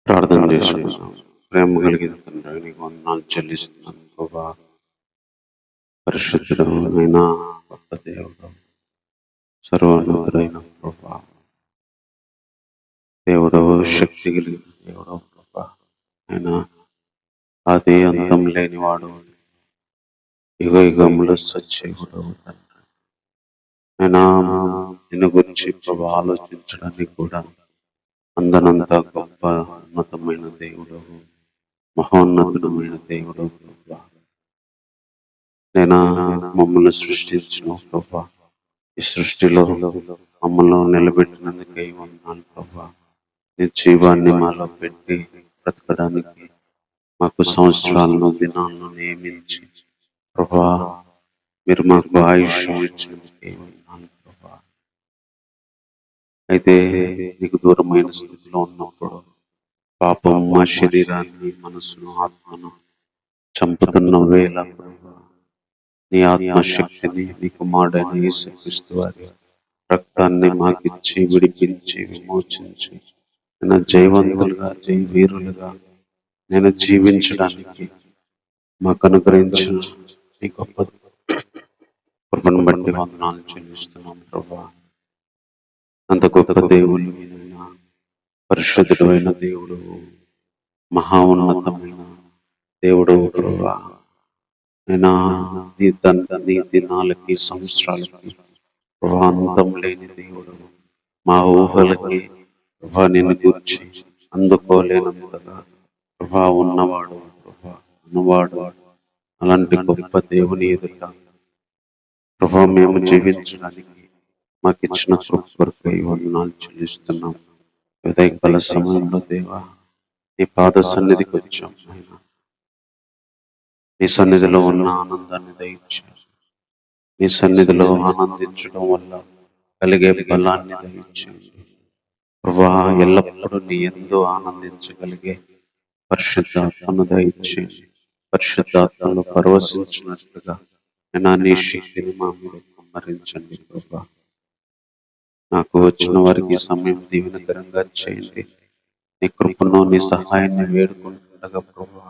ప్రార్థన చేసుకున్నాం. ప్రేమ కలిగిన తండ్రి, నీకు వందనాలు చెల్లిస్తున్నాను ప్రభా. పరిశుద్ధుడు అయినా గొప్ప దేవుడు, సర్వోన్నతుడైన ప్రభా, దేవుడు, శక్తి కలిగిన దేవుడు ప్రభా. అయినా ఆది అంతం లేనివాడు, యుగ యుగములు సజీవుడు తండ్రి. అయినా నిన్ను గురించి ప్రభా ఆలోచించడానికి కూడా అందనంత గొప్ప ఉన్నతమైన దేవుడు, మహోన్నతుడమైన దేవుడు ప్రభా. నేను మమ్మల్ని సృష్టించిన ప్రభా, ఈ సృష్టిలో మమ్మల్ని నిలబెట్టినందుకే వందనాలు ప్రభా. నీ జీవాన్ని మాలో పెట్టి బ్రతకడానికి మాకు సంవత్సరాలను దినాలను నియమించి ప్రభా, మీరు మాకు ఆయుష్ ఇచ్చినందుకే వందనాలు ప్రభా. అయితే నీకు దూరమైన స్థితిలో ఉన్నప్పుడు పాపం మా శరీరాన్ని, మనసును, ఆత్మను చంపుతున్న వేళ ప్రభా, నీ ఆత్మశక్తిని నీ కుమారుడైన యేసుక్రీస్తు వారి రక్తాన్ని మాకిచ్చి విడిపించి విమోచించి నేను జయవంతులుగా, జయవీరులుగా నేను జీవించడానికి మాకు అనుగ్రహించిన నీ గొప్ప కృపను బట్టి వందనాలు చెల్లిస్తున్నాం ప్రభా. అంత గొప్ప దేవుడు, పరిశుద్ధుడు అయిన దేవుడు, మహా ఉన్నతమైన దేవుడు ప్రభా. అయినా నీ దినాలకి, సంవత్సరాలకి ప్రభా అంతం లేని దేవుడు. మా ఊహలకి ప్రభా నిన్ను గురించి అందుకోలేనంతగా ప్రభా ఉన్నవాడు ప్రభా, ఉన్నవాడు. అలాంటి గొప్ప దేవుని ఎదుట ప్రభా మేము జీవించడానికి మాకు ఇచ్చిన కృపకై వందనాలు చెల్లిస్తున్నాం. ఉదయకాల సమయంలో దేవా నీ పాద సన్నిధికి వచ్చాం. ఆయన నీ సన్నిధిలో ఉన్న ఆనందాన్ని దయచేసి, నీ సన్నిధిలో ఆనందించడం వల్ల కలిగే బలాన్ని దయచేసి ప్రభా, ఎల్లప్పుడూ నీ ఎందు ఆనందించగలిగే పరిశుద్ధాత్మను దయచేసి, పరిశుద్ధాత్మలో పరవశించినట్లుగా నేను నీ శక్తిని మా మీద కుమ్మరించండి ప్రభా. నాకు వచ్చిన వారికి సమయం దీవెనకరంగా చేయండి. నీ కృపను, నీ సహాయాన్ని వేడుకుంటుండగా ప్రభా,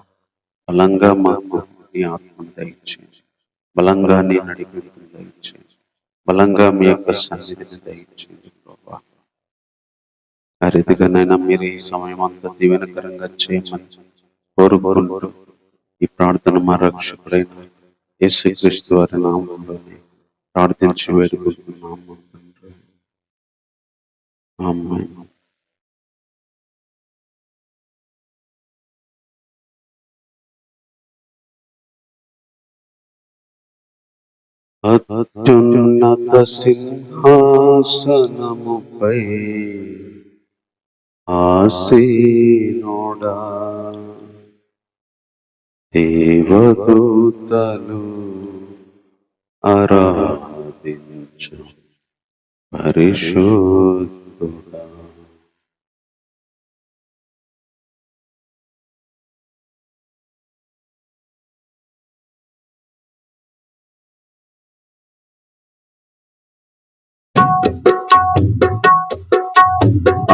బలంగా మాకు నీ ఆత్మను దయచేయండి, బలంగా నీ నడిపింపును దయచేయండి, బలంగా మీ యొక్క సన్నిధిని దయచేయండి ప్రభా. ఆ రీతిగానైనా మీరు ఈ సమయం అంతా దీవెనకరంగా చేయమని కోరుకుంటూ ఈ ప్రార్థన మా రక్షకుడైన యేసుక్రీస్తు వారి నామములోనే ప్రార్థించి వేడుకుంటున్నాము తండ్రి. ఆమేన్. అత్యున్నత సింహాసనముపై ఆసీనుడా, దేవదూతలు ఆరాధించు పరిశుద్ధుడా.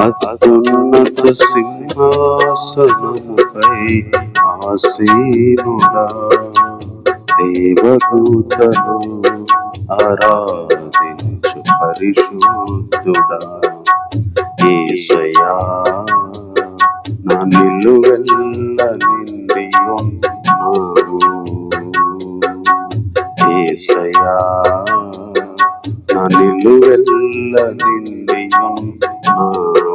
అత్యున్నత సింహాసనముపై ఆసీనుడా, దేవదూతలు ఆరాధించు పరిశుద్ధుడా. యేసయ్యా నా నిలువెల్ల నిండి ఉన్నావు, యేసయ్యా నా నిలువెల్ల నిండి ఉన్నావు.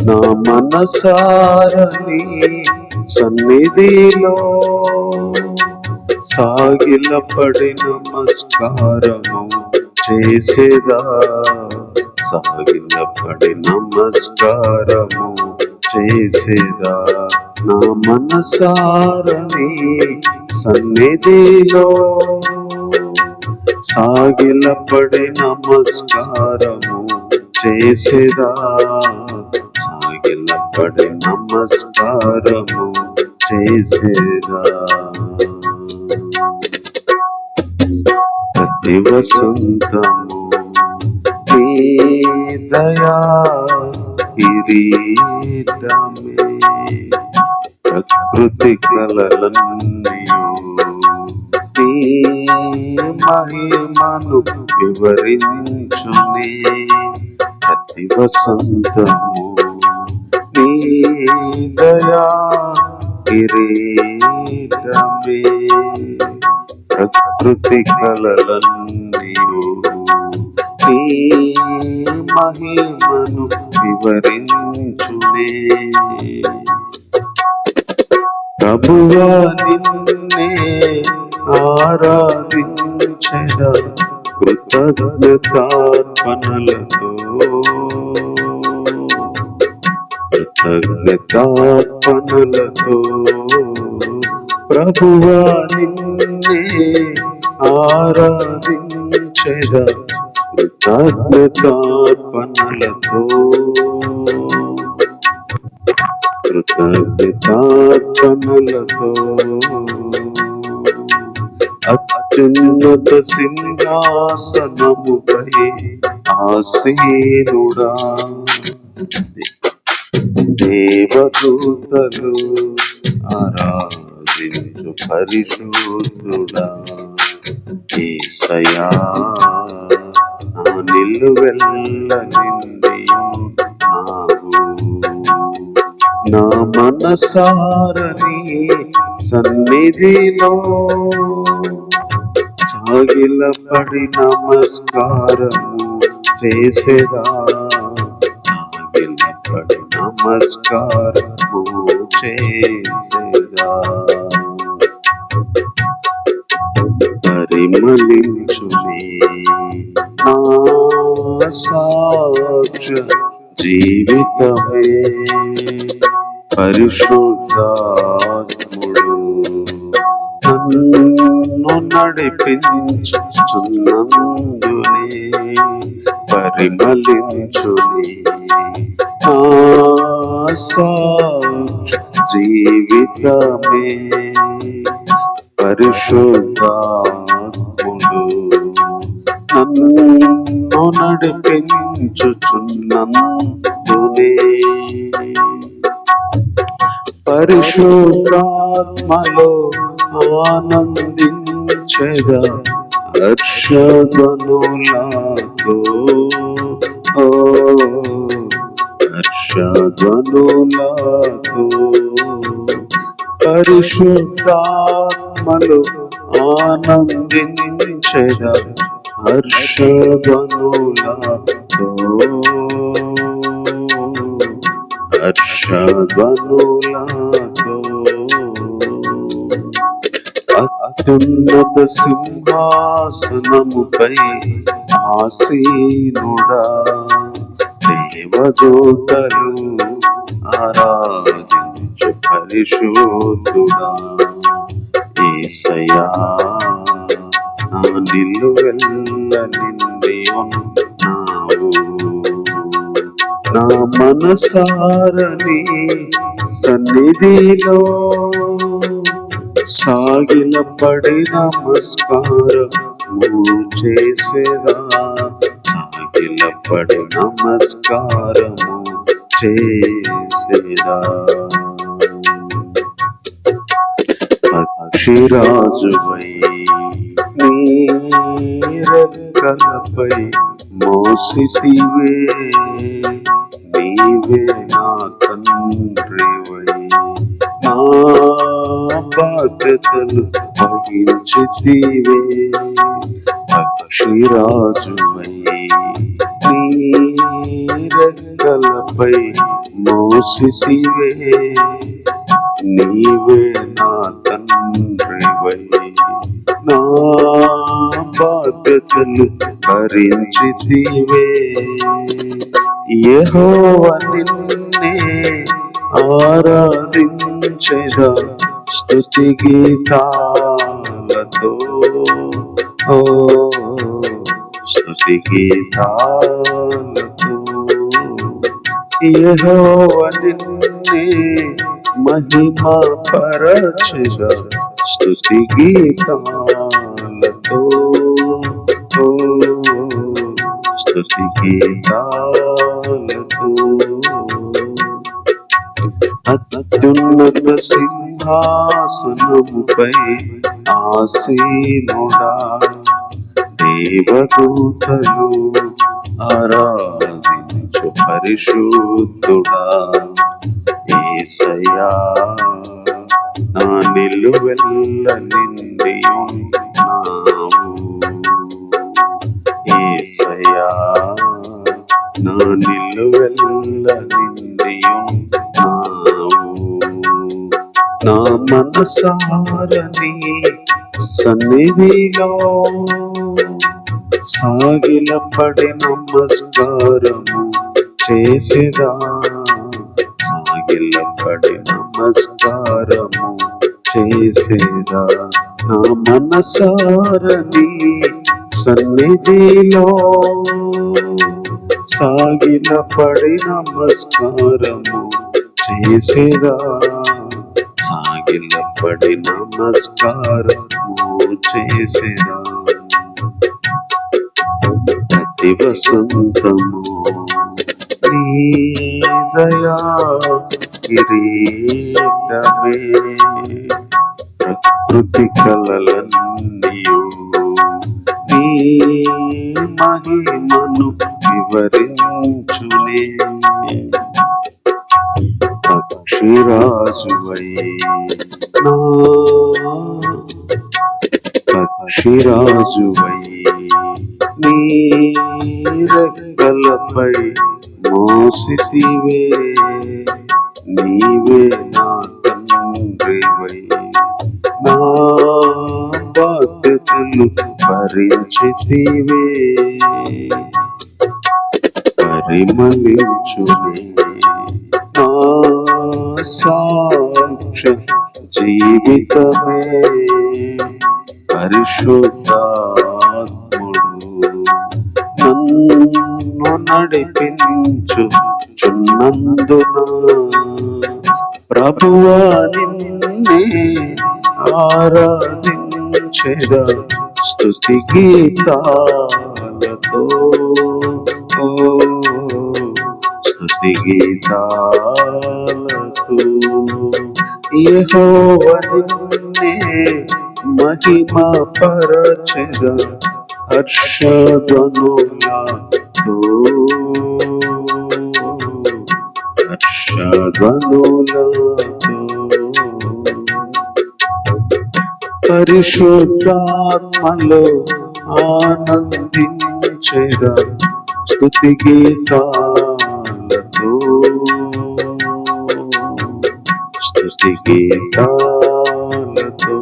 నా మనసారని సన్నిధిలో సాగిలపడి నమస్కారము చేసేదా, సాగిలపడి నమస్కారము చేసేదా. నా మనసారని సన్నిధిలో సాగిలపడి నమస్కారము చేసేదా, సాగిలపడి నమస్కారము చేసేదా. ప్రతి వసంతము నీ దయా కిరీటమే ప్రకృతి కలలన్నీయు నీ మహిమను వివరించునే ప్రతి వసంతము నీ దయా కిరీటమే ప్రకృతి కలలన్నీయు నీ మహిమను వివరించునే ప్రభువా నిన్నే ఆరాధించెద కృతజ్ఞతార్పణలతో ప్రభువా నిన్నే ఆరాధించెద కృతజ్ఞతార్పణలతో అత్యున్నత సింహాసనముపై ఆసీనుడా దేవదూతలు ఆరాధించు పరిశుద్ధుడా యేసయ్యా నా నిలువెల్ల నిండియున్నావు నా మనసారని సన్నిధిలో సాగిలపడి నమస్కారము చేసేదా సాగిలపడి నమస్కారము చేసేదా పరిమళించునే నా సాక్ష జీవితమే పరిశుద్ధాత్ముడు నన్ను నడిపించుచున్నందునే పరిమళించునే నా సాక్ష జీవితమే పరిశుద్ధాత్ముడు నన్ను నడిపించుచున్నందునే పరిశుద్ధాత్మలో ఆనందించెదా హర్షధ్వనులతో హర్షధ్వనులతో పరిశుద్ధాత్మలో ఆనందించెదా హర్షధ్వనులతో హర్షధ్వనులతో అత్యున్నత సింహాసనముపై ఆసీనుడా దేవదూతలు ఆరాధించు పరిశుద్ధుడా యేసయ్యా నా నిలువెల్ల నిండి ఉన్నావు నా మనసారని సన్నిధిలో సాగిలపడి నమస్కారము చేసేదా సాగిలపడి నమస్కారము చేసేదా పక్షిరాజువై నీ రెక్కలపై మోసితివే నీవే నా తండ్రివై నా బాధ్యతలు వహించితివే పక్షిరాజువై నీ రెక్కలపై మోసితివే నీవే నా తండ్రివై నా బాధ్యతలు భరించితివే యెహోవా నిన్నే ఆరాధించెదా స్తుతి గీతాలతో స్తుతి గీతాలతో యెహోవా నిన్నే మహిమ పరచెదా స్తుతి గీతాలతో స్తుతి గీతాలతో అత్యున్నత సింహాసనముపై ఆసీనుడా, దేవదూతలు ఆరాధించు పరిశుద్ధుడా. యేసయ్యా నా నిలువెల్ల నిండి ఉన్నావు. యేసయ్యా నా నిలువెల్ల నిండి ఉన్నావు. నా మనసారని సన్నిధిలో సాగిలపడి నమస్కారము చేసేదా, సాగిలపడి నమస్కారము చేసేదా. నా మనసారని సన్నిధిలో సాగిలపడి నమస్కారము చేసేదా, సాగిలపడి నమస్కారము చేసేదా. ప్రతి వసంతము నీ దయా కిరీటమే, ప్రకృతి కలలన్నీయు నీ మహిమను వివరించునే. పక్షిరాజువై నా పక్షిరాజువై నీ రెక్కలపై మోసితివే, నీవే నా తండ్రివై నా బాధ్యతలు భరించితివే. పరిమళించునే నా సాక్ష్య జీవితమే, పరిశుద్ధాత్ముడు నన్ను నడిపించుచున్నందున ప్రభువా నిన్నే ఆరాధించెదా స్తుతి గీతాలతో, స్తుతి గీతాలతో. యెహోవా నిన్నే మహిమ పరచెదా హర్షధ్వనులతో, హర్షధ్వనులతో. పరిశుద్ధాత్మలో ఆనందించెదా స్తుతి గీతాలతో, స్తుతి గీతాలతో.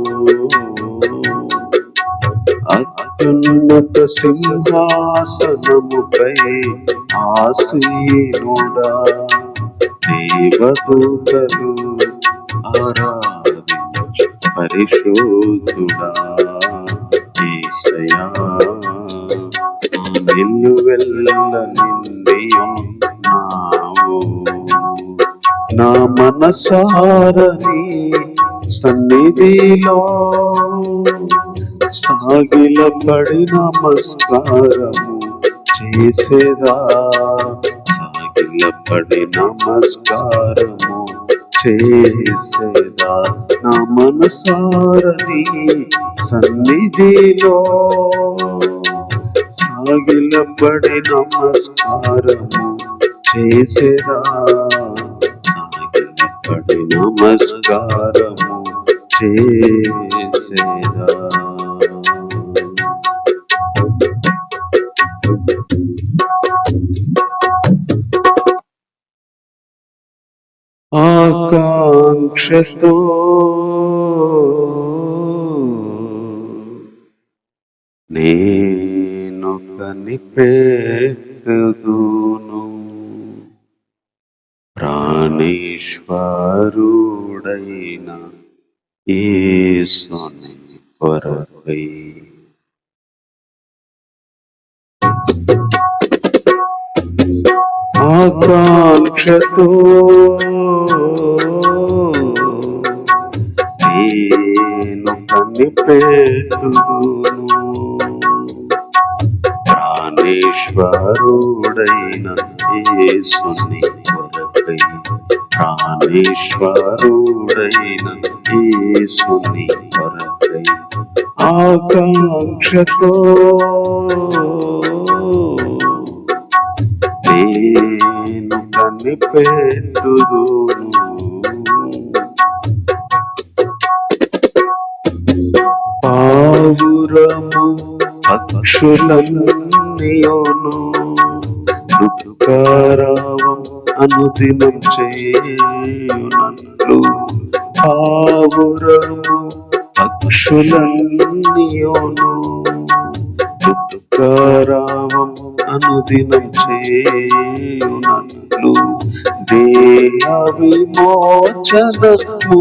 అత్యున్నత సింహాసనముపై ఆసీనుడా, దేవదూతలు ఆరాధించు పరిశుద్ధుడా. యేసయ్యా నా నిలువెల్ల నిండి ఉన్నావు. నా మనసారని సన్నిధిలో సాగిలపడి నమస్కారము చేసేదా, సాగిలపడి నమస్కారము చేసేదా. నా మనసారని సన్నిధిలో సాగిలపడి నమస్కారము చేసేదా, సాగిలపడి నమస్కారము చేసేదా. ఆకాంక్షతో నేను కనిపెట్టుదును, ప్రాణేశ్వరుడైన యేసుని కొరకై. ఆకాంక్షతో నేను కనిపెట్టుదును, ప్రాణేశ్వరుడైన యేసుని కొరకై, ప్రాణేశ్వరుడైన ప్రాణేశ్వరుడైన యేసుని కొరకై ఆకాంక్షతో నేను కనిపెట్టుదును. పావురము పక్షులన్నీయును దుఃఖరావం అనుదినం చేయునట్లు, పావురము పక్షులన్నీయును దుఃఖరావం అనుదినం చేయునట్లు, దేహ విమోచనము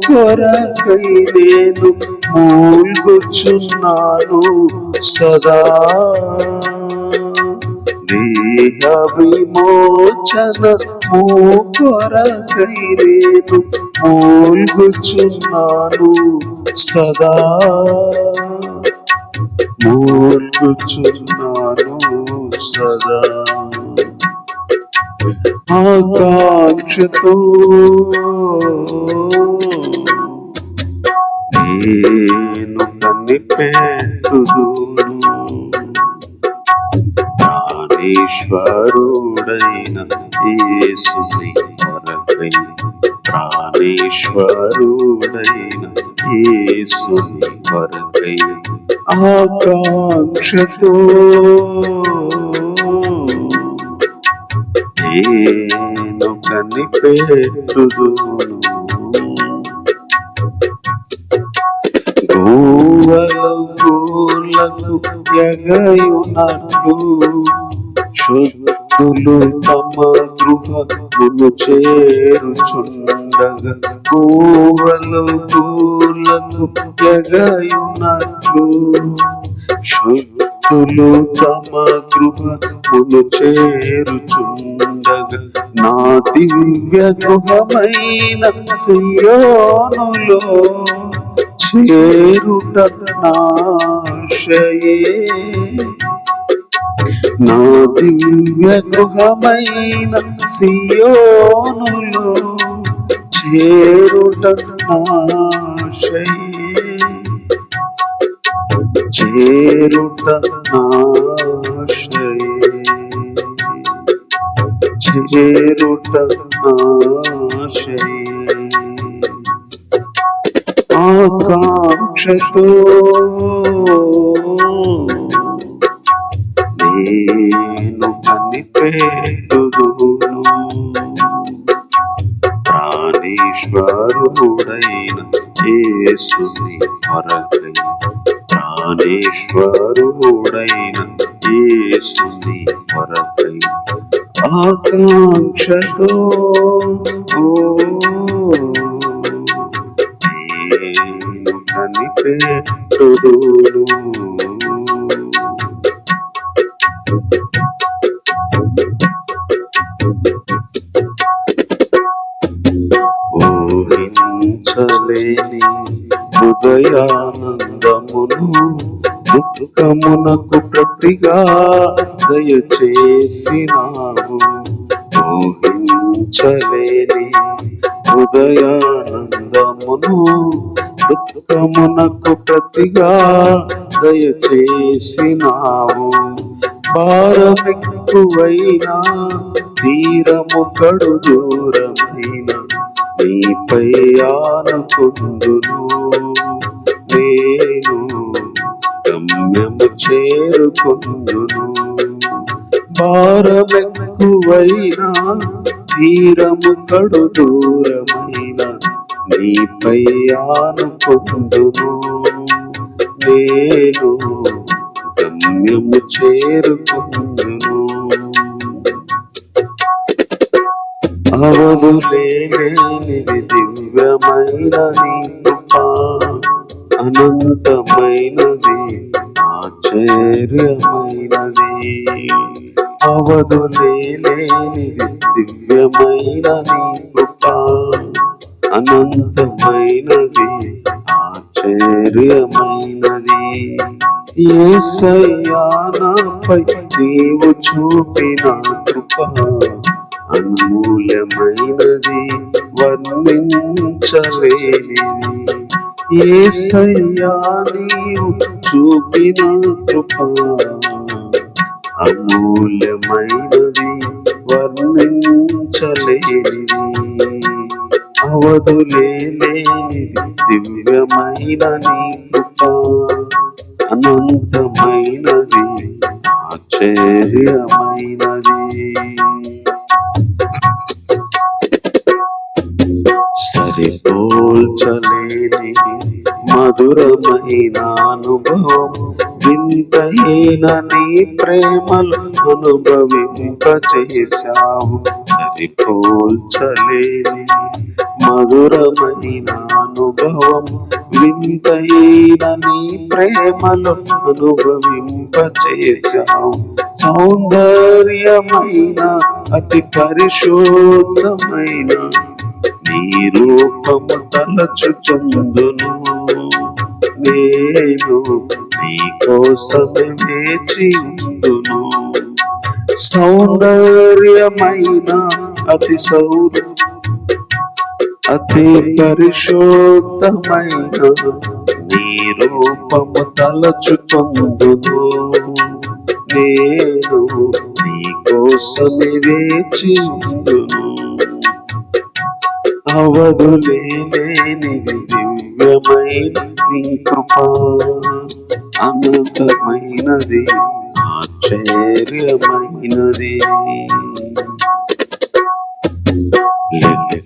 కొరకై నేను మూల్గుచున్నాను సదా. దేహ విమోచనము కొరకై నేను మూల్గుచున్నాను సదా. మూల్గుచున్నాను సదా. ఆకాంక్షతో నేను కనిపెట్టుదును. ప్రాణేశ్వరుడైన యేసుని కొరకై, ప్రాణేశ్వరుడైన యేసుని కొరకై ఆకాంక్షతో నేను కనిపెట్టుదును. గోవలు పూలకు ఎగయునట్లు శుద్ధులు తమ గృహమును చేరుచుండగా, గోవలు పూలకు ఎగయునట్లు శుద్ధులు తమ గృహమును చేరుచుండగా, నా దివ్య గృహమైన సియోనులో చేరుట నాశయే. నా దివ్య గృహమైన సియోనులో చేరుట నాశయే. చేరుట నాశయే. చేరుట నాశయే. ఆకాంక్షతో నేను కనిపెట్టుదును. ప్రాణేశ్వరుడైన యేసుని కొరకై, ప్రాణేశ్వరుడైన యేసుని కొరకై ఆకాంక్షతో నేను కనిపెట్టుదును. ఊహించలేని హృదయానందమును దుఃఖమునకు ప్రతిగా దయచేసినావు. ఊహించలేని హృదయానందమును దుఃఖమునకు ప్రతిగా దయచేసినావు. భారమెక్కువైనా తీరము కడు దూరమైన నీపై ఆనుకుందును. నేను గమ్యము చేరుకుందును. భారమెక్కువైనా తీరము కడు దూరమైన నీపై ఆనుకుందును. నేను గమ్యము చేరుకుందును. అవధులేనిది దివ్యమైన నీ కృప, అనంతమైనది ఆశ్చర్యమైనది. అవధులేనిది దివ్యమైన నీ కృప, అనంతమైనది ఆశ్చర్యమైనది. యేసయ్యా నాపై నీవు చూపిన కృప అమూల్యమైనది వర్ణించలేనిది యేసయ్యా నీవు చూపిన కృప అమూల్యమైనది వర్ణించలేనిది అవధులేనిది దివ్యమైన నీ కృప అనంతమైనది ఆశ్చర్యమైనది సరిపోల్చలేని మధురమైన అనుభవం వింతైన నీ ప్రేమలు అనుభవింపచేశావు సరిపోల్చలేని మధురమైన అనుభవం వింతైన నీ ప్రేమలు అనుభవింపచేశావు సౌందర్యమైన అతి పరిశుద్ధమైన నీ రూపము తలచుచుందును నేను నీ కోసమే వేచి ఉందును సౌందర్యమైన అతి పరిశుద్ధమైన నీ రూపము తలచుచుందును నేను నీ కోసమే వేచి ఉందును అవధులేని దివ్యమైన నీ కృప అనంతమైనది ఆశ్చర్యమైనది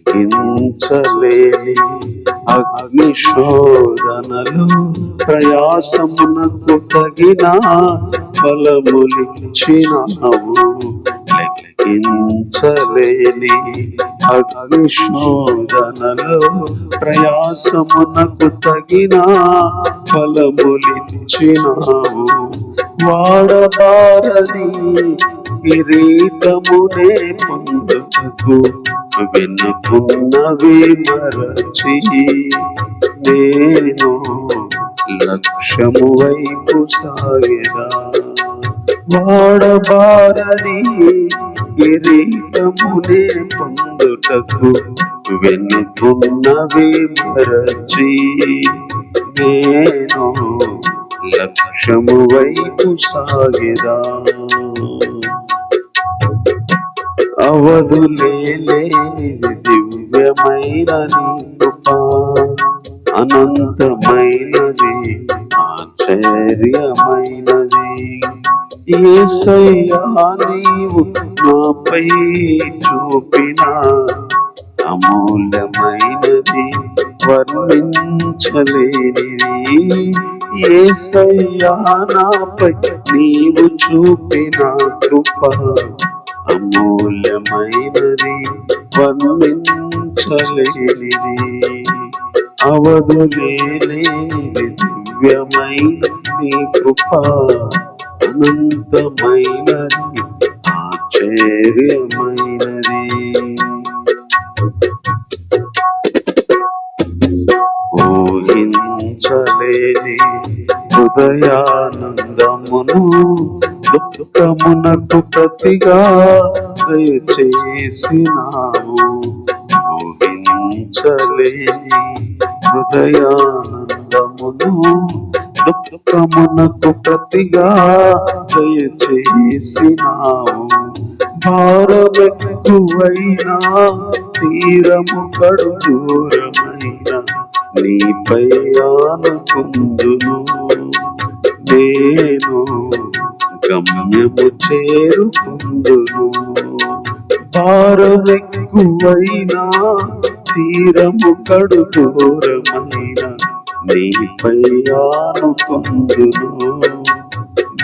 లెక్కించలేని అగ్ని శోధనలు ప్రయాసమునకు తగిన ఫలములిచ్చినావు లెక్కించలేని అగ్ని శోధనలు ప్రయాసమునకు తగిన ఫలములిచ్చినావు వాడబారని కిరీటమునే పొందుటకు వెనుకున్నవి మరచి నేను లక్ష్యము వైపు సాగెదా వాడబారని కిరీటమునే పొందుటకు వెనుకున్నవి మరచి నేను లక్ష్యము వైపు సాగెదా అవధులేని దివ్యమైన నీ కృప అనంతమైనది ఆశ్చర్యమైనది యేసయ్యా నీవు నాపై చూపిన అమూల్యమైనది వర్ణించలేనిది యేసయ్యా నాపై నీవు చూపిన కృప అమూల్యమైనది వర్ణించలేనిది అవధులేని దివ్యమైన నీ కృప అనంతమైనది ఆశ్చర్యమైనది ఊహించలేని హృదయానందమును దుఃఖమునకు ప్రతిగా దయచేసినావు ఊహించలేని హృదయానందమును దుఃఖమునకు ప్రతిగా దయచేసినావు భారమెక్కువైనా తీరము కడు దూరమైన నీపై ఆనుకుందును నేను గమ్యము చేరుకుందును భారమెక్కువైనా తీరము కడు దూరమైన నీపై ఆనుకుందును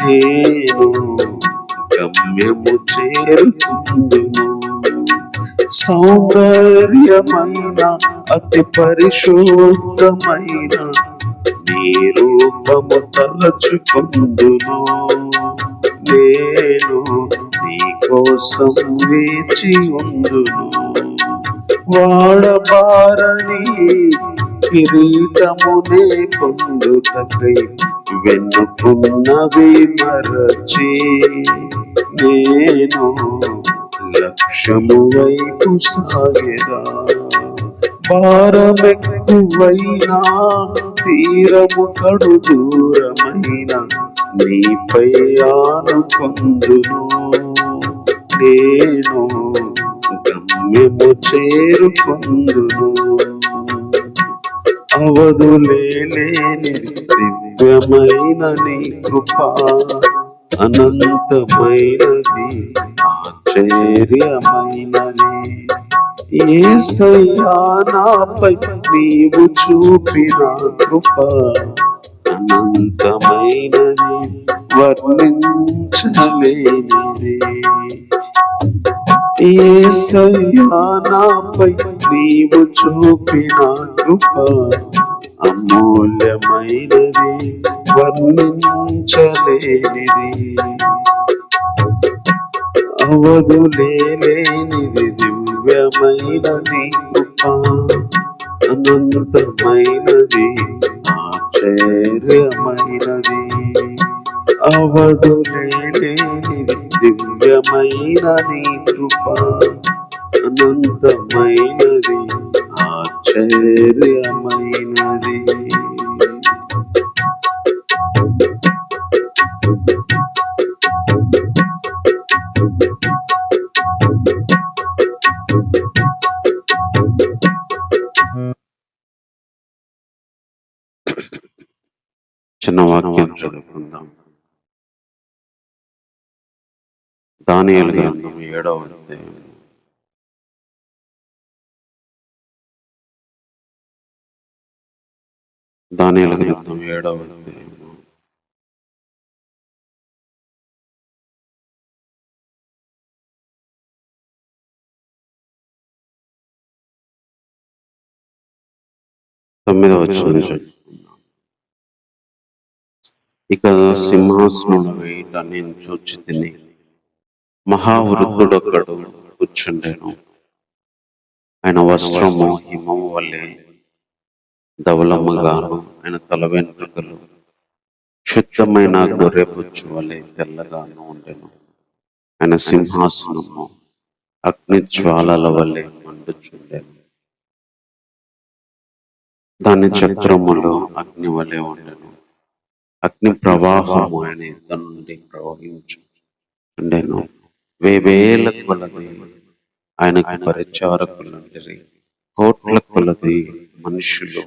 నేను గమ్యము చేరుకుందును సౌందర్యమైన అతి పరిశుద్ధమైన నీ రూపము తలచుకుందును నేను నీ కోసం వేచి ఉందును వాడబారని కిరీటమునే పొందుటకై వెనుకున్నవి మరచి నేను లక్ష్యము వైపు సాగెదా. భారమెక్కువైనా తీరము కడు దూరమైన నీపై ఆనుకొందును. నేను గమ్యము చేరుకొందును. అవధులేని దివ్యమైన నీ కృప అనంతమైనది, ఆశ్చర్యమైనది. యేసయ్యా నాపై నీవు చూపిన కృప అనంతమైనది, వర్ణించలేనిది. యేసయ్యా నాపై నీవు చూపిన కృప అమూల్యమైనది, వర్ణించలేనిది. అవధులేనిది దివ్యమైన నీ కృప అనంతమైనది, ఆశ్చర్యమైనది. అవధులేనిది దివ్యమైన నీ కృప అనంతమైనది, ఆశ్చర్యమైనది. చిన్న వాక్యం చదువుకుందాం. దానియేలు గ్రంథం 7వ అధ్యాయం. దానియేలు గ్రంథం 7వ అధ్యాయం 9వ వచనం చదువుకుందాం. ఇక సింహాసనము వేయుట నేను చూచితిని. మహావృద్ధుడొకడు కూర్చుండెను. ఆయన వస్త్రము హిమము వలె ధవలముగాను, ఆయన తల వెంట్రుకలు శుద్ధమైన గొర్రెపుచ్చు వలె తెల్లగాను ఉండెను. ఆయన సింహాసనము అగ్ని జ్వాలల వలె మండుచుండెను. దాని చక్రములు అగ్ని వలె ఉండెను. అగ్ని ప్రవాహము ఆయన యుద్ధ నుండి ప్రవహించుండెను. వేవేల కొలది ఆయనకు పరిచారకులుండిరి. కోట్ల కొలది మనుషులు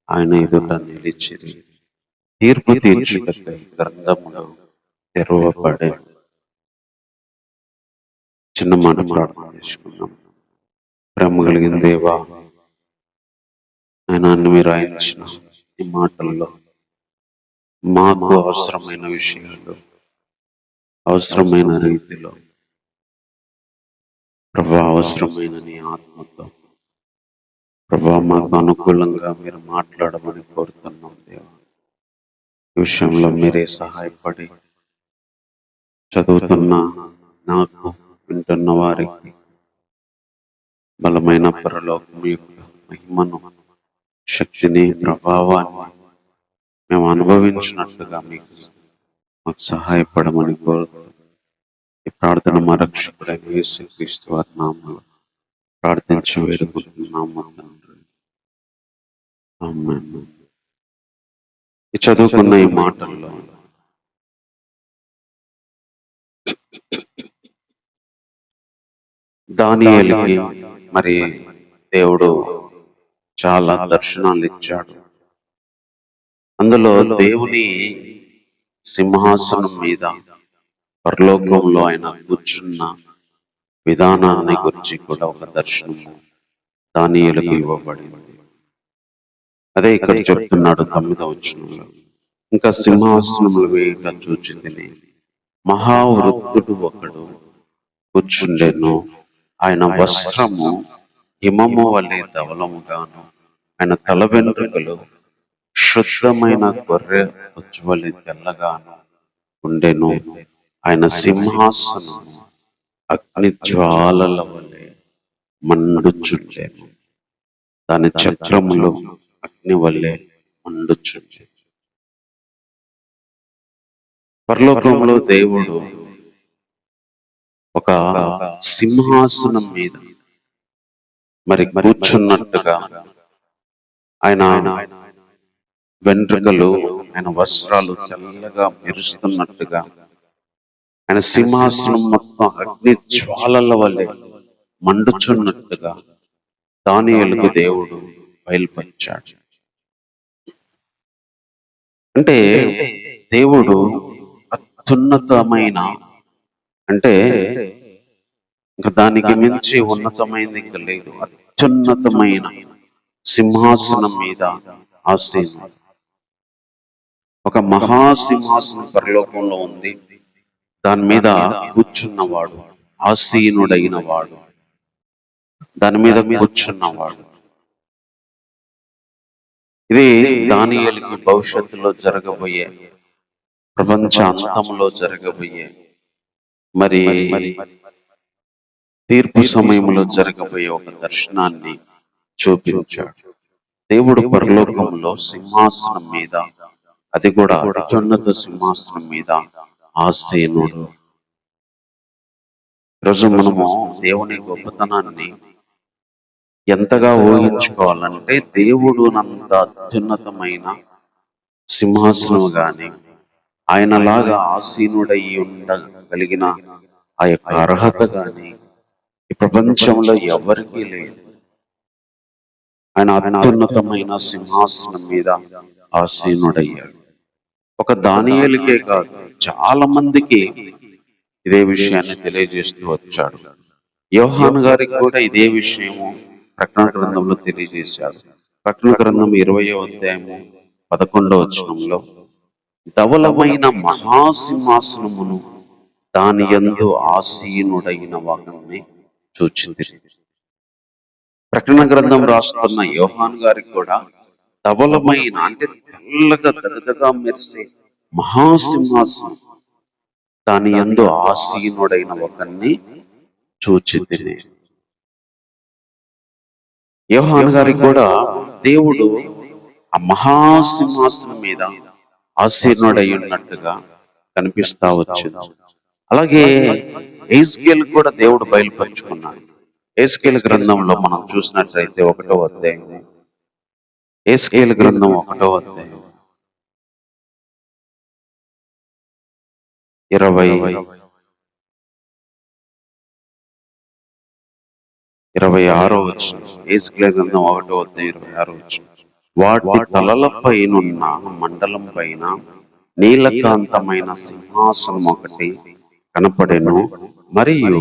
ఆయన ఎదుట నిలిచిరి. తీర్పు తీర్చుటకై గ్రంథములు తెరవబడే. చిన్న మాట ప్రార్థన చేసుకున్నాం. ప్రేమ కలిగిన దేవా, ఆయన మీరు రాయించిన ఈ మాటల్లో మాకు అవసరమైన విషయాలు, అవసరమైన రీతిలో ప్రభా, అవసరమైన నీ ఆత్మతో ప్రభా మాకు అనుకూలంగా మీరు మాట్లాడమని కోరుతున్నాం దేవా. ఈ విషయంలో మీరే సహాయపడి చదువుతున్న నాకు, వింటున్న వారికి బలమైన పరలోకం యొక్క మహిమను, శక్తిని, ప్రభావాన్ని మేము అనుభవించినట్లుగా మాకు సహాయపడమని కోరుతూ ఈ ప్రార్థన మా రక్షకుడైన యేసుక్రీస్తు వారి నామములో ప్రార్థించి వేడుకుంటున్నాము తండ్రి. ఆమేన్. ఈ చదువుకున్న ఈ మాటల్లో దానియేలుకి మరి దేవుడు చాలా దర్శనాలు ఇచ్చాడు. అందులో దేవుని సింహాసనం మీద పరలోకంలో ఆయన కూర్చున్న విధానాన్ని గురించి కూడా ఒక దర్శనము దానియేలుకు ఇవ్వబడింది. అదే ఇక్కడ చెప్తున్నాడు 9వ వచనంలో. ఇంకా సింహాసనములు వేయుట చూచితిని. మహావృద్ధుడు ఒకడు కూర్చుండెను. ఆయన వస్త్రము హిమము వలె ధవలముగాను, ఆయన తల వెంట్రుకలు శుద్ధమైన గొర్రె బొచ్చు వలె తెల్లగాను ఉండెను. ఆయన సింహాసనము అగ్ని జ్వాలల వలె మండుచుండెను. దాని చక్రములు అగ్ని వలె మండుచుండెను. పరలోకంలో దేవుడు ఒక సింహాసనం మీద మరి కూర్చున్నట్టుగా ఆయన వెంట్రుకలు, ఆయన వస్త్రాలు తెల్లగా మెరుస్తున్నట్టుగా, ఆయన సింహాసనం మొత్తం అగ్ని జ్వాలల వలె మండుచున్నట్టుగా దానియేలుకు దేవుడు బయలుపరిచాడు. అంటే దేవుడు అత్యున్నతమైన, అంటే ఇంకా దానికి మించి ఉన్నతమైనది ఇంకా లేదు, అత్యున్నతమైన సింహాసనం మీద ఆసీనుడు. ఒక మహాసింహాసనం పరలోకంలో ఉంది. దాని మీద కూర్చున్నవాడు ఆసీనుడైన వాడు, దాని మీద కూర్చున్నవాడు. ఇది దానియేలుకి భవిష్యత్తులో జరగబోయే, ప్రపంచ అంతంలో జరగబోయే, మరి తీర్పు సమయంలో జరగబోయే ఒక దర్శనాన్ని చూపించాడు. దేవుడు పరలోకంలో సింహాసనం మీద, అది కూడా అత్యున్నత సింహాసనం మీద ఆసీనుడు. ఈరోజు మనము దేవుని గొప్పతనాన్ని ఎంతగా ఊహించుకోవాలంటే, దేవుడు నంత అత్యున్నతమైన సింహాసనం గాని, ఆయనలాగా ఆసీనుడై ఉండగలిగిన ఆ యొక్క అర్హత గాని ఈ ప్రపంచంలో ఎవరికీ లేదు. ఆయన అత్యున్నతమైన సింహాసనం మీద ఆసీనుడయ్యాడు. ఒక దానియేలుకే కాదు, చాలా మందికి ఇదే విషయాన్ని తెలియజేస్తూ వచ్చాడు. యోహాను గారికి కూడా ఇదే విషయము ప్రకటన గ్రంథంలో తెలియజేశాడు. ప్రకటన గ్రంథం 20వ అధ్యాయము 11వ వచనంలో, ధవలమైన మహాసింహాసనమును దాని యందు ఆసీనుడైన వారిని చూచింది. ప్రకటన గ్రంథం రాస్తున్న యోహాను గారికి కూడా ధవలమైన, అంటే తెల్లగా దగదగా మెరిసే మహాసింహాసనం, దాని యందు ఆసీనుడైన ఒకరిని చూచింది. యోహాను గారికి కూడా దేవుడు ఆ మహాసింహాసనం మీద ఆసీనుడై ఉన్నట్టుగా కనిపిస్తా వచ్చింది. అలాగే యెహెజ్కేలు కూడా దేవుడు బయలుపరుచుకున్నాడు. యెహెజ్కేలు గ్రంథంలో మనం చూసినట్లయితే 1వ అధ్యాయం, యెహెజ్కేలు గ్రంథం 1వ అధ్యాయం 26వ వచనం. యెహెజ్కేలు గ్రంథం 1వ అధ్యాయం 26వ వచనం. వాటి తలలపైనున్న మండలం పైన నీలకాంతమైన సింహాసనం ఒకటి కనపడెను, మరియు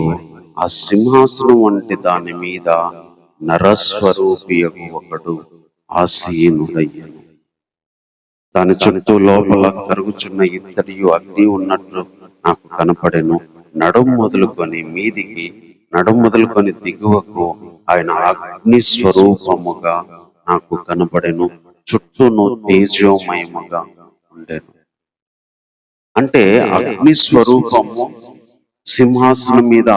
ఆ సింహాసనం వంటి దాని మీద నరస్వరూపియగు ఒకడు ఆసీనుడయ్యను. దాని చుట్టూ లోపల కరుగుచున్న ఇత్తడియు అగ్ని ఉన్నట్లు నాకు కనపడెను. నడుము మొదలుకొని దిగువకు ఆయన అగ్ని స్వరూపముగా నాకు కనపడెను. చుట్టూను తేజోమయముగా ఉండెను. అంటే అగ్ని స్వరూపము సింహాసనం మీద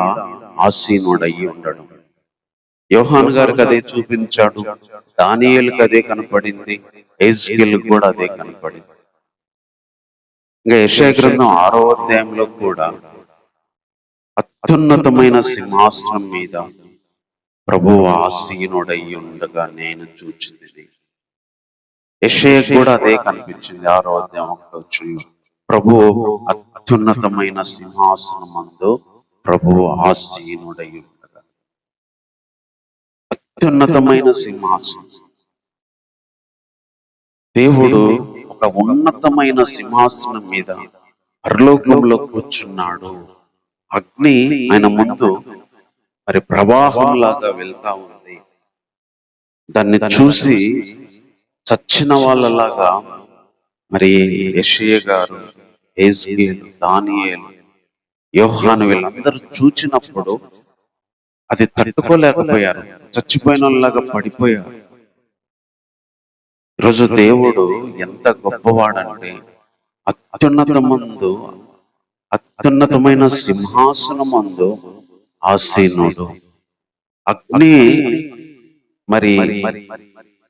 ఆసీనుడయ్యి ఉండడం. యోహాను గారికి అదే చూపించాడు, దానియేలుకి అదే కనపడింది, యెహెజ్కేలు కూడా అదే కనపడింది. ఇంకా యెషయా గ్రంథం 6వ అధ్యాయంలో కూడా అత్యున్నతమైన సింహాసనం మీద ప్రభువు ఆసీనుడయ్యి ఉండగా నేను చూచింది. యెషయా కూడా అదే కనిపించింది. 6వ అధ్యాయం 1వ వచనంలో, ప్రభువు అత్యున్నతమైన సింహాసనమందు ప్రభువు ఆసీనుడై ఉండగా. అత్యున్నతమైన సింహాసనం. దేవుడు ఒక ఉన్నతమైన సింహాసనం మీద పరలోకంలో కూర్చున్నాడు. అగ్ని ఆయన ముందు మరి ప్రవాహంలాగా వెళ్తా ఉంది. దాన్ని చూసి చచ్చిన వాళ్ళలాగా మరి యెషయా గారు, యెహెజ్కేలు, దానియేలు, యోహాను వీళ్ళందరూ చూచినప్పుడు అది తట్టుకోలేకపోయారు. చచ్చిపోయిన వాళ్ళలాగా పడిపోయారు. ఈరోజు దేవుడు ఎంత గొప్పవాడంటే, అత్యున్నతమైన సింహాసనమందు ఆసీనుడు. అగ్ని మరి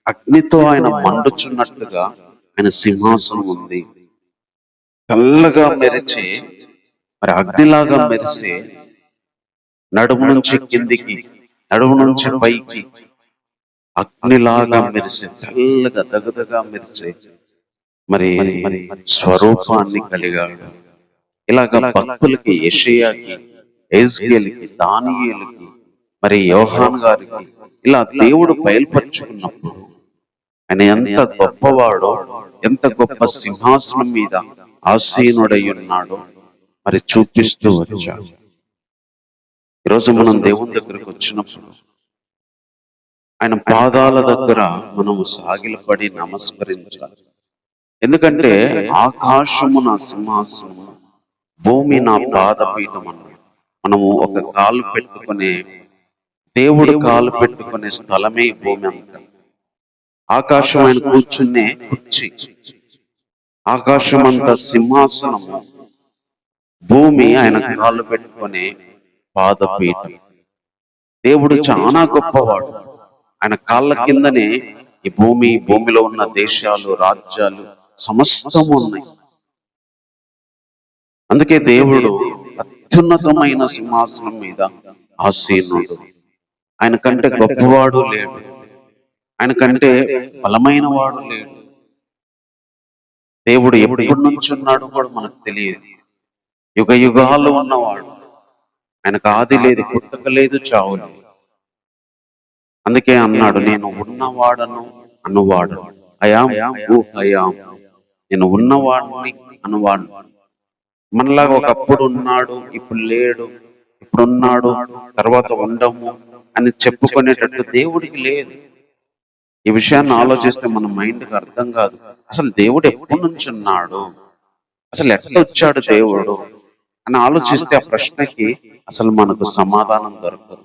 అగ్నితో ఆయన మండుచున్నట్టుగా ఆయన సింహాసనం ఉంది. తెల్లగా మెరిచి, మరి అగ్నిలాగా మెరిసే నడుము నుంచి కిందికి, నడుము నుంచి పైకి అగ్నిలాగా మెరిసే, తెల్లగా దగదగా మెరిసే మరి స్వరూపాన్ని కలిగాడు. ఇలాగ భక్తులకి, యెషయాకి, ఎజ్కేలుకి, దానియేలుకి, మరి యోహాన్ గారికి ఇలా దేవుడు బయలుపరుచుకున్నప్పుడు ఆయన ఎంత గొప్పవాడో, ఎంత గొప్ప సింహాసనం మీద ఆసీనుడై ఉన్నాడో మరి చూపిస్తూ వచ్చాడు. ఈరోజు మనం దేవుని దగ్గరికి వచ్చినప్పుడు ఆయన పాదాల దగ్గర మనము సాగిలపడి నమస్కరించాలి. ఎందుకంటే ఆకాశము నా సింహాసనము, భూమి నా పాదపీఠం అన్నాడు. మనము ఒక కాలు పెట్టుకునే, దేవుడు కాలు పెట్టుకునే స్థలమే భూమి అంతా. ఆకాశం ఆయన కూర్చునే కుర్చీ, ఆకాశం అంతా సింహాసనము, భూమి ఆయన కాళ్ళు పెట్టుకునే పాదపీఠం. దేవుడు చాలా గొప్పవాడు. ఆయన కాళ్ళ కిందనే ఈ భూమి, భూమిలో ఉన్న దేశాలు, రాజ్యాలు సమస్తము ఉన్నాయి. అందుకే దేవుడు అత్యున్నతమైన సింహాసనం మీద ఆసీనుడు. ఆయన కంటే గొప్పవాడు లేడు, ఆయన కంటే బలమైన వాడు లేడు. దేవుడు ఎప్పటి నుంచి ఉన్నాడు కూడా మనకు తెలియదు. యుగ యుగాలు ఉన్నవాడు. ఆయనకు ఆది లేదు, పుట్టుక లేదు, చావు లేదు. అందుకే అన్నాడు, నేను ఉన్నవాడను అనువాడు. అయాం ఊ అయాం, నేను ఉన్నవాడిని అనువాడు. మనలాగా ఒకప్పుడు ఉన్నాడు, ఇప్పుడు లేడు, ఇప్పుడున్నాడు, తర్వాత ఉండము అని చెప్పుకునేటట్టు దేవుడికి లేదు. ఈ విషయాన్ని ఆలోచిస్తే మన మైండ్కి అర్థం కాదు. అసలు దేవుడు ఎప్పటి నుంచి ఉన్నాడు, అసలు ఎట్లా వచ్చాడు దేవుడు అని ఆలోచిస్తే ఆ ప్రశ్నకి అసలు మనకు సమాధానం దొరకదు.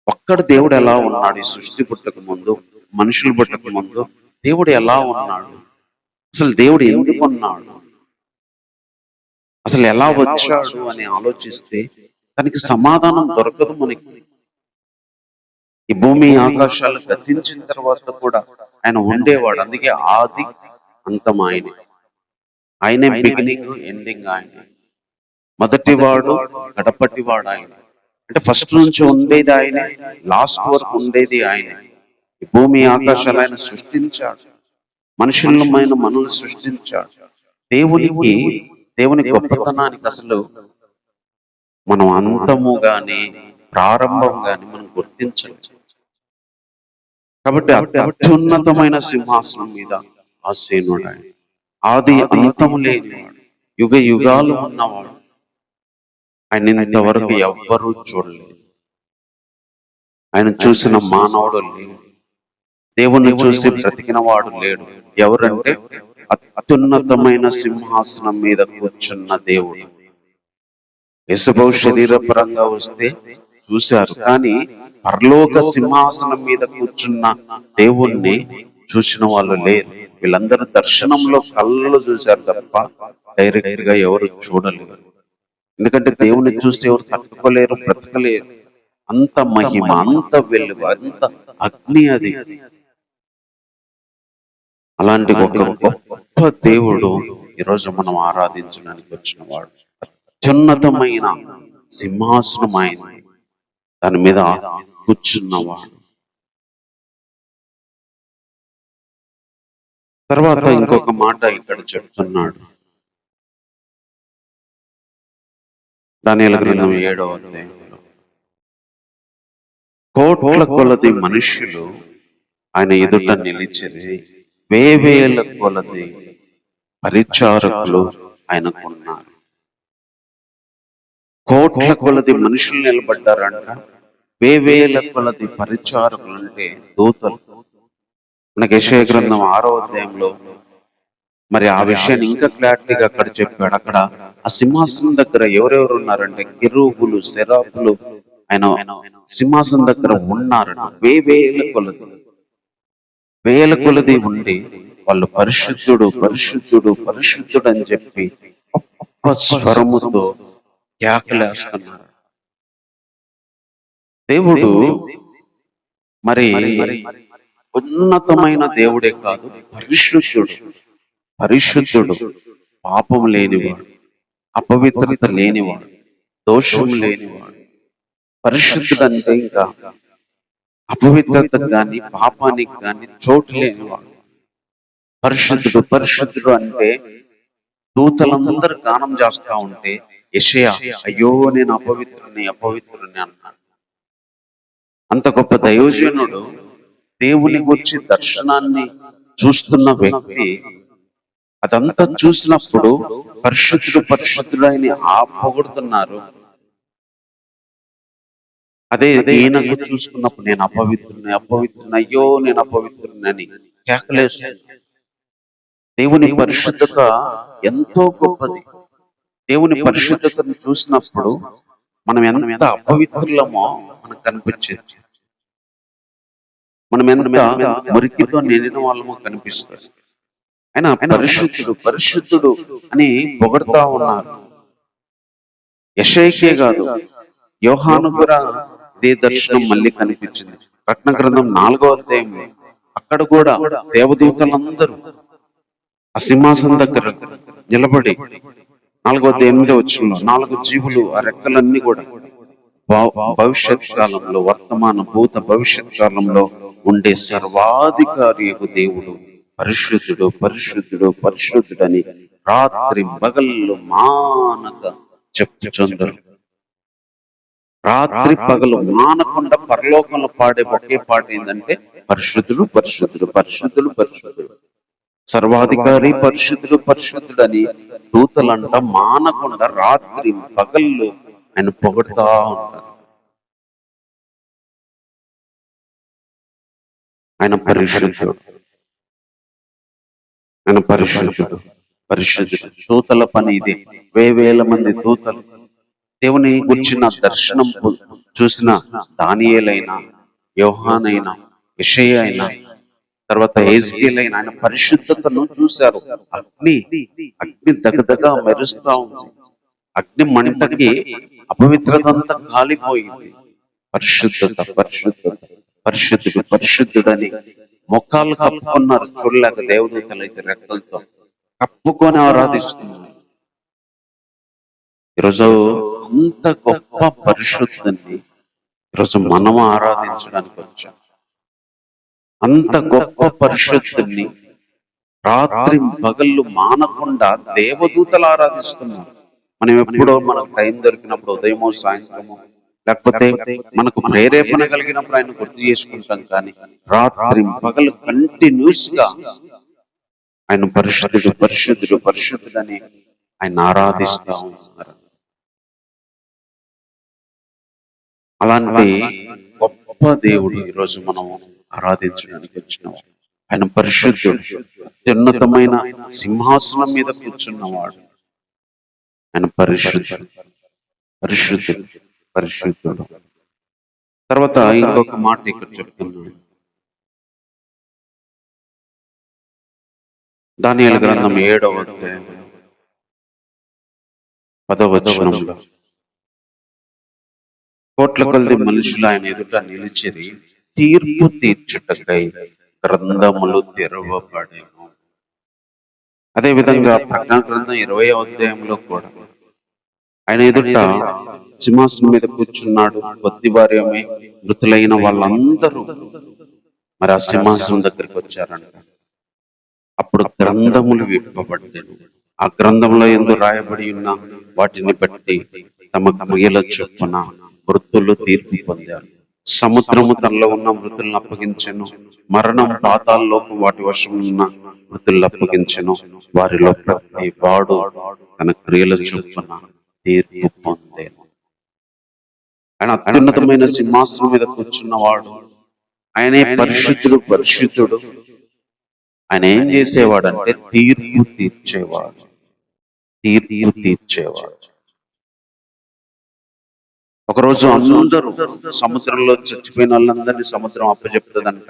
ఒక్కడు దేవుడు ఎలా ఉన్నాడు? ఈ సృష్టి పుట్టక ముందు, మనుషులు పుట్టక ముందు దేవుడు ఎలా ఉన్నాడు? అసలు దేవుడు ఎందుకు ఉన్నాడు? అసలు ఎలా వచ్చాడు అని ఆలోచిస్తే దానికి సమాధానం దొరకదు మనకి. ఈ భూమి ఆకాశాలు గతించిన తర్వాత కూడా ఆయన ఉండేవాడు. అందుకే ఆది అంతం ఆయనే. ఆయనే బిగినింగ్, ఎండింగ్ ఆయనే. మొదటివాడు, గడపటివాడు ఆయన. అంటే ఫస్ట్ నుంచి ఉండేది ఆయనే, లాస్ట్ వరకు ఉండేది ఆయనే. ఈ భూమి ఆకాశాలు ఆయన సృష్టించాడు, మనుషులమైన మనల్ని సృష్టించాడు. దేవుని గొప్పతనానికి అసలు మనం అంతము గాని ప్రారంభం గాని మనం గుర్తించలేదు. కాబట్టి అత్యున్నతమైన సింహాసనం మీద ఆసీనుడు ఆయన. ఆది అంతము లేనివాడు, యుగ యుగాలు ఉన్నవాడు. ఆయన ఇంతవరకు ఎవ్వరూ చూడలేదు. ఆయన చూసిన మానవుడు లేడు, దేవుణ్ణి చూసి బ్రతికిన వాడు లేడు. ఎవరంటే అత్యున్నతమైన సింహాసనం మీద కూర్చున్న దేవుడు. యేసుప్రభు శరీరపరంగా వస్తే చూశారు, కానీ పరలోక సింహాసనం మీద కూర్చున్న దేవుణ్ణి చూసిన వాళ్ళు లేరు. వీళ్ళందరూ దర్శనంలో కళ్ళు చూశారు తప్ప డైరెక్ట్ గా ఎవరు చూడలేరు. ఎందుకంటే దేవుణ్ణి చూస్తే ఎవరు తట్టుకోలేరు, బ్రతకలేరు. అంత మహిమ, అంత వెలుగు, అంత అగ్ని అది. అలాంటి ఒక గొప్ప దేవుడు ఈరోజు మనం ఆరాధించడానికి వచ్చిన వాడు. అత్యున్నతమైన సింహాసనం ఆయన, దాని మీద కూర్చున్నవాడు. తర్వాత ఇంకొక మాట ఇక్కడ చెప్తున్నాడు. దానియేలు గ్రంథం 7వ అధ్యాయంలో కోట్ల కొలది మనుష్యులు ఆయన ఎదుట నిలిచిరి, వేవేల కొలది పరిచారకులు ఆయనకున్నారు. కోట్ల కొలది మనుషులు నిలబడ్డారంట, వేవేల కొలది పరిచారకులు అంటే దూతలు. మనకి యెషయా గ్రంథం 6వ అధ్యాయంలో మరి ఆ విషయాన్ని ఇంకా క్లారిటీగా అక్కడ చెప్పాడు. అక్కడ ఆ సింహాసనం దగ్గర ఎవరెవరు ఉన్నారంటే కెరూబులు, సెరాపులు ఆయన సింహాసనం దగ్గర ఉన్నారట. వేల కొలది ఉండి వాళ్ళు పరిశుద్ధుడు, పరిశుద్ధుడు, పరిశుద్ధుడు అని చెప్పి గొప్ప స్వరముతో కేకలేస్తున్నారు. దేవుడు మరి ఉన్నతమైన దేవుడే కాదు, పరిశుద్ధుడు. పరిశుద్ధుడు, పాపం లేనివాడు, అపవిత్రత లేనివాడు, దోషం లేనివాడు. పరిశుద్ధుడు అంటే ఇంకా అపవిత్రతకు గాని పాపానికి గాని చోటు లేనివాడు. పరిశుద్ధుడు పరిశుద్ధుడు అంటే దూతలందరూ గానం చేస్తా ఉంటే యెషయా అయ్యో నేను అపవిత్రుని అన్నాడు. అంత గొప్ప దైవజనుడు, దేవుని గురించి దర్శనాన్ని చూస్తున్న వ్యక్తి అదంతా చూసినప్పుడు పరిశుద్ధుడు పరిశుద్ధుడు అని పొగుడుతున్నారు. అదే ఈయనకు చూసుకున్నప్పుడు నేను అపవిత్రుని అయ్యో నేను అపవిత్రుని అని కేకలేస్తుంది. దేవుని పరిశుద్ధత ఎంతో గొప్పది. దేవుని పరిశుద్ధతను చూసినప్పుడు మనం ఎంత అపవిత్రులమో మనకు కనిపించేది. మనం ఎంత మురికితో నిండిన వాళ్ళమో కనిపిస్తుంది. ఆయన పరిశుద్ధుడు పరిశుద్ధుడు అని పొగడుతా ఉన్నారు. యెషయాకే కాదు, యోహాను కూడా ఇదే దర్శనం మళ్ళీ కనిపించింది. ప్రకటన గ్రంథం 4వ అధ్యాయంలో అక్కడ కూడా దేవదూతలందరూ ఆ సింహాసనం దగ్గర నిలబడి 4వ అధ్యాయం 8వ వచనంలో 4 జీవులు ఆ రెక్కలన్నీ కూడా భవిష్యత్ కాలంలో, వర్తమాన భూత భవిష్యత్ కాలంలో ఉండే సర్వాధికారి దేవుడు పరిశుద్ధుడు పరిశుద్ధుడు పరిశుద్ధుడని రాత్రి పగళ్ళు మానక చెప్పుచుందరు. రాత్రి పగలు మానకుండా పరలోకంలో పాడే ఒకే పాట ఏంటంటే పరిశుద్ధుడు పరిశుద్ధుడు పరిశుద్ధుడు పరిశుద్ధుడు. సర్వాధికారి పరిశుద్ధుడు పరిశుద్ధుడని దూతలంట మానకుండా రాత్రి పగళ్ళు ఆయన పొగడుతా ఉంటారు. ఆయన పరిశుద్ధుడు, ఆయన పరిశుద్ధుడు పరిశుద్ధుడు. దూతల పని ఇదే. వేవేల మంది దూతలు దేవుని గురించిన దర్శనం చూసిన దానియేలైనా, యోహానైనా, యెషయా అయినా, తర్వాత యెజ్కేల్ అయినా ఆయన పరిశుద్ధతను చూశారు. అగ్ని దగదగా మెరుస్తా ఉంది. అగ్ని మంటకి అపవిత్రత అంతా కాలిపోయింది. పరిశుద్ధత పరిశుద్ధత పరిశుద్ధుడు పరిశుద్ధుడని మొక్కాలు కప్పుకున్నారు. చూడలేక దేవదూతలు అయితే రెక్కలతో కప్పుకొని ఆరాధిస్తున్నారు. ఈరోజు అంత గొప్ప పరిశుద్ధాన్ని ఈరోజు మనం ఆరాధించడానికి వచ్చాం. అంత గొప్ప పరిశుద్ధాన్ని రాత్రి పగళ్ళు మానకుండా దేవదూతలు ఆరాధిస్తున్నారు. మనం ఎప్పుడో మనకు టైం దొరికినప్పుడు ఉదయమో సాయంత్రమో లేకపోతే మనకు ప్రేరేపణ కలిగినప్పుడు ఆయన గుర్తు చేసుకుంటాం. కానీ రాత్రి పగలు కంటిన్యూస్ గా ఆయన పరిశుద్ధుడు పరిశుద్ధుడు పరిశుద్ధుడని ఆయన ఆరాధిస్తా ఉన్నారు. అలాంటి గొప్ప దేవుడు ఈరోజు మనం ఆరాధించడానికి వచ్చినాం. ఆయన పరిశుద్ధుడు, అత్యున్నతమైన సింహాసనం మీద కూర్చున్నవాడు. ఆయన పరిశుద్ధుడు పరిశుద్ధుడు పరిశుద్ధుడు. తర్వాత ఇంకొక మాట ఇక్కడ చెప్తున్నాడు. దానియేలు గ్రంథం 7వ అధ్యాయం 10వ వచనంలో కోట్ల కొలది మనుషులు ఆయన ఎదుట నిలిచిరి, తీర్పు తీర్చుటకై గ్రంథములు తెరవబడేను. అదే విధంగా ప్రకటన గ్రంథం 20వ అధ్యాయంలో కూడా ఆయన ఎదుట సింహాసనం మీద కూర్చున్నాడు. కొద్దివారేమే మృతులైన వాళ్ళందరూ మరి ఆ సింహాసనం దగ్గరికి వచ్చారంట. అప్పుడు గ్రంథములు విప్పబడ్డాను. ఆ గ్రంథంలో ఎందు రాయబడి ఉన్న వాటిని బట్టి తమ క్రియల చొప్పున మృతులు తీర్పు పొందారు. సముద్రము తనలో ఉన్న మృతులను అప్పగించెను. మరణం పాతాళలోకి వాటి వశం ఉన్న మృతులను అప్పగించెను. వారిలో ప్రతి వాడు తన క్రియల చొప్పున తీర్పు పొందేను. ఆయన అత్యున్నతమైన సింహాసనం మీద కూర్చున్నవాడు. ఆయనే పరిశుద్ధుడు పరిశుద్ధుడు. ఆయన ఏం చేసేవాడు అంటే తీర్పు తీర్చేవాడు. తీర్పు తీర్చేవాడు. ఒకరోజు అందరూ సముద్రంలో చచ్చిపోయిన వాళ్ళందరినీ సముద్రం అప్పచెప్తుందంట.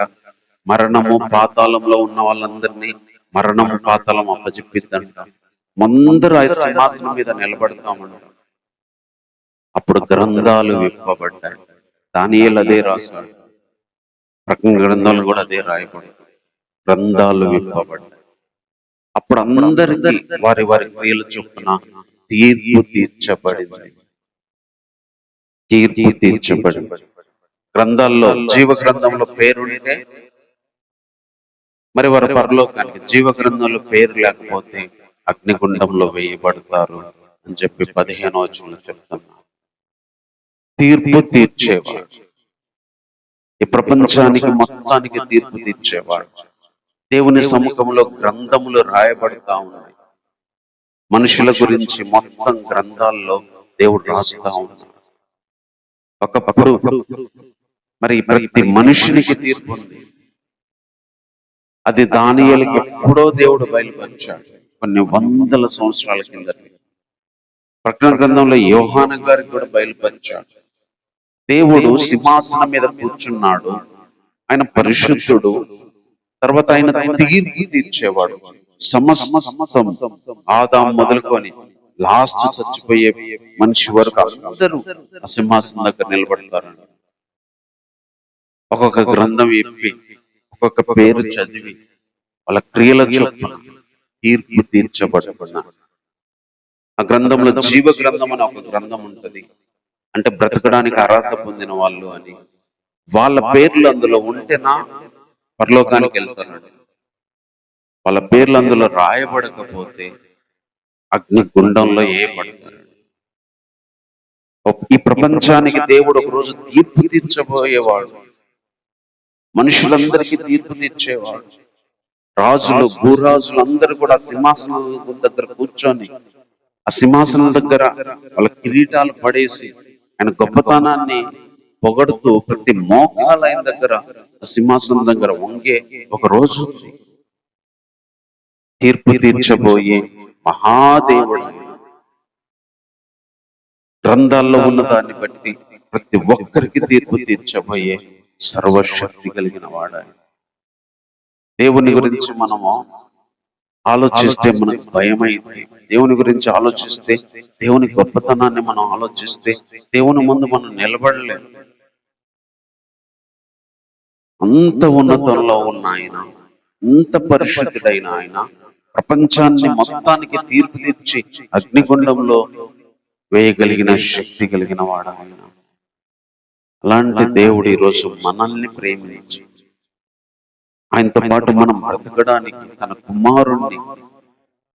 మరణము పాతాళంలో ఉన్న వాళ్ళందరినీ మరణము పాతాళం అప్పచెప్పిద్దంట. అందరూ ఆ సింహాసనం మీద నిలబడతామన్నారు. అప్పుడు గ్రంథాలు విప్పబడ్డాయి. దానియేలు అదే రాశాడు. ప్రకటన గ్రంథాలు కూడా అదే రాయబడి గ్రంథాలు విప్పబడ్డాయి. అప్పుడు అందరికీ వారి వారి క్రియల చొప్పున తీర్పు తీర్చబడింది. తీర్పు తీర్చబడి గ్రంథాల్లో జీవ గ్రంథంలో పేరుంటే మరి వారు పరలోకానికి, జీవ గ్రంథంలో పేరు లేకపోతే అగ్నిగుండంలో వేయబడతారు అని చెప్పి 15వ వచనంలో చెప్తున్నారు. తీర్పు తీర్చేవాడు, ఈ ప్రపంచానికి మొత్తానికి తీర్పు తీర్చేవాడు. దేవుని సముఖంలో గ్రంథములు రాయబడతా ఉన్నాయి. మనుషుల గురించి మొత్తం గ్రంథాల్లో దేవుడు రాస్తా ఉన్నాడు. ఒకప్పుడు మరి ప్రతి మనుషునికి తీర్పు ఉంది. అది దానియేలుకి ఎప్పుడో దేవుడు బయలుపరిచాడు, కొన్ని వందల సంవత్సరాల కింద. ప్రకటన గ్రంథంలో యోహాను గారికి కూడా బయలుపరిచాడు. దేవుడు సింహాసనం మీద కూర్చున్నాడు, ఆయన పరిశుద్ధుడు. తర్వాత ఆయన తీర్పు తీర్చేవాడు. సమస్తం ఆదాము మొదలుకొని లాస్ట్ చచ్చిపోయే మనిషి వరకు అందరూ ఆ సింహాసనం దగ్గర నిలబడతారండి. ఒక్కొక్క గ్రంథం ఇప్పి ఒక్కొక్క పేరు చదివి వాళ్ళ క్రియల చొప్పున తీర్పు తీర్చబడిన ఆ గ్రంథంలో జీవ గ్రంథం అని ఒక గ్రంథం ఉంటది. అంటే బ్రతకడానికి అర్హత పొందిన వాళ్ళు అని. వాళ్ళ పేర్లు అందులో ఉంటేనా పరలోకానికి వెళ్తారండి. వాళ్ళ పేర్లు అందులో రాయబడకపోతే అగ్ని గుండంలో పడతారు. ఈ ప్రపంచానికి దేవుడు ఒక రోజు తీర్పు తీర్చబోయేవాడు. మనుషులందరికీ తీర్పు తీర్చేవాడు. రాజులు, భూరాజులు అందరూ కూడా సింహాసనం దగ్గర కూర్చొని ఆ సింహాసనం దగ్గర వాళ్ళ కిరీటాలు పడేసి ఆయన గొప్పతనాన్ని పొగడుతూ ప్రతి మోకాలైన దగ్గర సింహాసనం దగ్గర వంగే ఒక రోజు తీర్పు తీర్చబోయే మహాదేవుడు. గ్రంథాల్లో ఉన్న దాన్ని బట్టి ప్రతి ఒక్కరికి తీర్పు తీర్చబోయే సర్వశక్తి కలిగిన వాడు. దేవుని గురించి మనము ఆలోచిస్తే మనకు భయమైంది. దేవుని గురించి ఆలోచిస్తే, దేవుని గొప్పతనాన్ని మనం ఆలోచిస్తే దేవుని ముందు మనం నిలబడలేము. అంత ఉన్నతంలో ఉన్న ఆయన, అంత పరిశుద్ధుడైన ఆయన ప్రపంచాన్ని మొత్తానికి తీర్పు తీర్చి అగ్నిగుండంలో వేయగలిగిన శక్తి కలిగిన వాడు ఆయన. అలాంటి దేవుడు ఈరోజు మనల్ని ప్రేమించి ఆయనతో పాటు మనం బ్రతకడానికి తన కుమారుణ్ణి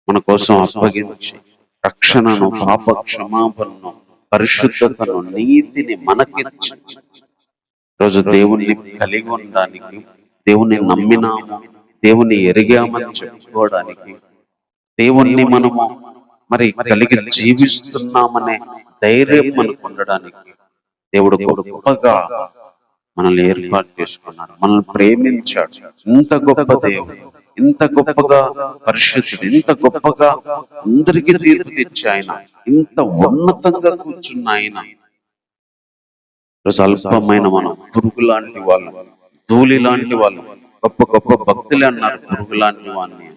మన కోసం అప్పగించి రక్షణను, పాప క్షమాపణను, పరిశుద్ధతను, నీతిని మనకిచ్చి ఈరోజు దేవుణ్ణి కలిగి ఉండడానికి, దేవుణ్ణి నమ్మినాము, దేవుణ్ణి ఎరిగామని చెప్పుకోవడానికి, దేవుణ్ణి మనము మరి కలిగి జీవిస్తున్నామనే ధైర్యం మనకు ఉండడానికి దేవుడు గొప్పగా మనల్ని ఏర్పాటు చేసుకున్నాడు, మనల్ని ప్రేమించాడు. ఇంత గొప్ప దేవుడు, ఇంత గొప్పగా పరిశుద్ధుడు, ఇంత గొప్పగా అందరికీ తీర్పు తెచ్చి ఆయన, ఇంత ఉన్నతంగా కూర్చున్న ఆయన ఈరోజు అల్పమైన మనం పురుగు లాంటి వాళ్ళు, ధూళి లాంటి వాళ్ళు. గొప్ప గొప్ప భక్తులే అన్నారు పురుగు లాంటి వాడిని.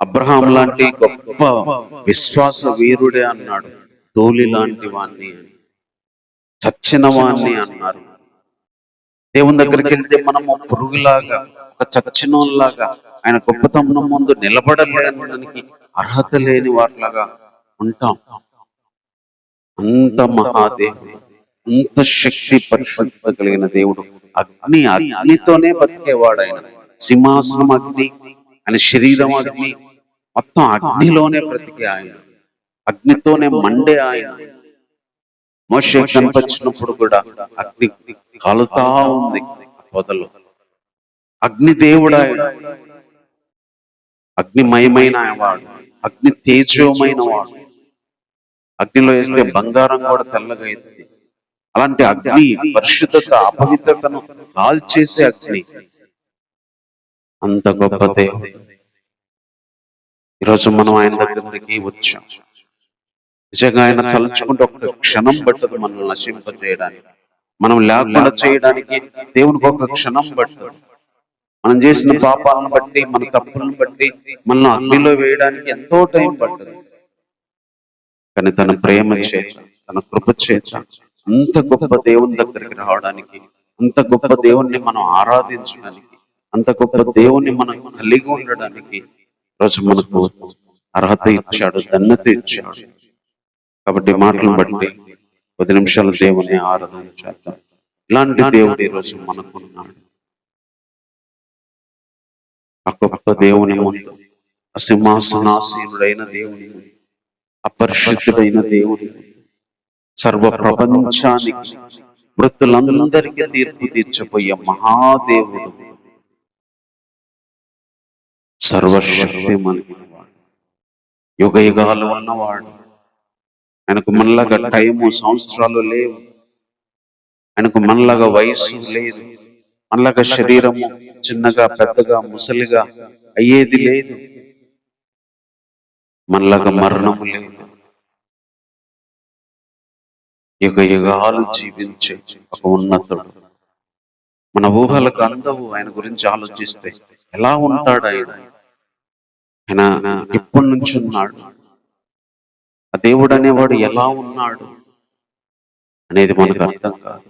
అబ్రహాం లాంటి గొప్ప విశ్వాస వీరుడే అన్నాడు ధూళి లాంటి వాణ్ణి, చచ్చిన వాణ్ణి అన్నారు. దేవుని దగ్గరికి వెళ్తే మనము పురుగులాగా, ఒక చచ్చినోళ్ళలాగా, ఆయన గొప్పతనం ముందు నిలబడలేడానికి అర్హత లేని వారిలాగా ఉంటాం. అంత మహాదేవుడు, అంత శక్తి, పరిశుద్ధత కలిగిన దేవుడు. అగ్నితోనే బతికేవాడు ఆయన. సింహాసనం అగ్ని, ఆయన శరీరం అగ్ని, మొత్తం అగ్నిలోనే బ్రతికే ఆయన, అగ్నితోనే మండే ఆయన. మోషే కనిపించినప్పుడు కూడా అగ్ని కాలుతా ఉంది పొదలు. అగ్ని దేవుడు ఆయన, అగ్నిమయమైన వాడు, అగ్ని తేజోమైన వాడు. అగ్నిలో వేస్తే బంగారం కూడా తెల్లగా అవుతుంది. అలాంటి అగ్ని పరిశుద్ధత, అపవిత్రతను కాల్చేసే అగ్ని. అంత గొప్ప దేవుడు. ఈరోజు మనం ఆయన దగ్గరికి వచ్చాం. నిజంగా ఆయన తలుచుకుంటే ఒక క్షణం పట్టదు మనల్ని నశింపజేయడానికి, మనం లేకుండా చేయడానికి. దేవునికి ఒక క్షణం పట్టదు. మనం చేసిన పాపాలను బట్టి, మన తప్పులను బట్టి మనల్ని అగ్నిలో వేయడానికి ఎంతో టైం పట్టదు. కానీ తన ప్రేమ చేత, తన కృప చేత అంత గొప్ప దేవుని దగ్గరికి రావడానికి, అంత గొప్ప దేవుణ్ణి మనం ఆరాధించడానికి, అంత గొప్ప దేవుణ్ణి మనం కలిగి ఉండడానికి రోజు మనకు అర్హత ఇచ్చాడు, ధన్యత ఇచ్చాడు. కాబట్టి మాటలను బట్టి 10 నిమిషాలు దేవుని ఆరాధన చేద్దాం. ఇలాంటి దేవుడు ఈరోజు మనకున్నాడు. ఆ గొప్ప దేవుని ముందు, అసింహాసనాసీనుడైన దేవుని ముందు, అపరిశుద్ధుడైన దేవుని ముందు, సర్వ ప్రపంచానికి మృతులందరికీ తీర్పు తీర్చబోయే మహాదేవుడు, సర్వశక్తి మనవాడు, యుగ యుగాలు ఉన్నవాడు. ఆయనకు మనలాగా టైము సంవత్సరాలు లేవు, ఆయనకు మనలాగా వయసు లేదు, మనలాగా శరీరము చిన్నగా పెద్దగా ముసలిగా అయ్యేది లేదు, మనలాగా మరణము లేదు. యుగ యుగాలు జీవించే ఒక ఉన్నతుడు. మన ఊహలకు అందవు ఆయన గురించి ఆలోచిస్తే. ఎలా ఉంటాడు ఆయన? ఆయన ఎప్పటి నుంచి ఉన్నాడు? ఆ దేవుడు అనేవాడు ఎలా ఉన్నాడు అనేది మనకు అర్థం కాదు.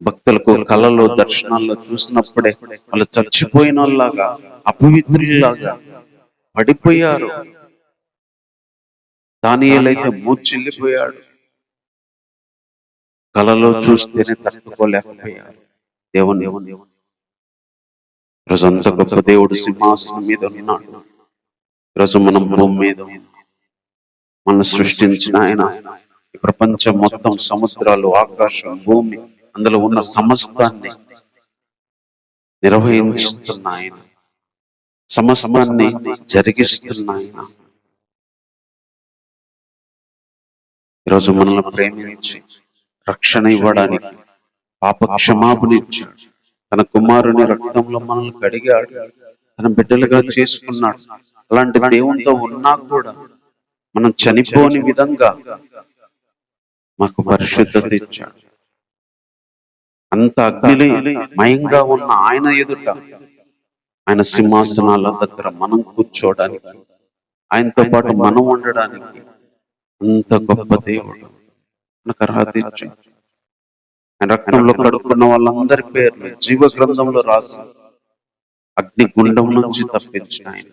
భక్తులకు కళలో దర్శనాల్లో చూసినప్పుడే వాళ్ళు చచ్చిపోయిన వాళ్ళలాగా, అపవిత్రులాగా పడిపోయారు. దానియేలైతే మూర్ఛిల్లిపోయాడు. కళలో చూస్తేనే తట్టుకోలేకపోయారు దేవుని. ఈరోజు అంత గొప్ప దేవుడు సింహాసనం మీద ఉన్నాడు. ఈరోజు మనం భూమి మీద మనం సృష్టించిన ఆయన ఈ ప్రపంచం మొత్తం, సముద్రాలు, ఆకాశం, భూమి, అందులో ఉన్న సమస్తాన్ని నిర్వహించుతున్న ఆయన, సమస్తాన్ని జరిగిస్తున్న ఆయన ఈరోజు మనల్ని ప్రేమించి రక్షణ ఇవ్వడానికి, పాప క్షమాపణ ఇచ్చాడు. తన కుమారుని రక్తంలో మనల్ని కడిగాడు, తన బిడ్డలుగా చేసుకున్నాడు. అలాంటి దేవునితో ఉన్నా కూడా మనం చనిపోని విధంగా మాకు పరిశుద్ధత ఇచ్చాడు. అంత అగ్ని మయంగా ఉన్న ఆయన ఎదుట, ఆయన సింహాసనాల దగ్గర మనం కూర్చోడానికి, ఆయనతో పాటు మనం ఉండడానికి అంత గొప్ప దేవుడు మనకు అర్హత ఇచ్చాడు. ఆయన రక్తంలో కడుక్కున్న వాళ్ళందరి పేర్లు జీవ గ్రంథంలో రాసి అగ్ని గుండం నుంచి తప్పించిన ఆయన,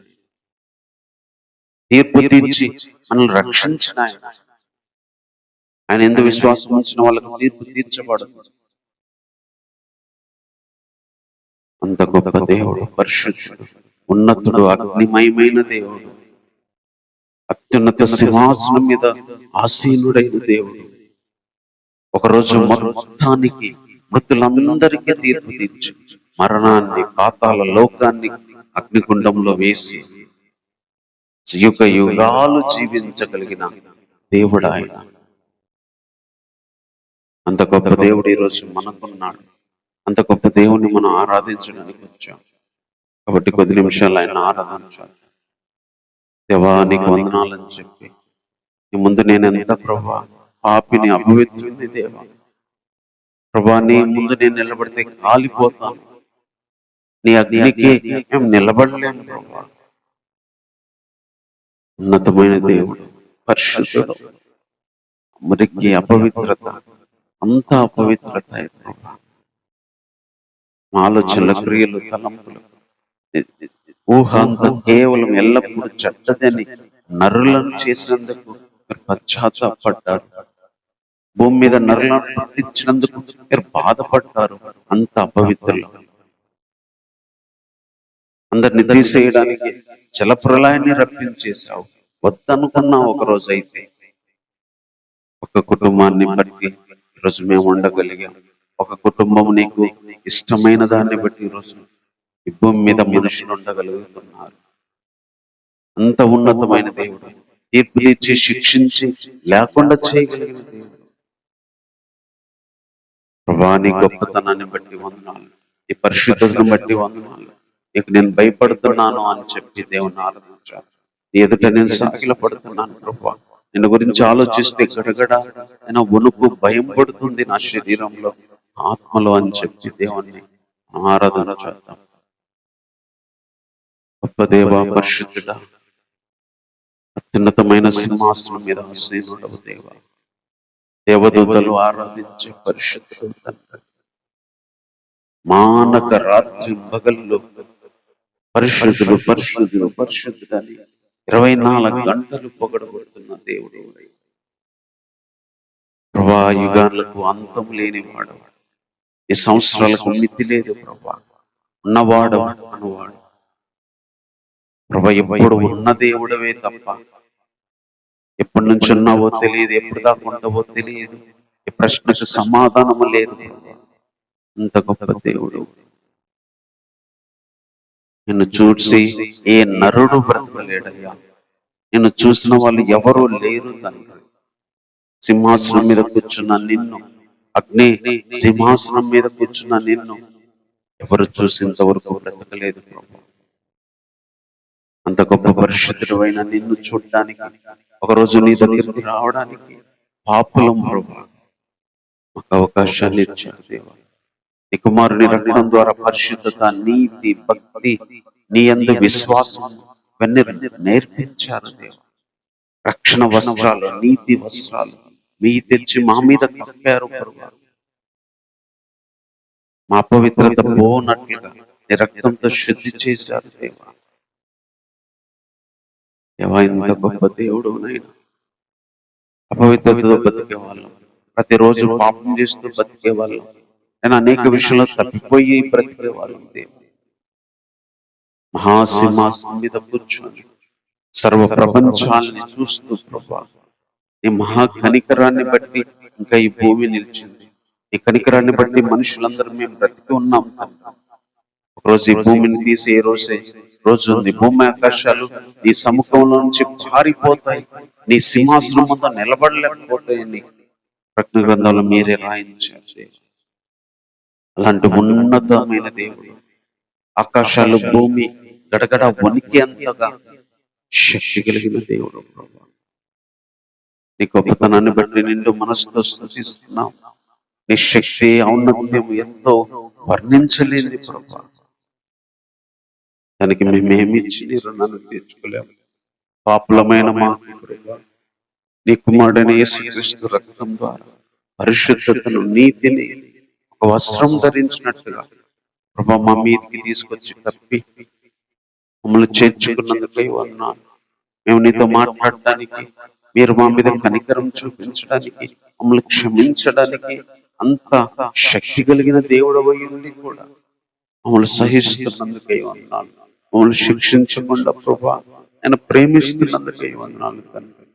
తీర్పు తీర్చి మనల్ని రక్షించిన ఆయన. ఆయన ఎందుకు విశ్వాసం ఉంచిన వాళ్ళకి తీర్పు తీర్చబడదు. అంత గొప్ప దేవుడు, పరిశుద్ధుడు, ఉన్నతుడు, అగ్నిమయమైన దేవుడు, అత్యున్నత సింహాసనం మీద ఆసీనుడైన దేవుడు. ఒకరోజు మొత్తానికి మృతులందరికీ తీర్పు తీర్చి మరణాన్ని, పాతాళ లోకాన్ని అగ్నిగుండంలో వేసి యుగ యుగాలు జీవించగలిగిన దేవుడు ఆయన. అంత గొప్ప దేవుడు ఈరోజు మనకున్నాడు. అంత గొప్ప దేవుణ్ణి మనం ఆరాధించడానికి వచ్చాం. కాబట్టి 10 నిమిషాలు ఆయన ఆరాధించాలి. దేవా నీకు వందనాలని చెప్పి, నీ ముందు నేను ఎంత ప్రభా పాపిని, అపవిత్రుని దేవా, ప్రభా నీ ముందు నేను నిలబడితే కాలిపోతాను, నీ అగ్నికి మేము నిలబడలేము ప్రభా. ఉన్నతమైన దేవుడు, పరిశుద్ధుడు, మురికి అపవిత్రత, అంత అపవిత్రత ప్రభా, మా ఆలోచనల, క్రియలు, తలంపులు, ఊహ అంతా కేవలం ఎల్లప్పుడూ చెడ్డదని నరులను చేసినందుకు మీరు పశ్చాత్తాపడ్డారు. భూమి మీద నరులను పుట్టించినందుకు మీరు బాధపడ్డారు. అంత అపవిత్రులు, అందరిని తీసేయడానికి జలప్రలయాన్ని రప్పించేశావు. వద్దనుకున్నా ఒకరోజు అయితే ఒక కుటుంబాన్ని బట్టి ఈరోజు మేము ఉండగలిగాం. ఒక కుటుంబం నీకు ఇష్టమైన దాన్ని బట్టి ఈరోజు ఈ భూమి మీద మనుషులు ఉండగలుగుతున్నారు. అంత ఉన్నతమైన దేవుడు, తీర్పు తీర్చి శిక్షించి లేకుండా చేయగలిగిన దేవుడు. ప్రభా నీ గొప్పతనాన్ని బట్టి వందనాలు, నీ పరిశుద్ధతను బట్టి వందనాలు. నీకు నేను భయపడుతున్నాను అని చెప్పి దేవుని ఆరాధించాను. నీ ఎదుట నేను సాగిల పడుతున్నాను ప్రభా. నిన్ను గురించి ఆలోచిస్తే గడగడ నేను వణుకు, భయం పడుతుంది నా శరీరంలో, ఆత్మలో అని చెప్పి దేవుణ్ణి ఆరాధన చేద్దాం. గొప్ప దేవా, పరిశుద్ధుడా, అత్యున్నతమైన సింహాసనం మీద ఆసీనుడవు దేవా, దేవదూతలు ఆరాధించే పరిశుద్ధుడు తండ్రి, మానక రాత్రి పగళ్ళు పరిశుద్ధుడు, పరిశుద్ధుడు, పరిశుద్ధుడని 24 గంటలు పొగడబడుతున్న దేవుడు. ప్రభా, యుగాలకు అంతం లేనివాడు, ఈ సంవత్సరాలకు మితి లేదు ప్రభా, ఉన్నవాడు అనువాడు ప్రభా, ఎప్పుడు ఉన్న దేవుడవే తప్ప ఎప్పటి నుంచి ఉన్నావో తెలియదు, ఎప్పుడు దాకా ఉండవో తెలియదు, ఈ ప్రశ్నకు సమాధానము లేదు. అంత గొప్ప దేవుడు. నిన్ను చూసి ఏ నరుడు బ్రతకలేడయ్యా. నిన్ను చూసిన వాళ్ళు ఎవరూ లేరు తండ్రి. సింహాసనం మీద కూర్చున్న నిన్ను, అగ్ని సింహాసనం మీద కూర్చున్న నిన్ను ఎవరు చూసేంతవరకు బ్రతకలేదు ప్రభు. అంత గొప్ప పరిశుద్ధుడు అయిన నిన్ను చూడడానికి, ఒకరోజు నీ దగ్గరికి రావడానికి పాపులం ప్రభు మాకు అవకాశాన్ని ఇచ్చారు దేవా. నీ కుమారుని రక్తం ద్వారా పరిశుద్ధత, నీతి, భక్తి, నీ యందు విశ్వాసం ఇవన్నీ నేర్పించారు దేవా. రక్షణ వస్త్రాలు, నీతి వస్త్రాలు మీ తెచ్చి మా మీద కప్పారు ప్రభు. మా పవిత్రత పోనట్లుగా నీ రక్తంతో శుద్ధి చేశారు దేవా. ఇంత గొప్ప దేవుడు నైనా. అపవిత్రతతో బతికే వాళ్ళం, ప్రతిరోజు పాపం చేస్తూ బతికే వాళ్ళం, నేను అనేక విషయంలో తప్పిపోయి బ్రతికే వాళ్ళం దేవుడు. మహాసింహాసనం మీద కూర్చొని సర్వ ప్రపంచాలని చూస్తూ ప్రభా, నీ మహా కనికరాన్ని బట్టి ఇంకా ఈ భూమి నిలిచింది. ఈ కనికరాన్ని బట్టి మనుషులందరూ మేము బ్రతికి ఉన్నాం. ఒకరోజు ఈ భూమిని తీసే రోజు ఉంది. భూమి ఆకాశాలు నీ సముఖంలో నుంచి పారిపోతాయి, నీ సింహాసనం ముందు నిలబడలేకపోతాయని ప్రకటన గ్రంథంలో మీరే రాయించారు. అలాంటి ఉన్నతమైన దేవుడు, ఆకాశాలు భూమి గడగడ వణికి అంతగా శక్తి కలిగిన దేవుడు ప్రభా. నీ గొప్పతనాన్ని బట్టి నిండు మనసుతో స్తుతిస్తున్నాం. నీ శక్తి, ఔన్నత్యం ఎంతో వర్ణించలేని ప్రభా. దానికి మేమేమిచ్చి నీ రుణాన్ని తీర్చుకోలేము. పాపులమైన మాకు ప్రభా, నీ కుమారుడైన యేసుక్రీస్తు రక్తం ద్వారా పరిశుద్ధతను, నీతిని ఒక వస్త్రం ధరించినట్టుగా ప్రభా మా మీదికి తీసుకొచ్చి కప్పి మమ్మల్ని చేర్చుకున్నందుకై వందనాలు. మేము నీతో మాట్లాడటానికి, మీరు మా మీద కనికరం చూపించడానికి, మమ్మల్ని క్షమించడానికి అంత శక్తి కలిగిన దేవుడవై ఉండి కూడా మమ్మల్ని సహిస్తున్నందుకై వందనాలు. మమ్మల్ని శిక్షించకుండా ప్రభా నేను ప్రేమిస్తున్నందుకై వందనాలు తండ్రి.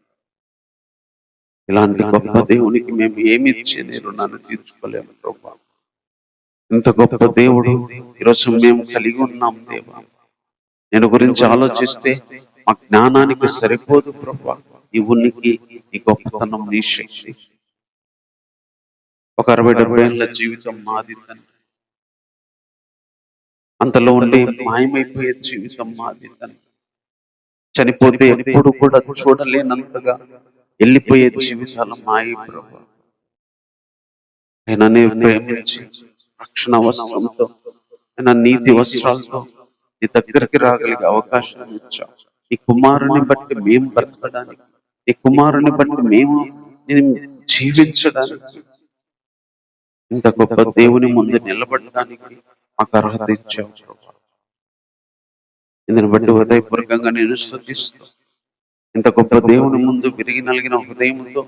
ఇలాంటి గొప్ప దేవునికి మేము ఏమి ఇచ్చే నీ రుణాన్ని తీర్చుకోలేము ప్రభా. ఇంత గొప్ప దేవుడు ఈరోజు మేము కలిగి ఉన్నాం దేవా. నేను గురించి ఆలోచిస్తే మా జ్ఞానానికి సరిపోదు ప్రభా. నీ ఉనికి, నీ గొప్పతనం, నీ శక్తి. ఒక 60-70 ఏళ్ళ జీవితం మాది తండ్రి. అంతలో ఉండి మాయమైపోయే జీవితం మాది తండ్రి. చనిపోతే ఎప్పుడు కూడా చూడలేనంతగా వెళ్ళిపోయే జీవితాలు మాయి ప్రభా. ఆయన ప్రేమించి రక్షణ వస్త్రంతో, ఆయన నీతి వస్త్రాలతో నీ దగ్గరికి రాగలిగే అవకాశాన్ని ఇచ్చావు. నీ కుమారుని బట్టి మేము బ్రతకడానికి, నీ కుమారుని బట్టి మేము జీవించడానికి, ఇంత గొప్ప దేవుని ముందు నిలబడడానికి మాకు అర్హత ఇచ్చావు ప్రభా. ఇందుని బట్టి హృదయపూర్వకంగా నేను స్తుతిస్తూ, ఇంత గొప్ప దేవుని ముందు విరిగి నలిగిన హృదయంతో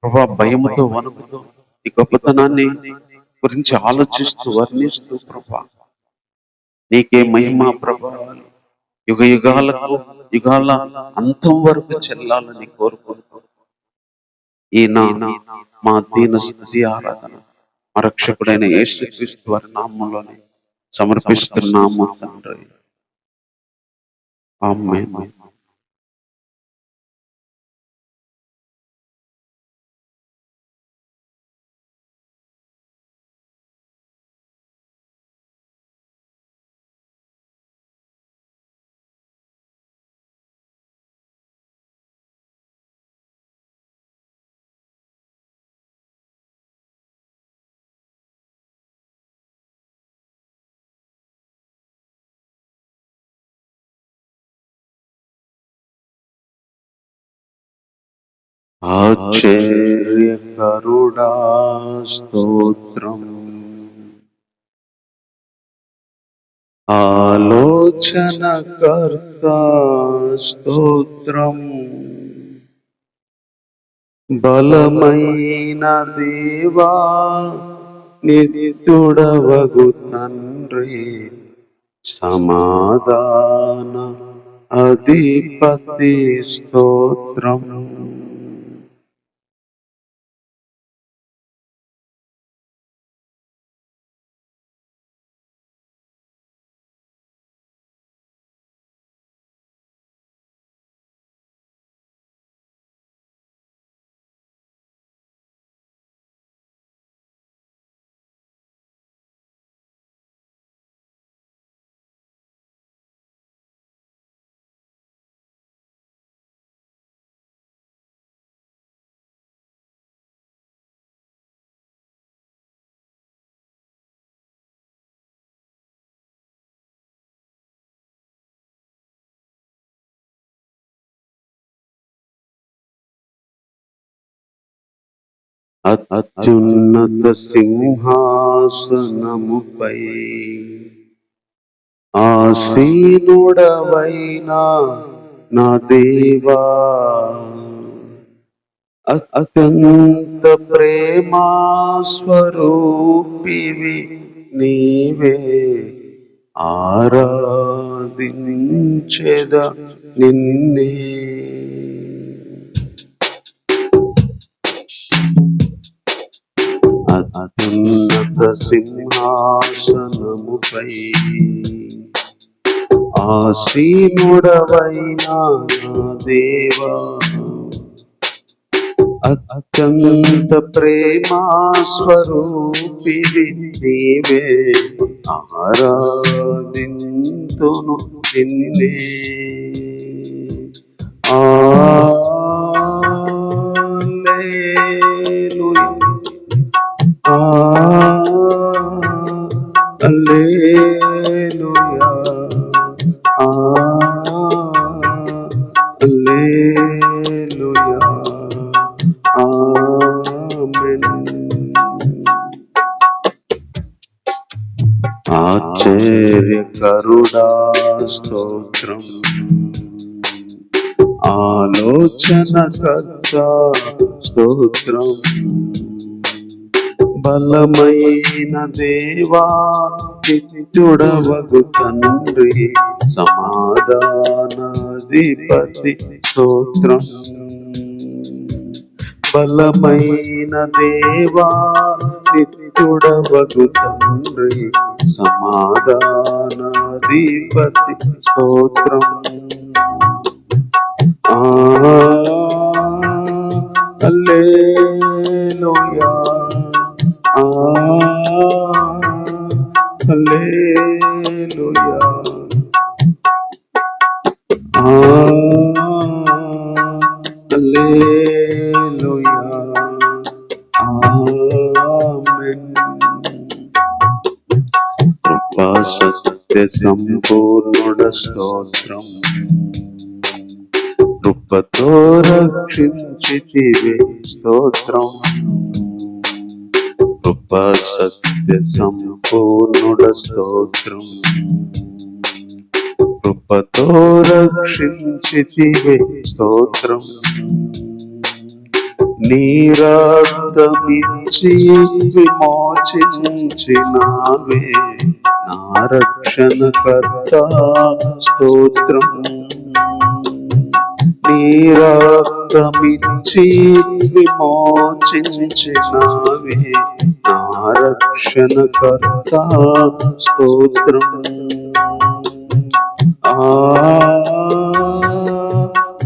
ప్రభా, భయముతో, వణుకుతో ఈ గొప్పతనాన్ని గురించి ఆలోచిస్తూ వర్ణిస్తూ ప్రభా, నీకే మహిమ ప్రభావాలు యుగ యుగాలకు, యుగాల అంతం వరకు చెల్లాలని కోరుకుంటూ ఈయన మా దీన స్తుతి ఆరాధన మా రక్షకుడైన యేసుక్రీస్తు వారి నామములోనే సమర్పిస్తున్నాము తండ్రి. ఆమేన్. ఆశ్చర్యకరుడా స్తోత్రం, ఆలోచనకర్త స్తోత్రం, బలమైన దేవా నిత్యుడవగు తండ్రి సమాధాన అధిపతి స్తోత్రం. అత్యున్నత సింహాసనముపై ఆసీనుడవైనా నా దేవా, అత్యంత ప్రేమా స్వరూపివి నీవే, ఆరాధించెద నిన్నే. అత్యున్నత సింహాసనముపై ఆసీనుడవైనా నా దేవా, అత్యంత ప్రేమా స్వరూపివి నీవే, ఆరాధింతును నిన్నే. హల్లెలూయా, హల్లెలూయా, ఆమేన్. ఆశ్చర్యకరుడా స్తోత్రం, ఆలోచనకర్త స్తోత్రం, బలమైన దేవా నిత్యుడవగు తండ్రి సమాధానాధిపతి స్తోత్రం. బలమైన దేవా నిత్యుడవగు తండ్రి సమాధానాధిపతి స్తోత్రం. హల్లెలూయా, హల్లెలూయా, హల్లెలూయా, ఆమేన్. కృపా సత్య సంపూర్ణుడ స్తోత్రం, కృపతో రక్షించితివే స్తోత్రం. కృపా సత్య సంపూర్ణుడ స్తోత్రం, కృపతో రక్షించితివే స్తోత్రం. నీ రక్తమిచ్చి విమోచించినావే నా రక్షణకర్త స్తోత్రం. నీ రక్తమిచ్చి విమోచించినావే నా రక్షణకర్త స్తోత్రం.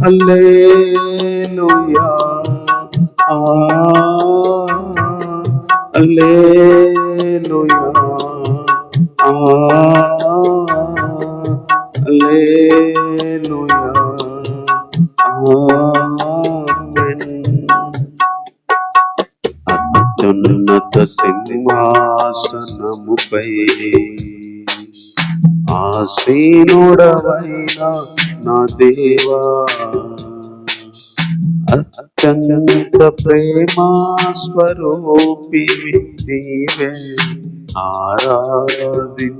హల్లెలూయా, హల్లెలూయా, హల్లెలూయా, ఆమేన్. అత్యున్నత సింహాసనముపై ఆసీనుడవైనా నా దేవా, అత్యంత ప్రేమా స్వరూపివి నీవే, ఆరాధించెద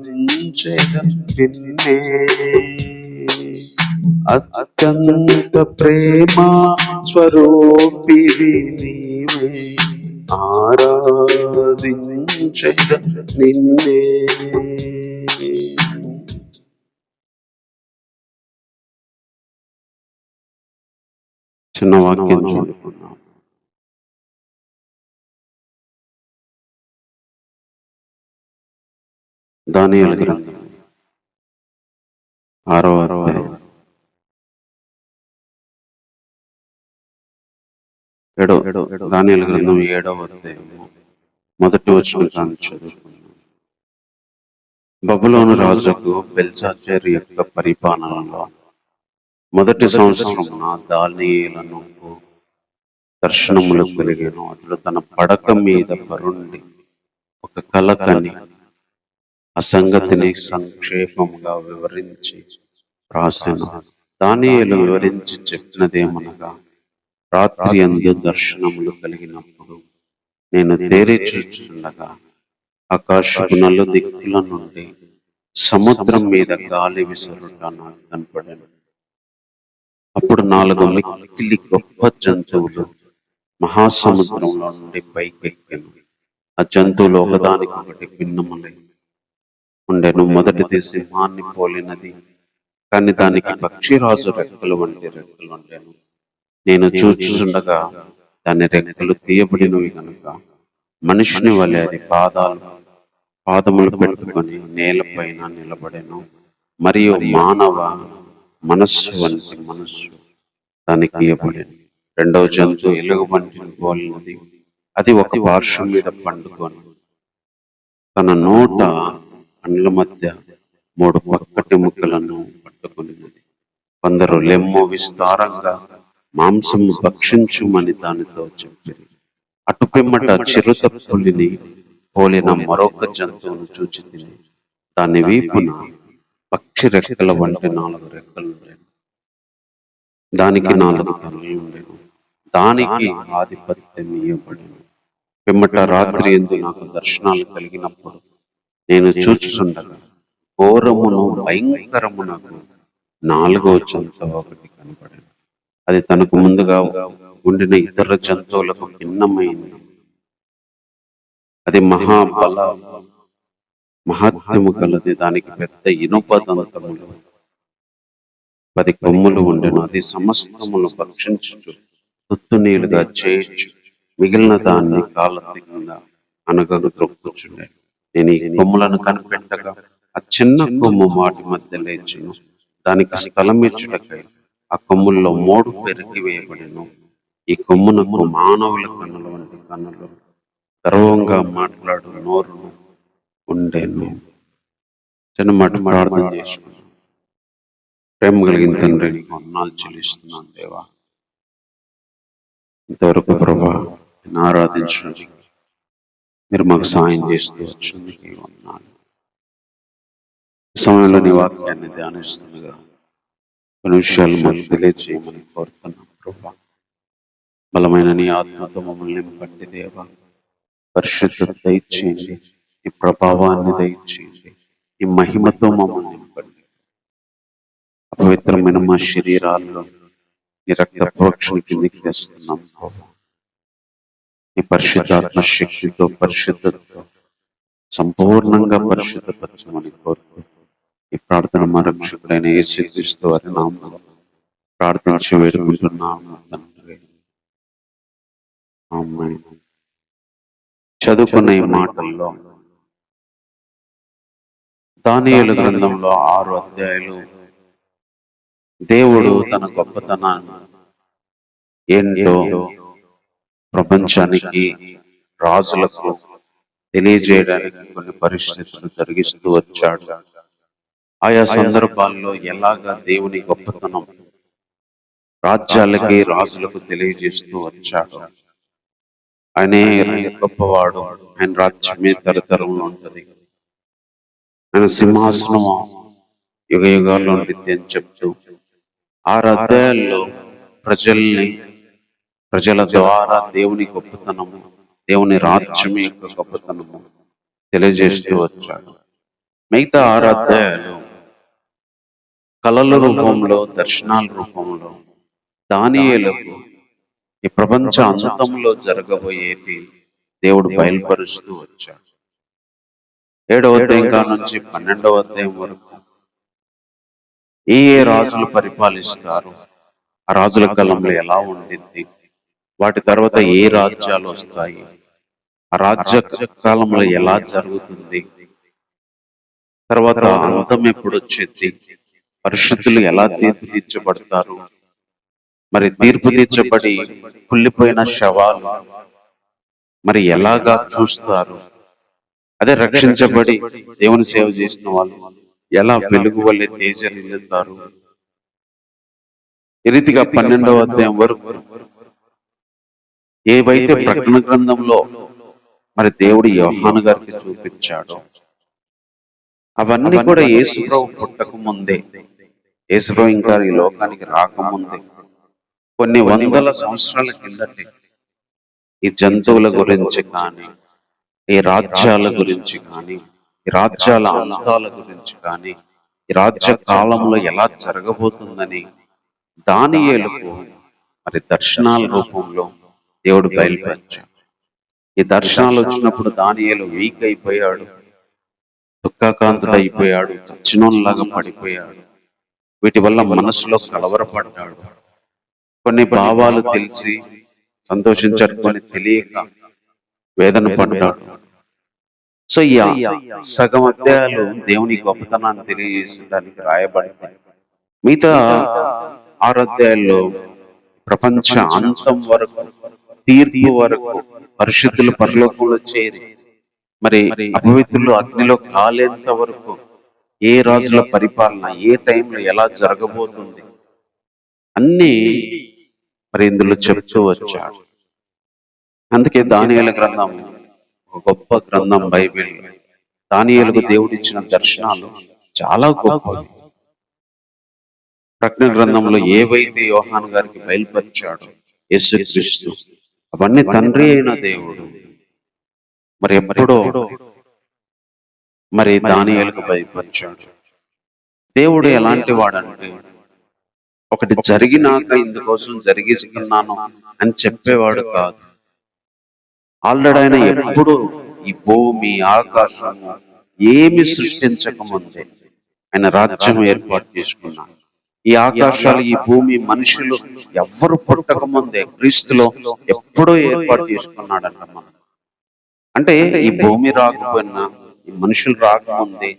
నిన్నే, అత్యంత ప్రేమ స్వరూపివి నీవే, ఆరాధించెద నిన్నే. చిన్న వాక్యం చదువుకున్నాం. దానియేలు గ్రంథం 6వ అధ్యాయం 7వ దానియేలు గ్రంథం 7వ అధ్యాయం మొదటి వచనం కాని చదువుకున్నాం. బబులోను రాజుకు బెల్షాజరు యొక్క పరిపాలనలో మొదటి సంవత్సరమున దానియేలును దర్శనములు కలిగాను. అతడు తన పడక మీద పరుండి ఒక కల కని ఆ సంగతిని సంక్షేపముగా వివరించి రాసెను. దానియేలు వివరించి చెప్పినదేమనగా, రాత్రి యందు దర్శనములు కలిగినప్పుడు నేను తేరి చూచుచుండగా ఆకాశపు నలుదిక్కుల నుండి సముద్రం మీద గాలి విసురుట నాకు కనపడెను. అప్పుడు 4 మిక్కిలి గొప్ప జంతువులు మహాసముద్రంలో నుండి పైకెక్కెను. ఆ జంతువులు ఒకదానికొకటి భిన్నములై ఉండెను. మొదటిది సింహాన్ని పోలినది, కానీ దానికి పక్షిరాజు రెక్కలు వంటి రెక్కలు ఉండెను. నేను చూచుచుండగా దాని రెక్కలు తీయబడినవి కనుక మనిషిని వలె అది పాదములు పెట్టుకొని నేలపైన నిలబడెను. మరియు మానవ మనస్సు వంటి మనస్సు దానికి ఇయ్యబడెను. రెండవ జంతువు ఎలుగుబంటిని పోలినది. అది ఒక పార్శ్వం మీద పండుకొని తన నోట పండ్ల మధ్య 3 పక్కటి ముక్కలను పట్టుకున్నది. కొందరు లెమ్ము విస్తారంగా మాంసము భక్షించుమని దానితో చెప్పారు. అటు పిమ్మట చిరుత పులిని పోలిన మరొక జంతువును చూచి తిని దాని వీపున పక్షి రెక్కల వంటి 4 రెక్కలు ఉండేవి. దానికి 4 తలలు ఉండేవి. దానికి ఆధిపత్యం ఇయ్యబడెను. పిమ్మట రాత్రి యందు నాకు దర్శనాలు కలిగినప్పుడు నేను చూచుచుండగా ఘోరమును భయంకరమునకు 4వ జంతువు ఒకటి కనపడెను. అది తనకు ముందుగా ఉండిన ఇతర జంతువులకు భిన్నమైంది. అది మహాత్మ్యము కలది. దానికి పెద్ద ఇనుప దంతములు 10 కొమ్ములు ఉండెను. అది సమస్తమును భక్షించుచు తుత్తునీలుగా చేయొచ్చు మిగిలిన దాన్ని కాళ్ళ కింద అనగను త్రొక్కుచుండే. నేను ఈ కొమ్ములను కనిపెట్టగా ఆ చిన్న కొమ్ము వాటి మధ్య లేచును. దానికి స్థలం ఇచ్చుటకై ఆ కొమ్ముల్లో 3 పెరిగి వేయబడిను. ఈ కొమ్మునకు మానవుల కన్నుల వంటి కన్నులు, గర్వంగా మాట్లాడు నోరు ఉండేను. చిన్న మాట ప్రార్థన చేసుకున్నాను. ప్రేమ కలిగిన తండ్రి, నీకు వందనాలు చెల్లిస్తున్నాను దేవా. ఇంతవరకు ప్రభా నేను ఆరాధించడానికి మీరు మాకు సాయం చేస్తూ వచ్చినందుకు వందనాలు. ఈ సమయంలో నీ వాక్యాన్ని ధ్యానిస్తుండగా కొన్ని విషయాలు మాకు తెలియజేయమని కోరుతున్నాం ప్రభా. బలమైన నీ ఆత్మతో మమ్మల్ని నింపండి దేవా. పరిశుద్ధత దయచేయండి, నీ ప్రభావాన్ని దయచేయండి, నీ మహిమతో మమ్మల్ని నింపండి. అపవిత్రమైన మా శరీరాల్లో నీ రక్త ప్రోక్షణ కిందికి తెస్తున్నాం ప్రభా. నీ పరిశుద్ధాత్మ శక్తితో పరిశుద్ధతతో సంపూర్ణంగా పరిశుద్ధపరచమని కోరుతూ ఈ ప్రార్థన మా రక్షకుడైన యేసుక్రీస్తు వారి నామములో ప్రార్థించి వేడుకుంటున్నాము తండ్రి. ఆమేన్. చదువుకున్న ఈ మాటల్లో దానియేలు గ్రంథంలో 6 అధ్యాయాలు దేవుడు తన గొప్పతనాన్ని ఏంటో ప్రపంచానికి, రాజులకు తెలియజేయడానికి కొన్ని పరిస్థితులు జరిగిస్తూ వచ్చాడు. ఆయా సందర్భాల్లో ఎలాగా దేవుని గొప్పతనం రాజ్యాలకి, రాజులకు తెలియజేస్తూ వచ్చాడు. ఆయనే గొప్పవాడు, ఆయన రాజ్యమే తరతరంలో ఉంటది, ఆయన సింహాసనం యుగ యుగాల్లో ఉండిద్ది అని చెప్తూ 6 అధ్యాయాల్లో ప్రజల ద్వారా దేవుని గొప్పతనము, దేవుని రాజ్యం యొక్క గొప్పతనము తెలియజేస్తూ వచ్చాడు. మిగతా 6 అధ్యాయాలు కలల రూపంలో, దర్శనాల రూపంలో దానియేలుకు ఈ ప్రపంచ అంతంలో జరగబోయేటి దేవుడు బయలుపరుస్తూ వచ్చాడు. 7వ అధ్యాయం నుంచి 12వ అధ్యాయం వరకు ఏ రాజులు పరిపాలిస్తారు, ఆ రాజుల కాలంలో ఎలా ఉండింది, వాటి తర్వాత ఏ రాజ్యాలు వస్తాయి, ఆ రాజ్య కాలంలో ఎలా జరుగుతుంది, తర్వాత అంతం ఎప్పుడు వచ్చింది, పరిశుద్ధులు ఎలా తీర్పు తీర్చబడతారు, మరి తీర్పు తీర్చబడి కుళ్ళిపోయిన శవాలు మరి ఎలాగా చూస్తారు, అదే రక్షించబడి దేవుని సేవ చేసిన వాళ్ళు ఎలా వెలుగు వల్లే తేజరిల్లుతారు. ఈ రీతిగా 12వ అధ్యాయం వరకు ఏవైతే ప్రకటన గ్రంథంలో మరి దేవుడు యోహాను గారికి చూపించాడో అవన్నీ కూడా యేసుప్రభు పుట్టక ముందే, యేసుప్రభు ఇంకా ఈ లోకానికి రాకముందే కొన్ని వందల సంవత్సరాల కిందటే ఈ జంతువుల గురించి కానీ, ఈ రాజ్యాల గురించి కానీ, ఈ రాజ్యాల అంతాల గురించి కానీ, ఈ రాజ్య కాలంలో ఎలా జరగబోతుందని దానియేలుకు మరి దర్శనాల రూపంలో దేవుడు బయలుపరిచాడు. ఈ దర్శనాలు వచ్చినప్పుడు దానియేలు వీక్ అయిపోయాడు, దుఃఖాకాంతుడు అయిపోయాడు, చచ్చినోన్లాగా పడిపోయాడు. వీటి వల్ల మనసులో కలవరపడ్డాడు. కొన్ని భావాలు తెలిసి సంతోషించాడు, కొన్ని తెలియక వేదన పడ్డాడు. సో ఈ సగం అధ్యాయాలు దేవుని గొప్పతనాన్ని తెలియజేసడానికి రాయబడతాయి. మిగతా 6 అధ్యాయాల్లో ప్రపంచ అంతం వరకు, తీర్పు వరకు, పరిశుద్ధులు పరలోకంలో చేరి మరి అపవిత్రులు అగ్నిలో కాలేంత వరకు ఏ రాజుల పరిపాలన ఏ టైంలో ఎలా జరగబోతుంది అన్నీ మరి ఇందులో చెప్తూ వచ్చాడు. అందుకే దానియేలు గ్రంథం ఒక గొప్ప గ్రంథం. బైబిల్ దానియేలుకు దేవుడిచ్చిన దర్శనాలు చాలా గొప్పవి. ప్రకటన గ్రంథంలో ఏవైతే యోహాను గారికి బయలుపరిచాడో యేసుక్రీస్తు, అవన్నీ తండ్రి అయిన దేవుడు మరి ఎప్పుడో మరి దానియేలుకు బయలుపరిచాడు. దేవుడు ఎలాంటి వాడంటే ఒకటి జరిగినాక ఇందుకోసం జరిగిస్తున్నాను అని చెప్పేవాడు కాదు. ఆల్రెడీ ఆయన ఎప్పుడు ఈ భూమి ఆకాశము ఏమి సృష్టించకముందే ఆయన రాజ్యం ఏర్పాటు చేసుకున్నాడు. ఈ ఆకాశాలు, ఈ భూమి, మనుషులు ఎవ్వరు పుట్టకముందే క్రీస్తులో ఎప్పుడో ఏర్పాటు చేసుకున్నాడంట. మనం అంటే ఈ భూమి రాకపోయినా, ఈ మనుషులు రాకముందే,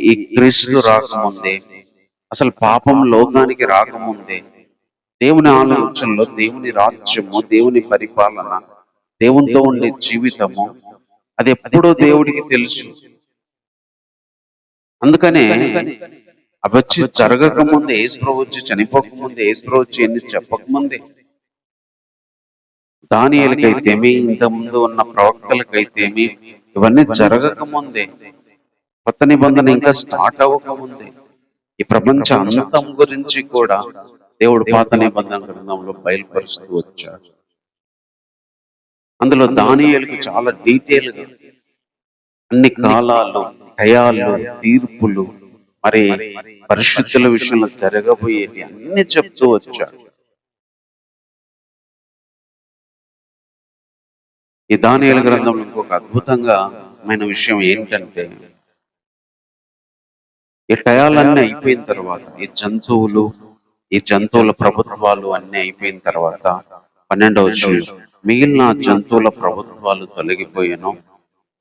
ఈ క్రీస్తు రాకముందే, అసలు పాపం లోకానికి రాకముందే దేవుని ఆలోచనలో దేవుని రాజ్యము, దేవుని పరిపాలన, దేవునితో ఉండే జీవితము అది ఎప్పుడో దేవుడికి తెలుసు. అందుకనే అవి వచ్చి జరగకముందే, యేసుప్రభు వచ్చి చనిపోకముందే, యేసుప్రభు వచ్చి ఎన్ని చెప్పకముందే దానియేలుకైతేమి, ఇంత ముందు ఉన్న ప్రవక్తలకైతేమి ఇవన్నీ జరగకముందే, కొత్త నిబంధన ఇంకా స్టార్ట్ అవ్వకముందే ఈ ప్రపంచ అంతం గురించి కూడా దేవుడు పాత నిబంధన గ్రంథంలో బయలుపరుస్తూ వచ్చాడు. అందులో దానియేలుకు చాలా డీటెయిల్ గా అన్ని కాలాలు, టయాలు, తీర్పులు, మరి పరిశుద్ధుల విషయంలో జరగబోయేటి అన్ని చెప్తూ వచ్చాడు. ఈ దానియేలు గ్రంథంలో ఇంకొక అద్భుతమైన విషయం ఏంటంటే, ఈ టయాలన్నీ అయిపోయిన తర్వాత, ఈ జంతువుల ప్రభుత్వాలు అన్ని అయిపోయిన తర్వాత 12వ వచనం, మిగిలిన జంతువుల ప్రభుత్వాలు తొలగిపోయాను,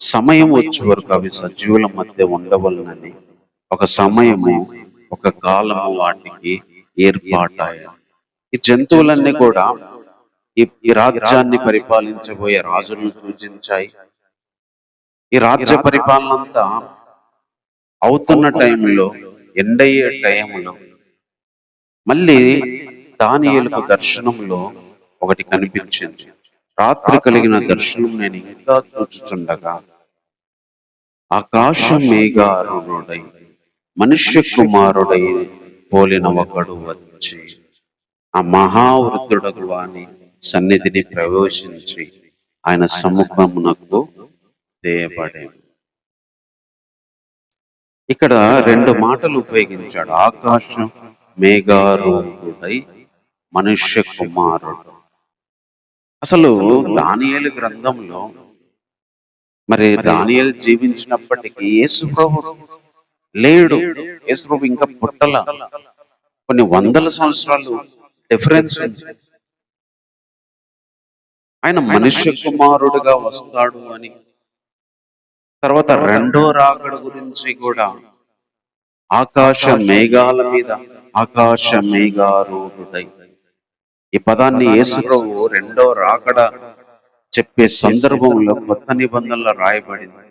సమయం వచ్చే వరకు అవి సజీవుల మధ్య ఉండవలనని ఒక సమయము, ఒక కాలము వాటికి ఏర్పాటాయి. ఈ జంతువులన్నీ కూడా ఈ రాజ్యాన్ని పరిపాలించబోయే రాజులను సూచించాయి. ఈ రాజ్య పరిపాలన అంతా అవుతున్న టైంలో, ఎండయ్యే టైంలో మళ్ళీ దానియేలుకు దర్శనంలో ఒకటి కనిపించింది. రాత్రి కలిగిన దర్శనం నేను ఇంకా చూచుచుండగా ఆకాశ మేఘారుడై మనుష్య కుమారుడై పోలిన ఒకడు వచ్చి ఆ మహావృద్ధుడకు వాని సన్నిధిని ప్రవేశించి ఆయన సముఖమునకు తేబడే. ఇక్కడ రెండు మాటలు ఉపయోగించాడు. ఆకాశం మేఘారూఢుడై మనుష్య కుమారుడు. అసలు దానియేలు గ్రంథంలో మరి దానియేలు జీవించినప్పటికీ యేసు ప్రభు లేడు. యేసు ప్రభు ఇంకా పుట్టల. కొన్ని వందల సంవత్సరాలు డిఫరెన్స్ ఉంది. ఆయన మనుష్య కుమారుడుగా వస్తాడు అని, తర్వాత రెండో రాకడ గురించి కూడా ఆకాశ మేఘాల మీద ఆకాశ మేఘారూఢుడై, ఈ పదాన్ని యేసు ప్రభు రెండో రాకడ చెప్పే సందర్భంలో కొత్త నిబంధనలో రాయబడింది.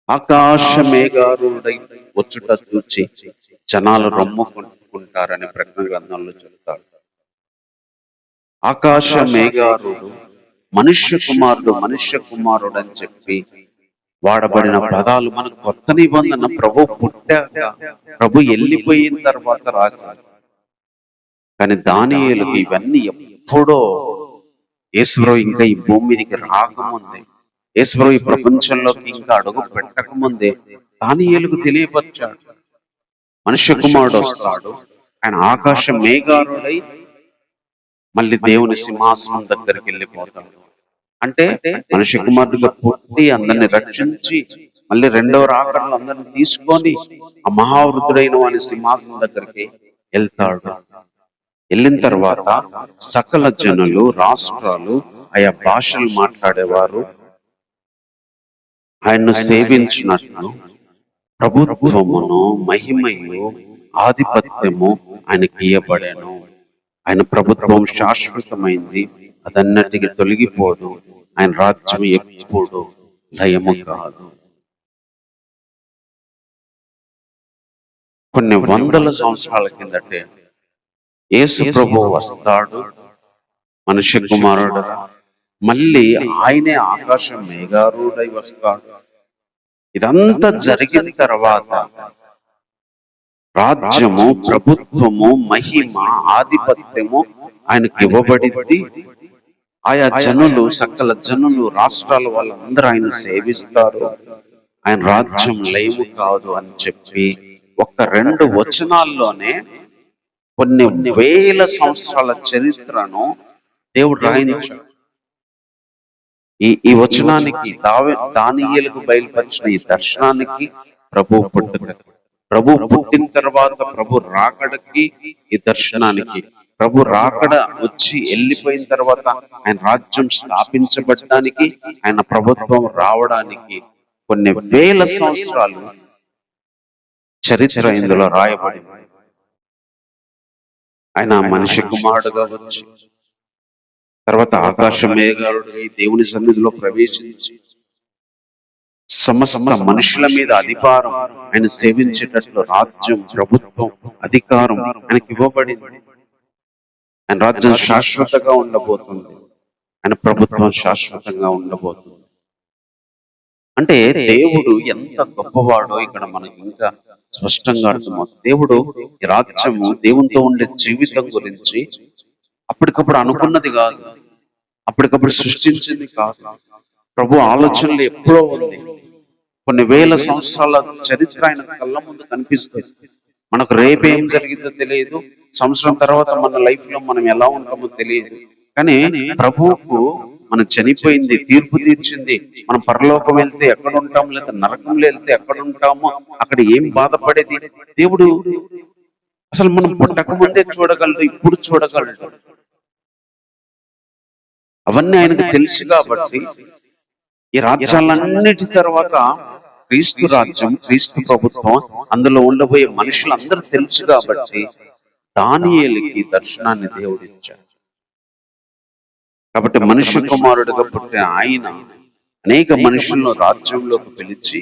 ఆకాశ మేఘారూఢుడై వచ్చుట చూచి జనాలు రొమ్ముకుంటారని ప్రకటన గ్రంథంలో చెప్తాడు. ఆకాశ మేఘారుడు మనుష్య కుమారుడు అని చెప్పి వాడబడిన పదాలు మన కొత్త నిబంధన ప్రభు పుట్టాక, ప్రభు వెళ్ళిపోయిన తర్వాత రాశారు. కానీ దానియేలుకి ఇవన్నీ ఎప్పుడో, యేసుప్రభు ఇంకా ఈ భూమి మీదకి రాకముందే, యేసుప్రభు ఈ ప్రపంచంలోకి ఇంకా అడుగు పెట్టకముందే దానియేలుకు తెలియపరిచాడు. మనుష్య కుమారుడు వస్తాడు, ఆయన ఆకాశ మేఘారుడై మళ్ళీ దేవుని సింహాసనం దగ్గరికి వెళ్ళిపోతాడు. అంటే మనుష్య కుమారుడిగా పుట్టి అందరిని రక్షించి మళ్ళీ రెండవ రాకడలో అందరిని తీసుకొని ఆ మహావృద్ధుడైన వాని సింహాసనం దగ్గరికి వెళ్తాడు. వెళ్ళిన తర్వాత సకల జనులు, రాష్ట్రాలు, ఆయా భాషలు మాట్లాడేవారు ఆయన్ను సేవించినట్లు ప్రభుత్వమును, మహిమయు, ఆధిపత్యము ఆయనకి ఇయ్యబడెను. ఆయన ప్రభుత్వం శాశ్వతమైంది, అదన్నటికి తొలగిపోదు. ఆయన రాజ్యం ఎప్పుడు లయము కాదు. కొన్ని వందల సంవత్సరాల కిందటే యేసు ప్రభు వస్తాడు మనుష్య కుమారుడుగా. మళ్ళీ ఆయనే ఆకాశం మేఘారూఢుడై వస్తాడు. ఇదంతా జరిగిన తర్వాత రాజ్యము, ప్రభుత్వము, మహిమ, ఆధిపత్యము ఆయనకి ఇవ్వబడింది. ఆయా జనులు, సకల జనులు, రాష్ట్రాల వాళ్ళందరూ ఆయన సేవిస్తారు. ఆయన రాజ్యం లయము కాదు అని చెప్పి ఒక 2 వచనాల్లోనే కొన్ని వేల సంవత్సరాల చరిత్రను దేవుడు రాయించాడు. ఈ వచనానికి, దానియేలుకు బయలుపరిచిన ఈ దర్శనానికి ప్రభు పుట్టిన తర్వాత ప్రభు రాకడకి, ఈ దర్శనానికి, ప్రభు రాకడ వచ్చి వెళ్ళిపోయిన తర్వాత ఆయన రాజ్యం స్థాపించబడడానికి, ఆయన ప్రభుత్వం రావడానికి కొన్ని వేల సంవత్సరాలు చరిత్ర ఇందులో రాయబడింది. ఆయన మనిషి కుమారుడుగా వచ్చి తర్వాత ఆకాశ మేఘారుడుగా దేవుని సన్నిధిలో ప్రవేశించి సమస్త మనుషుల మీద అధికారం ఆయన సేవించేటట్లు రాజ్యం, ప్రభుత్వం, అధికారం ఆయనకి ఇవ్వబడింది. ఆయన రాజ్యం శాశ్వతంగా ఉండబోతుంది, ఆయన ప్రభుత్వం శాశ్వతంగా ఉండబోతుంది. అంటే దేవుడు ఎంత గొప్పవాడో ఇక్కడ మనకి ఇంకా స్పష్టంగా అర్థమవుతుంది. దేవుడు ఈ రాజ్యము, దేవునితో ఉండే జీవితం గురించి అప్పటికప్పుడు అనుకున్నది కాదు, అప్పటికప్పుడు సృష్టించింది కాదు. ప్రభు ఆలోచనలు ఎప్పుడో ఉంది. కొన్ని వేల సంవత్సరాల చరిత్ర ఆయన కళ్ళ ముందు కనిపిస్తుంది. మనకు రేపు ఏం జరిగిందో తెలియదు, సంవత్సరం తర్వాత మన లైఫ్ లో మనం ఎలా ఉంటామో తెలియదు. కానీ ప్రభువుకు మనం చనిపోయింది, తీర్పు తీర్చింది, మనం పరలోకం వెళ్తే ఎక్కడ ఉంటాం, లేదా నరకంలో వెళ్తే ఎక్కడ ఉంటామో, అక్కడ ఏం బాధపడేది దేవుడు అసలు మనం పుట్టక ముందే చూడగలడు, ఇప్పుడు చూడగలడు. అవన్నీ ఆయనకు తెలుసు. కాబట్టి ఈ రాజ్యాలన్నిటి తర్వాత క్రీస్తు రాజ్యం, క్రీస్తు ప్రభుత్వం, అందులో ఉండబోయే మనుషులందరూ తెలుసు. కాబట్టి దానియేలుకి దర్శనాన్ని దేవుడు ఇచ్చాడు. కాబట్టి మనుష్య కుమారుడిగా పుట్టిన ఆయన అనేక మనుషులను రాజ్యంలోకి పిలిచి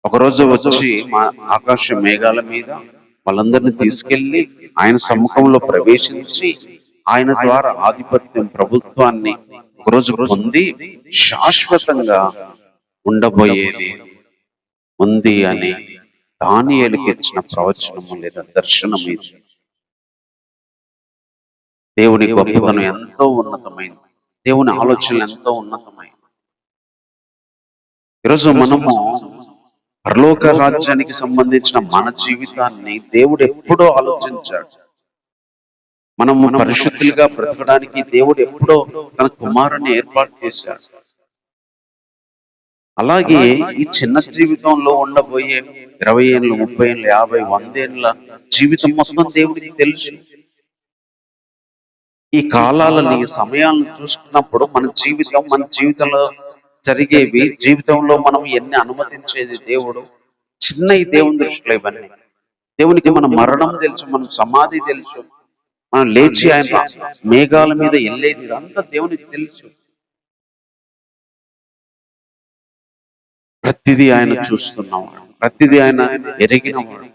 ఒకరోజు వచ్చి మా ఆకాశ మేఘాల మీద వాళ్ళందరినీ తీసుకెళ్లి ఆయన సమ్ముఖంలో ప్రవేశించి ఆయన ద్వారా ఆధిపత్యం, ప్రభుత్వాన్ని ఒకరోజు పొంది శాశ్వతంగా ఉండబోయేది ఉంది అని దానియేలుకి ఇచ్చిన ప్రవచనము లేదా దర్శనం ఇది. దేవుని గొప్పతనం ఎంతో ఉన్నతమైంది, దేవుని ఆలోచనలు ఎంతో ఉన్నతమైనది. ఈరోజు మనము పరలోక రాజ్యానికి సంబంధించిన మన జీవితాన్ని దేవుడు ఎప్పుడో ఆలోచించాడు. మనము పరిశుద్ధులుగా బ్రతకడానికి దేవుడు ఎప్పుడో తన కుమారుని ఏర్పాటు చేశాడు. అలాగే ఈ చిన్న జీవితంలో ఉండబోయే 20 ఏళ్ళు, 30 ఏళ్ళు, 50, 100 ఏళ్ళ జీవితం మొత్తం దేవుడికి తెలుసు. ఈ కాలాలని, సమయాలను చూసుకున్నప్పుడు మన జీవితంలో జరిగేవి, జీవితంలో మనం ఎన్ని అనుమతించేది దేవుడు చిన్న, ఈ దేవుని దృష్టిలో ఇవన్నీ. దేవునికి మన మరణం తెలుసు, మన సమాధి తెలుసు, మనం లేచి ఆయన మేఘాల మీద వెళ్ళేది, ఇదంతా దేవునికి తెలుసు. ప్రతిదీ ఆయన చూస్తున్నవాడు, ప్రతిదీ ఆయన ఎరిగినవాడు.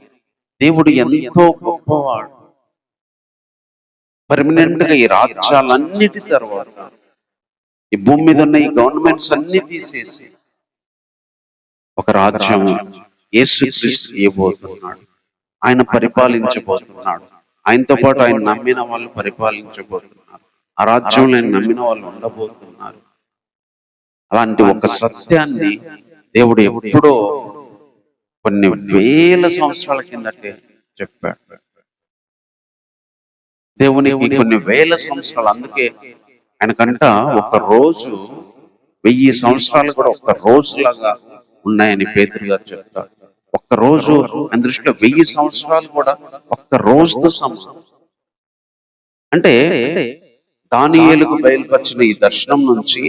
దేవుడు ఎంతో గొప్పవాడు. పర్మనెంట్ గా ఈ రాజ్యాలన్నిటి తర్వాత, ఈ భూమి మీద ఉన్న ఈ గవర్నమెంట్స్ అన్ని తీసేసి ఒక రాజ్యం యేసుక్రీస్తు ఇవ్వబోతున్నాడు. ఆయన పరిపాలించబోతున్నాడు. ఆయనతో పాటు ఆయన నమ్మిన వాళ్ళు పరిపాలించబోతున్నారు. ఆ రాజ్యంలో ఆయన నమ్మిన వాళ్ళు ఉండబోతున్నారు. అలాంటి ఒక సత్యాన్ని దేవుడు ఎప్పుడో కొన్ని వేల సంవత్సరాల కిందటే చెప్పాడు. దేవునికి కొన్ని వేల సంవత్సరాలు, అందుకే ఆయనకంట ఒక రోజు 1000 సంవత్సరాలు కూడా ఒక రోజులాగా ఉన్నాయని పేతురు గారు చెప్తాడు. ఒక్క రోజు ఆయన దృష్టిలో 1000 సంవత్సరాలు కూడా ఒక్క రోజుతో సమానం. అంటే దానియేలుకు బయలుపరిచిన ఈ దర్శనం నుంచి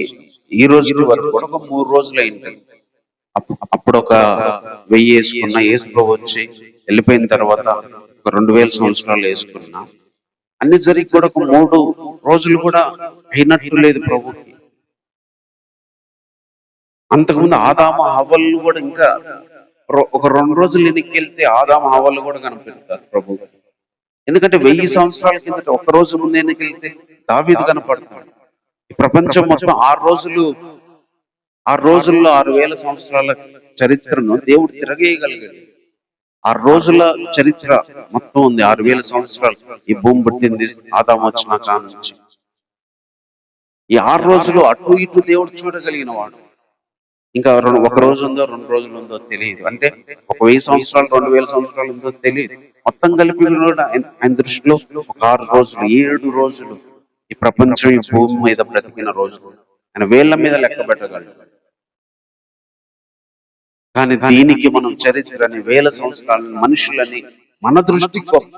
ఈ రోజు వరకు కూడా ఒక 3 రోజులు అయింది. అప్పుడు ఒక 1000 వేసుకున్న, యేసు ప్రభు వచ్చి వెళ్ళిపోయిన తర్వాత ఒక 2000 సంవత్సరాలు వేసుకున్నా, అన్ని జరిగి కూడా ఒక 3 రోజులు కూడా అయినట్టు లేదు ప్రభుకి. అంతకుముందు ఆదాము హవ్వలు కూడా ఇంకా ఒక 2 రోజులు వెనక్కి ఆదాము హవ్వలు కూడా కనిపిస్తారు ప్రభు. ఎందుకంటే 1000 సంవత్సరాల కిందట ఒక రోజు ముందు వెనక్కి దావీదు కనపడతాడు. ఈ ప్రపంచం మొత్తం 6 రోజుల్లో 6000 సంవత్సరాల చరిత్రను దేవుడు తిరగేయగలిగాడు. 6 రోజుల చరిత్ర మొత్తం ఉంది. 6000 సంవత్సరాలు ఈ భూమి పుట్టింది ఆదాము వచ్చిన కాలం నుంచి. ఈ 6 రోజులు అటు ఇటు దేవుడు చూడగలిగిన వాడు. ఇంకా ఒక రోజు ఉందో 2 రోజులు ఉందో తెలియదు. అంటే ఒక 1000 సంవత్సరాలు 2000 సంవత్సరాలు ఉందో తెలియదు. మొత్తం కలిపి ఆయన దృష్టిలో ఒక 6 రోజులు, 7 రోజులు ఈ ప్రపంచం, ఈ భూమి మీద బ్రతికిన రోజులు ఆయన వేళ్ల మీద లెక్క పెట్టగలడు. కానీ దీనికి మనం చరిత్రని, వేల సంవత్సరాలని, మనుషులని మన దృష్టి గొప్ప.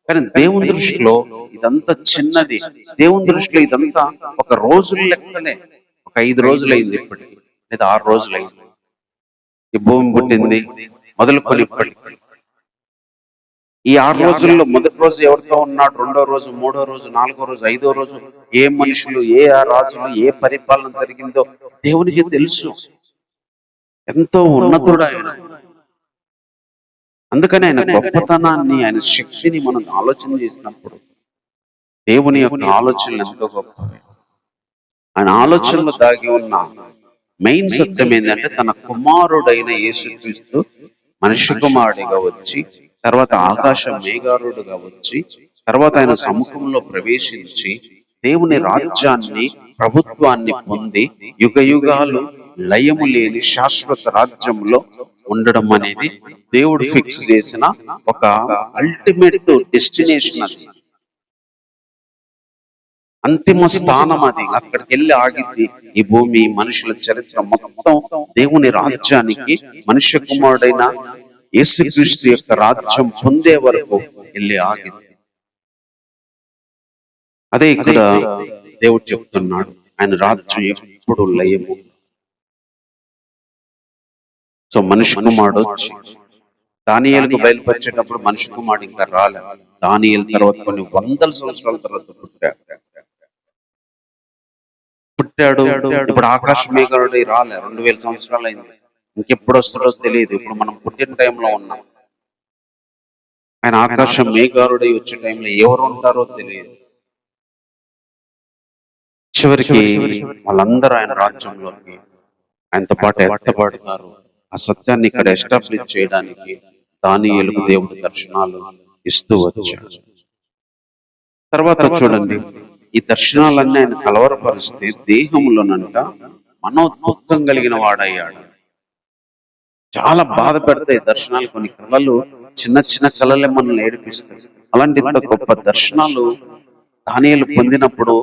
కానీ దేవుని దృష్టిలో ఇదంతా చిన్నది. దేవుని దృష్టిలో ఇదంతా ఒక రోజుల లెక్కనే. ఒక 5 రోజులైంది ఇప్పటికి, లేదా 6 రోజులైంది ఈ భూమి పుట్టింది మొదలుకొని ఇప్పటికి. ఈ 6 రోజుల్లో మొదటి రోజు ఎవరితో ఉన్నాడు, 2వ రోజు, 3వ రోజు, 4వ రోజు, 5వ రోజు ఏ మనుషులు, ఏ రాజులు, ఏ పరిపాలన జరిగిందో దేవునికి తెలుసు. ఎంతో ఉన్నతుడు ఆయన. అందుకని ఆయన గొప్పతనాన్ని, ఆయన శక్తిని మనం ఆలోచన చేసినప్పుడు దేవుని యొక్క ఆలోచనలు ఎంతో గొప్పవి. ఆయన ఆలోచనలో దాగి ఉన్న మెయిన్ సత్యం ఏంటంటే, తన కుమారుడైన యేసుక్రీస్తు మనిషి కుమారుడిగా వచ్చి, తర్వాత ఆకాశ మేఘారుడుగా వచ్చి, తర్వాత ఆయన సముఖంలో ప్రవేశించి దేవుని రాజ్యాన్ని, ప్రభుత్వాన్ని పొంది యుగ యుగాలు లయము లేని శాశ్వత రాజ్యంలో ఉండడం అనేది దేవుడు ఫిక్స్ చేసిన ఒక అల్టిమేట్ డెస్టినేషన్. అది అంతిమ స్థానం. అది అక్కడికి వెళ్ళి ఆగిద్ది ఈ భూమి, మనుషుల చరిత్ర మొత్తం దేవుని రాజ్యానికి, మనుష్య కుమారుడైన యేసుక్రీస్తు యొక్క రాజ్యం పొందే వరకు వెళ్ళి ఆగింది. అదే ఇక్కడ దేవుడు చెప్తున్నాడు, ఆయన రాజ్యం ఎప్పుడు లయము. సో మనిషి కుమారుడు వచ్చి దానియేలుకు బయలుపరిచేటప్పుడు మనిషి కుమారుడు ఇంకా రాలేదు. దానియేలు తర్వాత కొన్ని 100 సంవత్సరాల తర్వాత పుట్టాడు. ఇప్పుడు ఆకాశ మేఘారుడు రాలే, 2000 సంవత్సరాలు అయింది. ఇంకెప్పుడు వస్తాడో తెలియదు. ఇప్పుడు మనం పుట్టిన టైంలో ఉన్నాం. ఆయన ఆకాశ మేఘారుడై వచ్చే టైంలో ఎవరు ఉంటారో తెలియదు. చివరికి వాళ్ళందరూ ఆయన రాజ్యంలోకి ఆయనతో పాటు ఎత్తబడతారు. ఆ సత్యాన్ని ఇక్కడ ఎస్టాబ్లిష్ చేయడానికి దానియేలుకు దేవుడు దర్శనాలు ఇస్తూ వచ్చాడు. తర్వాత చూడండి, ఈ దర్శనాలన్నీ ఆయన కలవరపరిస్తే దేహంలోనంట మనోదుఃఖం కలిగిన వాడయ్యాడు. చాలా బాధ పెడతాయి దర్శనాలు. కొన్ని కళలు చిన్న చిన్న కళలే మనల్ని ఏడిపిస్తాయి. అలాంటి ఇంత గొప్ప దర్శనాలు దానియేలు పొందినప్పుడు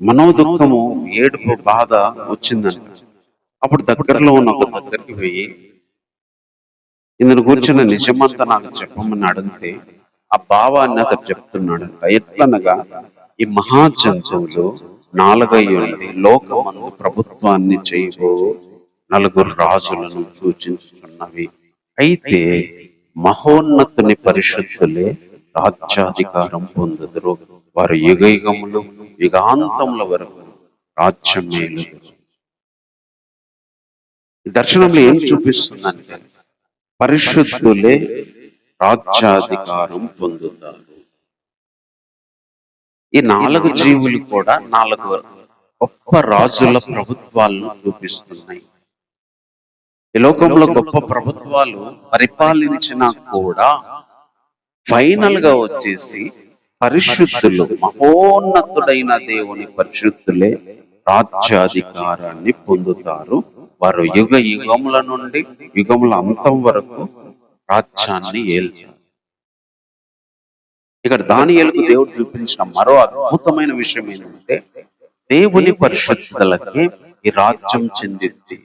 మనోదుఖము, ఏడుపు, బాధ వచ్చిందంట. అప్పుడు దగ్గరలో ఉన్న ఒక దగ్గరికి పోయి ఇందును కూర్చున్న నిజమంతా నాకు చెప్పమని అడిగితే ఆ భావాన్ని అతను చెప్తున్నాడంట. ఎట్లనగా, ఈ మహాజంతువులు నాలుగై ఉండి లోకమందు ప్రభుత్వాన్ని చేయబో నలుగురు రాజులను సూచించుతున్నవి. అయితే మహోన్నతుని పరిశుద్ధులే రాజ్యాధికారం పొందుదురు. వారు యుగయుగములు యుగాంతముల వరకు రాజ్యమేలు. ఈ దర్శనంలో ఏం చూపిస్తుందంటే పరిశుద్ధులే రాజ్యాధికారం పొందుతారు. ఈ నాలుగు జీవులు కూడా నాలుగు గొప్ప రాజుల ప్రభుత్వాలను చూపిస్తున్నాయి. ఈ లోకంలో గొప్ప ప్రభుత్వాలు పరిపాలించినా కూడా ఫైనల్ గా వచ్చేసి పరిశుద్ధులు, మహోన్నతుడైన దేవుని పరిశుద్ధులే రాజ్యాధికారాన్ని పొందుతారు. వారు యుగ యుగముల నుండి యుగముల అంతం వరకు రాజ్యాన్ని ఏలుతారు. ఇక్కడ దానియేలుకు దేవుడు చూపించిన మరో అద్భుతమైన విషయం ఏంటంటే దేవుని పరిశుద్ధులకి ఈ రాజ్యం చెందింది.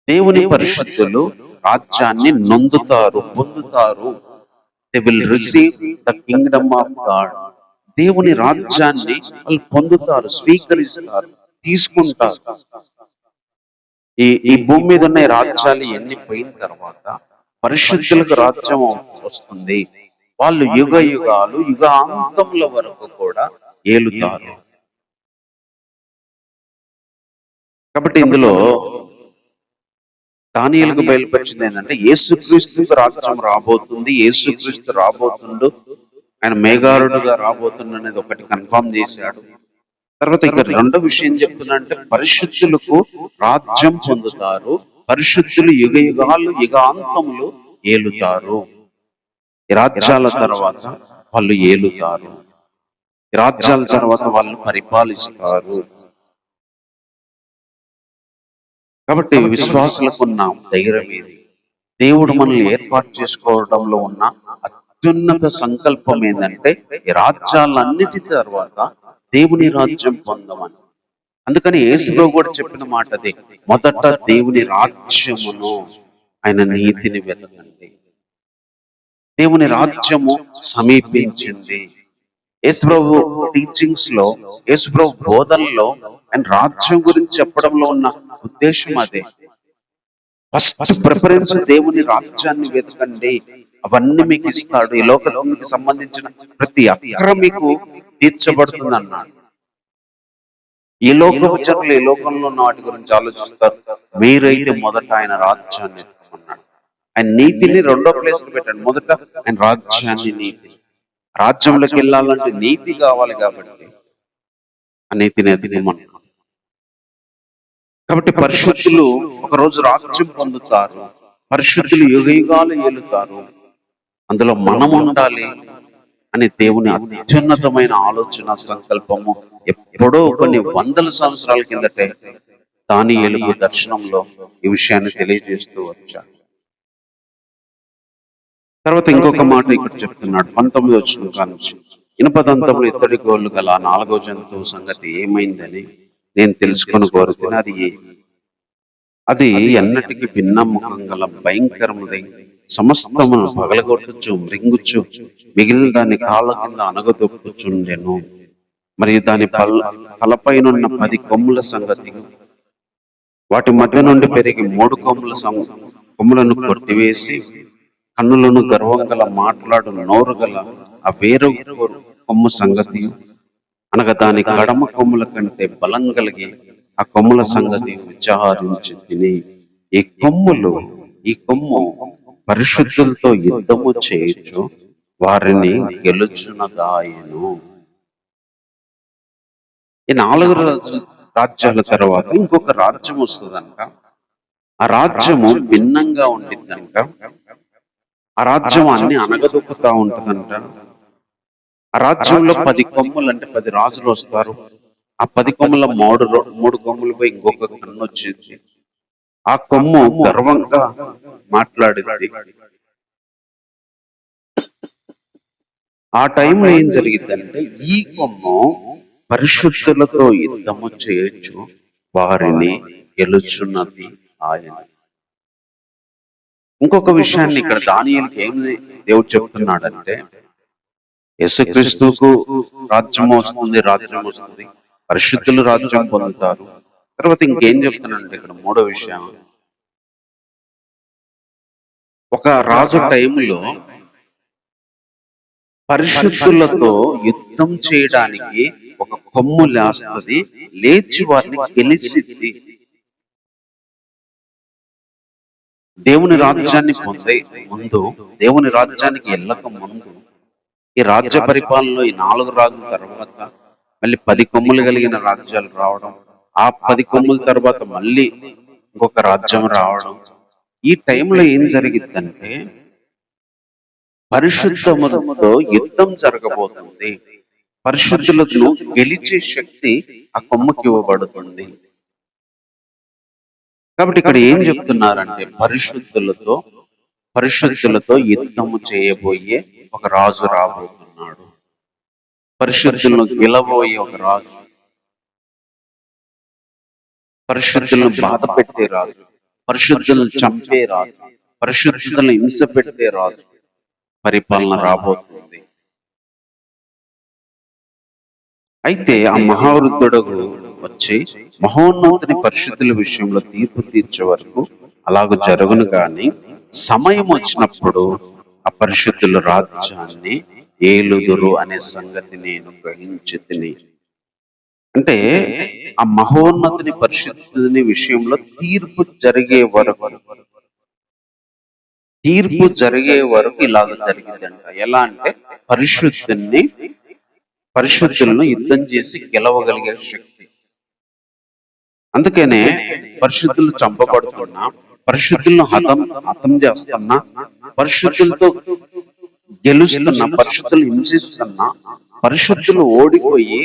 దేవుని పరిశుద్ధులు రాజ్యాన్ని నొందుతారు, పొందుతారు. They will receive the Kingdom of God. దేవుని రాజ్యాన్ని వాళ్ళు పొందుతారు, స్వీకరిస్తారు, తీసుకుంటారు. ఈ భూమి మీద ఉన్న రాజ్యాలు ఎన్ని పోయిన తర్వాత పరిశుద్ధులకు రాజ్యం వస్తుంది. వాళ్ళు యుగ యుగాలు యుగాంతముల వరకు కూడా ఏలుతారు. కాబట్టి ఇందులో దానియేలుకు బయలుపరిచింది ఏంటంటే యేసుక్రీస్తుకు రాజ్యం రాబోతుంది, యేసుక్రీస్తు రాబోతుండు, ఆయన మేఘారుడుగా రాబోతుండు అనేది ఒకటి కన్ఫర్మ్ చేశాడు. తర్వాత ఇక రెండో విషయం చెప్తున్నంటే పరిశుద్ధులకు రాజ్యం పొందుతారు, పరిశుద్ధులు యుగ యుగాలు యుగాంతములు ఏలుతారు. ఈ రాజ్యాల తర్వాత వాళ్ళు ఏలుతారు, ఈ రాజ్యాల తర్వాత వాళ్ళు పరిపాలిస్తారు. కాబట్టి విశ్వాసులకు ఉన్న ధైర్యం ఏది? దేవుడు మనల్ని ఏర్పాటు చేసుకోవడంలో ఉన్న అత్యున్నత సంకల్పం ఏంటంటే ఈ రాజ్యాలన్నిటి తర్వాత దేవుని రాజ్యం పొందమని. అందుకని యేసుప్రభువు కూడా చెప్పిన మాట అదే, మొదట దేవుని రాజ్యమును ఆయన నీతిని వెతకండి. దేవుని రాజ్యము సమీపించింది. యేసుప్రభు టీచింగ్స్ లో, యేసుప్రభు బోధనలో ఆయన రాజ్యం గురించి చెప్పడంలో ఉన్న ఉద్దేశం అదే. ఫస్ట్ ప్రిఫరెన్స్ దేవుని రాజ్యాన్ని వెతకండి, అవన్నీ మీకు ఇస్తాడు. ఈ లోకానికి సంబంధించిన ప్రతి అక్కర మీకు తీర్చబడుతుంది అన్నాడు. ఈ లోకపు జనులు ఈ లోకంలో ఉన్న వాటి గురించి ఆలోచిస్తారు, మీరైతే మొదట ఆయన రాజ్యాన్ని ఎత్తుకున్నాడు. ఆయన నీతిని రెండో ప్లేస్ లో పెట్టాడు. మొదట ఆయన రాజ్యాన్ని, నీతి. రాజ్యంలోకి వెళ్ళాలంటే నీతి కావాలి, కాబట్టి ఆ నీతిని ఎత్తుకోమన్నాడు. కాబట్టి పరిశుద్ధులు ఒకరోజు రాజ్యం పొందుతారు, పరిశుద్ధులు యుగ యుగాలు ఏలుతారు. అందులో మనం ఉండాలి అని దేవుని అత్యున్నతమైన ఆలోచన, సంకల్పము ఎప్పుడో కొన్ని వందల సంవత్సరాల కిందటే దానియేలు దర్శనంలో ఈ విషయాన్ని తెలియజేస్తూ వచ్చాడు. తర్వాత ఇంకొక మాట ఇక్కడ చెప్తున్నాడు 19వ వచనం కానుంచి, ఇనుపదంతములు ఇత్తడి గోళ్లు గల 4వ జంతువు సంగతి ఏమైందని నేను తెలుసుకొని కోరుకుని, అది ఎన్నటికి భిన్న ముఖం గల భయంకరముదై సమస్తమును పగలగొట్టుచు మృంగుచు మిగిలిన దాని కాళ్ళ కింద అనగదొక్కుచుండెను. మరియు దాని తలపైనున్న 10 కొమ్ముల సంగతి, వాటి మధ్య నుండి పెరిగి 3 కొమ్ములను కొట్టివేసి కన్నులను గర్వం గల మాట్లాడు నోరు గల ఆ వేరు కొమ్ము సంగతి, అనగా దాని కడమ కొమ్ముల కంటే బలం కలిగి ఆ కొమ్ముల సంగతి విచారించి తిని, ఈ కొమ్ము పరిశుద్ధులతో యుద్ధము చేయొచ్చు, వారిని గెలుచునదాయను. ఈ 4 రాజ్యాల తర్వాత ఇంకొక రాజ్యం వస్తుందంట. ఆ రాజ్యము భిన్నంగా ఉండిద్దంట. ఆ రాజ్యం అన్ని అనగదొక్కుతా ఉంటుందంట. ఆ రాజ్యంలో 10 కొమ్ములు అంటే 10 రాజులు వస్తారు. ఆ 10 కొమ్ముల 3 కొమ్ములు పోయి ఇంకొక కన్ను వచ్చేది. ఆ కొమ్ము గర్వంగా మాట్లాడింది. ఆ టైంలో ఏం జరిగిందంటే, ఈ కొమ్ము పరిశుద్ధులతో యుద్ధము చేయొచ్చు, వారిని గెలుచున్నది ఆయన. ఇంకొక విషయాన్ని ఇక్కడ దానియేలుకి ఏం దేవుడు చెప్తున్నాడంటే, యేసుక్రీస్తుకు రాజ్యం వస్తుంది, రాజ్యం వస్తుంది, పరిశుద్ధులు రాజ్యం పొందుతారు. తర్వాత ఇంకేం చెప్తున్నాడంటే ఇక్కడ మూడో విషయం, ఒక రాజు టైంలో పరిశుద్ధులతో యుద్ధం చేయడానికి ఒక కొమ్ము లేస్తుంది, లేచి వారిని గెలిచింది. దేవుని రాజ్యాన్ని పొందే ముందు, దేవుని రాజ్యానికి వెళ్ళక ముందు, ఈ రాజ్య పరిపాలనలో ఈ 4 రాజుల తర్వాత మళ్ళీ 10 కొమ్ములు కలిగిన రాజ్యాలు రావడం, ఆ 10 కొమ్ముల తర్వాత మళ్ళీ ఇంకొక రాజ్యం రావడం. ఈ టైంలో ఏం జరిగిద్దంటే, పరిశుద్ధములతో యుద్ధం జరగబోతుంది, పరిశుద్ధులను గెలిచే శక్తి ఆ కొమ్మకి ఇవ్వబడుతుంది. కాబట్టి ఇక్కడ ఏం చెప్తున్నారంటే, పరిశుద్ధులతో యుద్ధము చేయబోయే ఒక రాజు రాబోతున్నాడు, పరిశుద్ధులను గెలబోయే ఒక రాజు, పరిశుద్ధులను బాధ పెట్టే రాజు, పరిశుద్ధులను చంపే రాజు, పరిశుద్ధులను హింస పెట్టే రాజు పరిపాలన రాబోతుంది. అయితే ఆ మహావృద్ధుడు వచ్చి మహోన్నతుని పరిశుద్ధుల విషయంలో తీర్పు తీర్చే వరకు అలాగ జరుగును, గాని సమయం వచ్చినప్పుడు ఆ పరిశుద్ధుల రాజ్యాన్ని ఏలుదురు అనే సంగతి నేను గ్రహించి తిని. అంటే ఆ మహోన్నతుని పరిశుద్ధుని విషయంలో తీర్పు జరిగే వరకు ఇలాగ జరిగిందంట. ఎలా అంటే, పరిశుద్ధులను యుద్ధం చేసి గెలవగలిగే శక్తి. అందుకనే పరిశుద్ధులు చంపబడుతున్నా, పరిశుద్ధులను హతం చేస్తున్నా, పరిశుద్ధులతో గెలుస్తున్నా, పరిశుద్ధులు హింసిస్తున్నా, పరిశుద్ధులు ఓడిపోయి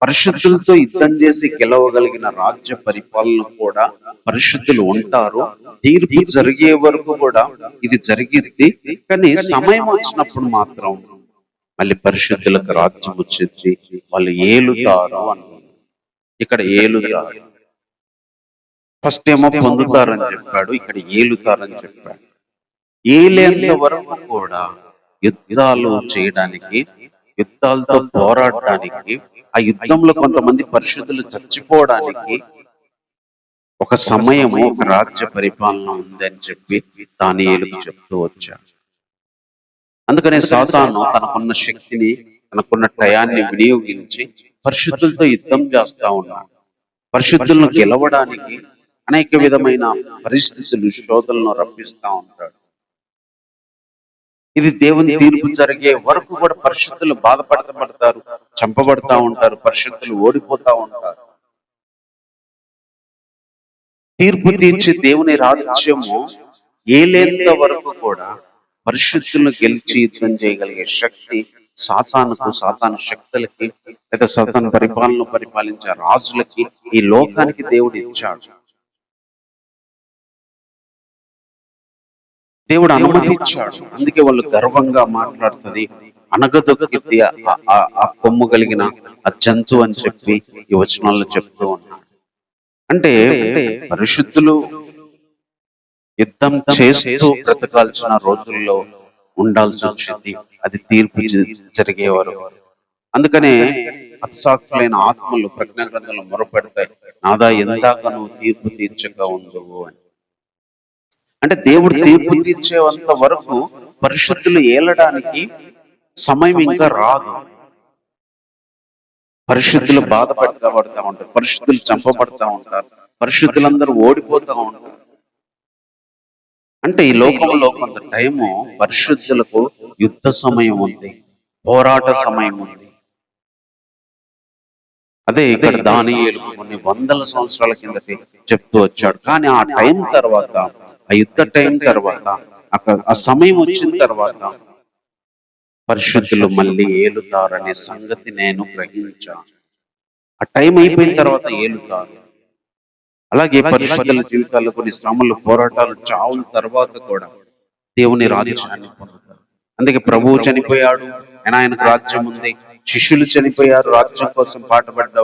పరిశుద్ధులతో యుద్ధం చేసి గెలవగలిగిన రాజ్య పరిపాలన కూడా పరిశుద్ధులు ఉంటారు. తీర్పు జరిగే వరకు కూడా ఇది జరిగిద్ది. కానీ సమయం వచ్చినప్పుడు మాత్రం మళ్ళీ పరిశుద్ధులకు రాజ్యం వచ్చింది, వాళ్ళు ఏలుతారు అన్నారు. ఇక్కడ ఏలుతారు, ఫస్ట్ ఏమో పొందుతారని చెప్పాడు, ఇక్కడ ఏలుతారని చెప్పాడు. ఏలేంత వరకు కూడా యుద్ధాలు చేయడానికి, యుద్ధాలతో పోరాడడానికి, ఆ యుద్ధంలో కొంతమంది పరిశుద్ధులు చచ్చిపోవడానికి ఒక సమయము, ఒక రాజ్య పరిపాలన ఉందని చెప్పి దానియేలుకు చెప్తూ వచ్చాడు. అందుకనే సాతాను తనకున్న శక్తిని, తనకున్న టయాన్ని వినియోగించి పరిశుద్ధులతో యుద్ధం చేస్తా ఉన్నాడు. పరిశుద్ధులను గెలవడానికి అనేక విధమైన పరిస్థితులు, శోధనలను రప్పిస్తా ఉంటాడు. ఇది దేవుని తీర్పు జరిగే వరకు కూడా పరిశుద్ధులు బాధపడతారు, చంపబడతా ఉంటారు, పరిశుద్ధులు ఓడిపోతా ఉంటారు. తీర్పు తీర్చి దేవుని రాజ్యము ఏలేంత వరకు కూడా పరిశుద్ధులను గెలిచి యుద్ధం చేయగలిగే శక్తి సాతాను శక్తులకి, లేదా సాతాను పరిపాలించే రాజులకి ఈ లోకానికి దేవుడు ఇచ్చాడు. దేవుడు అనుమతి ఇచ్చాడు. అందుకే వాళ్ళు గర్వంగా మాట్లాడుతుంది, అనగదొక్కితే ఆ కొమ్ము కలిగిన ఆ జంతువు అని చెప్పి ఈ వచనాల్లో చెప్తూ ఉన్నాడు. అంటే పరిశుద్ధులు యుద్ధం చేస్తూ బ్రతకాల్సిన రోజుల్లో ఉండాల్సి వచ్చింది, అది తీర్పు జరిగేవారు. అందుకనే హతసాక్షులైన ఆత్మలు ప్రజ్ఞా గ్రంథంలో మొరపెడతాయి, నాదా ఎందాక నువ్వు తీర్పు తీర్చక ఉండవు అని. అంటే దేవుడు తీర్పు తీర్చేంత వరకు పరిశుద్ధులు ఏలడానికి సమయం ఇంకా రాదు. పరిశుద్ధులు బాధపడతా ఉంటారు, పరిశుద్ధులు చంపబడతా ఉంటారు, పరిశుద్ధులందరూ ఓడిపోతా ఉంటారు. అంటే ఈ లోకంలో కొంత టైము పరిశుద్ధులకు యుద్ధ సమయం ఉంది, పోరాట సమయం ఉంది. అదే ఇక్కడ దానియేలు కొన్ని వందల సంవత్సరాల కిందటి చెప్తూ వచ్చాడు. కానీ ఆ టైం తర్వాత, ఆ యుద్ధ టైం తర్వాత, ఆ సమయం వచ్చిన తర్వాత పరిశుద్ధులు మళ్ళీ ఏలుతారనే సంగతి నేను గ్రహించాను. ఆ టైం అయిపోయిన తర్వాత ఏలుతారు. అలాగే పరిశుద్ధుల జీవితాల్లో కొన్ని శ్రమలు, పోరాటాలు, చావుల తర్వాత కూడా దేవుని రాజ్యాన్ని పొందుతారు. అందుకే ప్రభువు చనిపోయాడు, ఆయనకు రాజ్యం ఉంది. శిష్యులు చనిపోయారు, రాజ్యం కోసం పాటుపడ్డ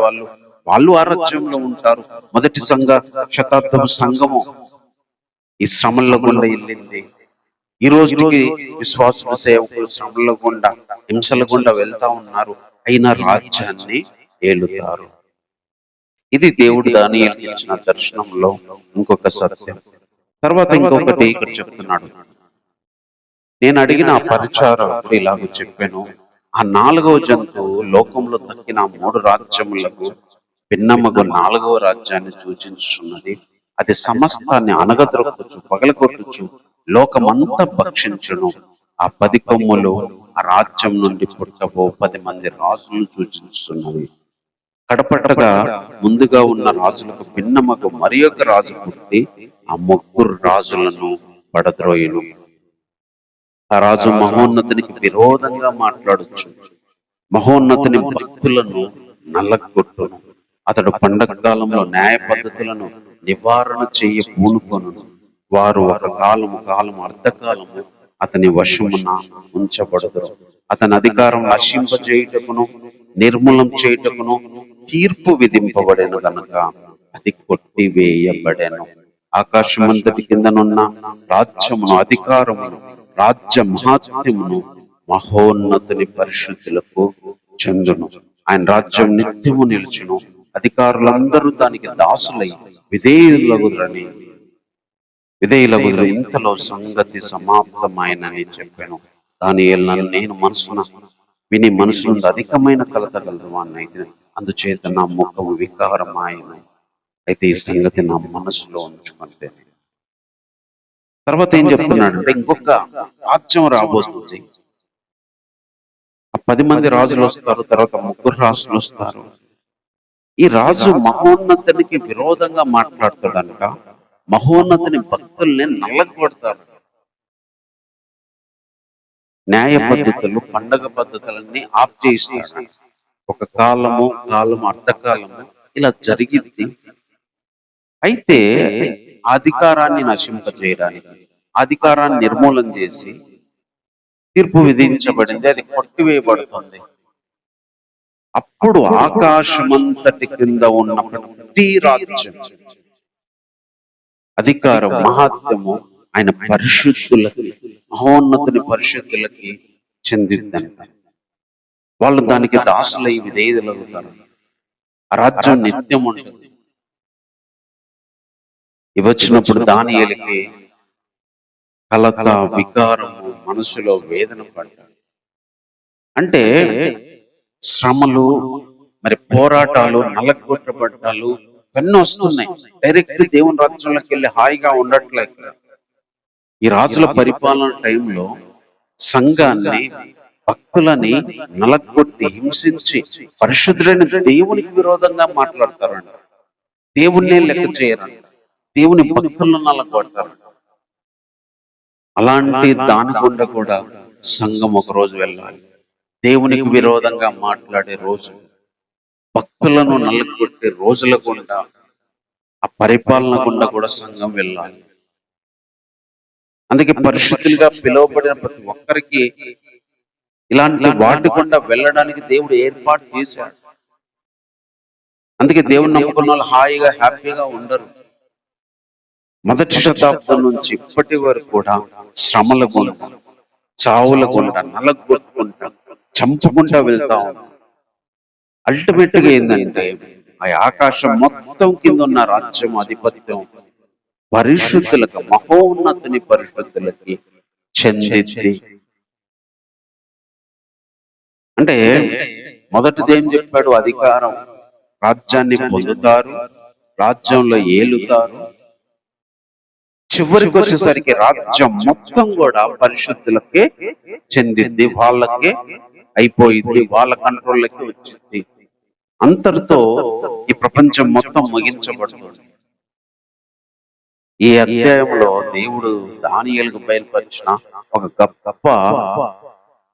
వాళ్ళు ఆ రాజ్యంలో ఉంటారు. మొదటి శతాబ్దపు సంఘము ఈ శ్రమల గుండా వెళ్ళింది. ఈ రోజుకి విశ్వాసుల సేవకులు శ్రమల గుండా, హింసల గుండా వెళ్తా ఉన్నారు, అయినా రాజ్యాన్ని ఏలుతారు. ఇది దేవుడు దానియేలుకి ఇచ్చిన దర్శనంలో ఇంకొక సత్యం. తర్వాత ఇంకొకటి ఇక్కడ చెప్తున్నాడు. నేను అడిగిన ఆ పరిచారకుడు ఇలాగ చెప్పాను, ఆ 4వ జంతువు లోకంలో తక్కిన 3 రాజ్యములకు భిన్నమగు 4వ రాజ్యాన్ని సూచించున్నది. అది సమస్తాన్ని అనగదొరకొచ్చు, పగలగొట్టుచు లోకమంతా భక్షించును. ఆ 10 కొమ్ములు ఆ రాజ్యం నుండి పుట్టబో 10 మంది రాజులను సూచిస్తున్నవి. కడపట్టగా ముందుగా ఉన్న రాజులకు భిన్నమగు మరి ఒక రాజు పుట్టి ఆ 3 రాజులను పడద్రోయును. ఆ రాజు మహోన్నతునికి విరోధంగా మాట్లాడొచ్చు, మహోన్నతుని భక్తులను నల్లగొట్టును. అతడు పండగ కాలంలో న్యాయ పద్ధతులను నివారణ చేయ పూనుకొను. వారు ఒక కాలము అర్ధకాలము అతని వశమున ఉంచబడదురు. అతని అధికారం నశింపజేయుటకును నిర్మూలం చేయుటకును తీర్పు విధింపబడెను గనుక అది కొట్టివేయబడెను. ఆకాశమంతటి కిందనున్న రాజ్యమును, అధికారమును, రాజ్య మహాత్మ్యమును మహోన్నతుని పరిశుద్ధులకు చెందును. ఆయన రాజ్యం నిత్యము నిలుచును. అధికారులందరూ దానికి దాసులై విధేయులగుదురని ఇంతలో సంగతి సమాప్తమైనని చెప్పాను. దానియేలు నేను మనసున విని మనసు నుండి అధికమైన కలత కలదవాన్నైతే, అందుచేత నా ముఖము వికారమాయన. అయితే ఈ సంగతి నా మనసులో ఉంచుకుంటే తర్వాత ఏం చెప్తున్నాడంటే, ఇంకొక రాజ్యం రాబోతుంది. ఆ 10 మంది రాజులు వస్తారు, తర్వాత 3 రాజులు వస్తారు. ఈ రాజు మహోన్నతునికి విరోధంగా మాట్లాడతాడనక మహోన్నతుని భక్తుల్ని నల్లగొడతారు. న్యాయ పద్ధతులు, పండగ పద్ధతులన్నీ ఆప్ చేయిస్తాడు. ఒక కాలము అర్ధకాలము ఇలా జరిగింది. అయితే అధికారాన్ని నశింపజేయడానికి, అధికారాన్ని నిర్మూలన చేసి తీర్పు విధించబడింది, అది కొట్టివేయబడుతుంది. అప్పుడు ఆకాశమంతటి కింద ఉన్న ప్రతి రాజ్యం, అధికారం, మహాత్మ్యము ఆయన పరిశుద్ధులకి, మహోన్నతుని పరిశుద్ధులకి చెందిందంట. వాళ్ళు దానికి దాసులై విధేయులవుతారు. ఆ రాజ్యం నిత్యం ఉంటుంది. ఇవి వచ్చినప్పుడు దానియేలుకి కలత, వికారము, మనసులో వేదన పడ్డాడు. అంటే శ్రమలు, మరి పోరాటాలు, నలగొట్టబడ్డాలు ఇవన్నీ వస్తున్నాయి. డైరెక్ట్ దేవుని రాజ్యంలోకి వెళ్ళి హాయిగా ఉండట్లేదు. ఈ రాజుల పరిపాలన టైంలో సంఘాన్ని, భక్తులని నలగొట్టి హింసించి పరిశుద్ధులైన దేవునికి విరోధంగా మాట్లాడతారంట. దేవుణ్ణే లెక్క చేయరంట, దేవుని భక్తులను నలగొడతారంట. అలాంటి దాని గుండా కూడా సంఘం ఒక రోజు వెళ్ళాలి. దేవునికి విరోధంగా మాట్లాడే రోజు, భక్తులను నల్లగొట్టే రోజుల గుండా, ఆ పరిపాలన గుండా కూడా సంఘం వెళ్ళాలి. అందుకే పరిశుద్ధులుగా పిలువబడిన ప్రతి ఒక్కరికి ఇలాంటి వాటి గుండా వెళ్ళడానికి దేవుడు ఏర్పాటు చేశాడు. అందుకే దేవుని నమ్ముకున్న వాళ్ళు హాయిగా, హ్యాపీగా ఉండరు. మొదటి శతాబ్దం నుంచి ఇప్పటి వరకు కూడా శ్రమల గుండా, చావుల గుండా, నలగొట్టుకుంటా, చంపుకుంటా వెళ్తా ఉంటాం. అల్టిమేట్ గా ఏంటంటే ఆ ఆకాశం మొత్తం కింద ఉన్న రాజ్యం, ఆధిపత్యం పరిశుద్ధులకు, మహోన్నతుని పరిశుద్ధులకి చెందింది. అంటే మొదటిది ఏం చెప్పాడు? అధికారం, రాజ్యాన్ని పొందుతారు, రాజ్యంలో ఏలుతారు. చివరికి వచ్చేసరికి రాజ్యం మొత్తం కూడా పరిశుద్ధులకే చెందింది, వాళ్ళకే అయిపోయింది, వాళ్ళ కంట్రోల్లోకి వచ్చింది. అంతటితో ఈ ప్రపంచం మొత్తం ముగించబడుతుంది. ఈ అధ్యాయంలో దేవుడు దానియేలుకు బయలుపరిచిన ఒక గొప్ప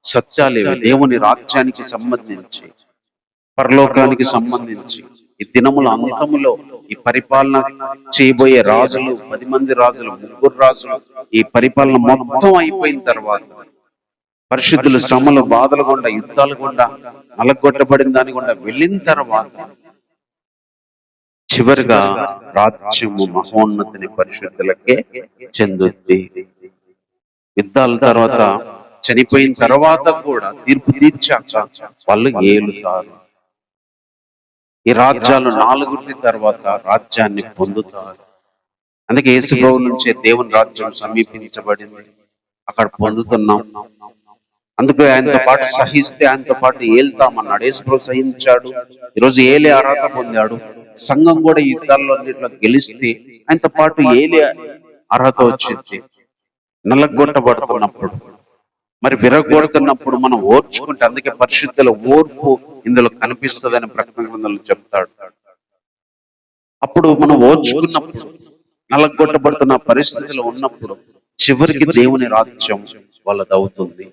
సత్యాలు, దేవుని రాజ్యానికి సంబంధించి, పరలోకానికి సంబంధించి, ఈ దినముల అంతములో ఈ పరిపాలన చేయబోయే రాజులు 10 మంది రాజులు, 3 రాజులు, ఈ పరిపాలన మొత్తం అయిపోయిన తర్వాత పరిశుద్ధులు శ్రమలు, బాధలు గుండా, యుద్ధాలు గుండా, నలగొట్టబడిన దాని గుండా వెళ్ళిన తర్వాత చివరిగా రాజ్యము మహోన్నతిని పరిశుద్ధులకే చెందుద్ది. యుద్ధాల తర్వాత చనిపోయిన తర్వాత కూడా తీర్పు తీర్చాక వాళ్ళు ఏలుతారు. ఈ రాజ్యాలు 4 తర్వాత రాజ్యాన్ని పొందుతారు. అందుకే యేసుప్రభు నుంచే దేవుని రాజ్యం సమీపించబడింది, అక్కడ పొందుతున్నాం. అందుకే ఆయనతో పాటు సహిస్తే ఆయనతో పాటు ఏల్తామన్నాడు. యేసుప్రభు సహించాడు, ఈరోజు ఏలే అర్హత పొందాడు. సంఘం కూడా యుద్ధాల్లో గెలిస్తే ఆయనతో పాటు ఏలే అర్హత వచ్చింది. నలగొట్టబడుతున్నప్పుడు, మరి విరగొడుతున్నప్పుడు మనం ఓర్చుకుంటే, అందుకే పరిశుద్ధుల ఓర్పు ఇందులో కనిపిస్తుందని ప్రకటన గ్రంథంలో చెప్తాడు. అప్పుడు మనం ఓర్చుకున్నప్పుడు, నలగొట్టబడుతున్న పరిస్థితులు ఉన్నప్పుడు చివరికి దేవుని రాజ్యం వాళ్ళదవుతుంది.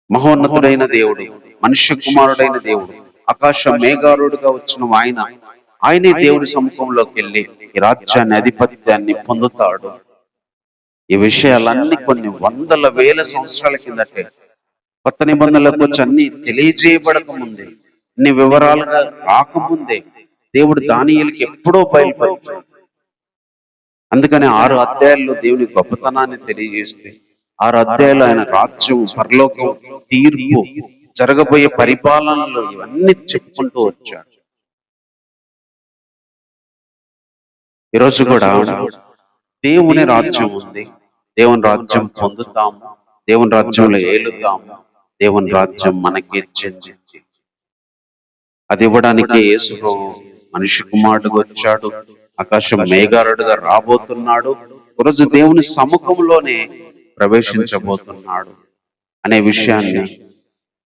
మహోన్నతుడైన దేవుడు, మనుష్య కుమారుడైన దేవుడు, ఆకాశ మేఘారుడుగా వచ్చిన ఆయనే దేవుని సముఖంలోకి వెళ్ళి ఈ రాజ్యాన్ని, ఆధిపత్యాన్ని పొందుతాడు. ఈ విషయాలన్నీ కొన్ని వందల వేల సంవత్సరాల కిందటే, కొత్త నిబంధనలకు వచ్చి అన్ని తెలియజేయబడక ముందే, ఇన్ని వివరాలుగా రాకముందే దేవుడు దానియేలుకి ఎప్పుడో బయలుపరిచాడు. అందుకని 6 అధ్యాయాల్లో దేవుని గొప్పతనాన్ని తెలియజేస్తే, 6 అధ్యాయాలు ఆయన రాజ్యం, పరలోకం, తీర్పు, జరగబోయే పరిపాలనలు ఇవన్నీ చెప్పుకుంటూ వచ్చాడు. ఈరోజు కూడా దేవుని రాజ్యం ఉంది, దేవుని రాజ్యం పొందుతాము, దేవుని రాజ్యంలో ఏలుతాము, దేవుని రాజ్యం మనకి చెందింది. అది ఇవ్వడానికి యేసు మనిషి కుమారుడుగా వచ్చాడు, ఆకాశం మేఘారుడుగా రాబోతున్నాడు, ఈరోజు దేవుని సముఖంలోనే ప్రవేశించబోతున్నాడు అనే విషయాన్ని,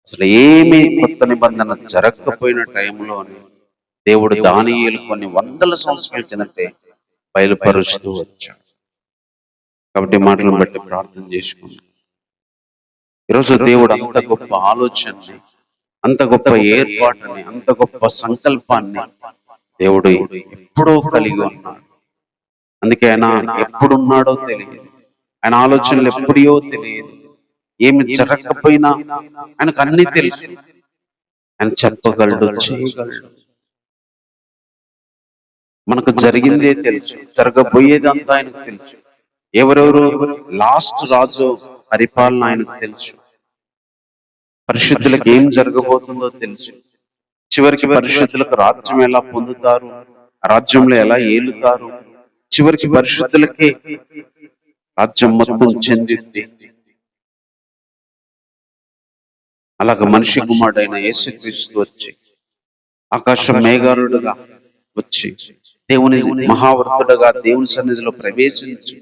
అసలు ఏమీ కొత్త నిబంధన జరగకపోయిన టైంలోనే దేవుడు దానియేలు కొన్ని వందల సంవత్సరాల కిందటే బయలుపరుస్తూ వచ్చాడు. కాబట్టి మాటలను బట్టి ప్రార్థన చేసుకున్నాం. ఈరోజు దేవుడు అంత గొప్ప ఆలోచనని, అంత గొప్ప ఏర్పాటుని, అంత గొప్ప సంకల్పాన్ని దేవుడు ఎప్పుడో కలిగి ఉన్నాడు. అందుకే ఆయన ఎప్పుడున్నాడో తెలియదు, ఆయన ఆలోచనలు ఎప్పుడో తెలియదు, ఏమి జరగకపోయినా ఆయనకు అన్ని తెలుసు. ఆయన చెప్పగలడు, చేయగలడు. మనకు జరిగిందే తెలుసు, జరగబోయేది అంతా ఆయనకు తెలుసు. ఎవరెవరు లాస్ట్ రాజు పరిపాలన ఆయనకు తెలుసు. పరిశుద్ధులకు ఏం జరగబోతుందో తెలుసు. చివరికి పరిశుద్ధులకు రాజ్యం ఎలా పొందుతారు, రాజ్యంలో ఎలా ఏలుతారు, చివరికి పరిశుద్ధులకే రాజ్యం మొత్తం చెందింది. అలాగ మనిషి కుమారుడైన యేసుక్రీస్తు వచ్చి ఆకాశ మేఘారుడుగా వచ్చి దేవుని మహావర్తుడుగా దేవుని సన్నిధిలో ప్రవేశించి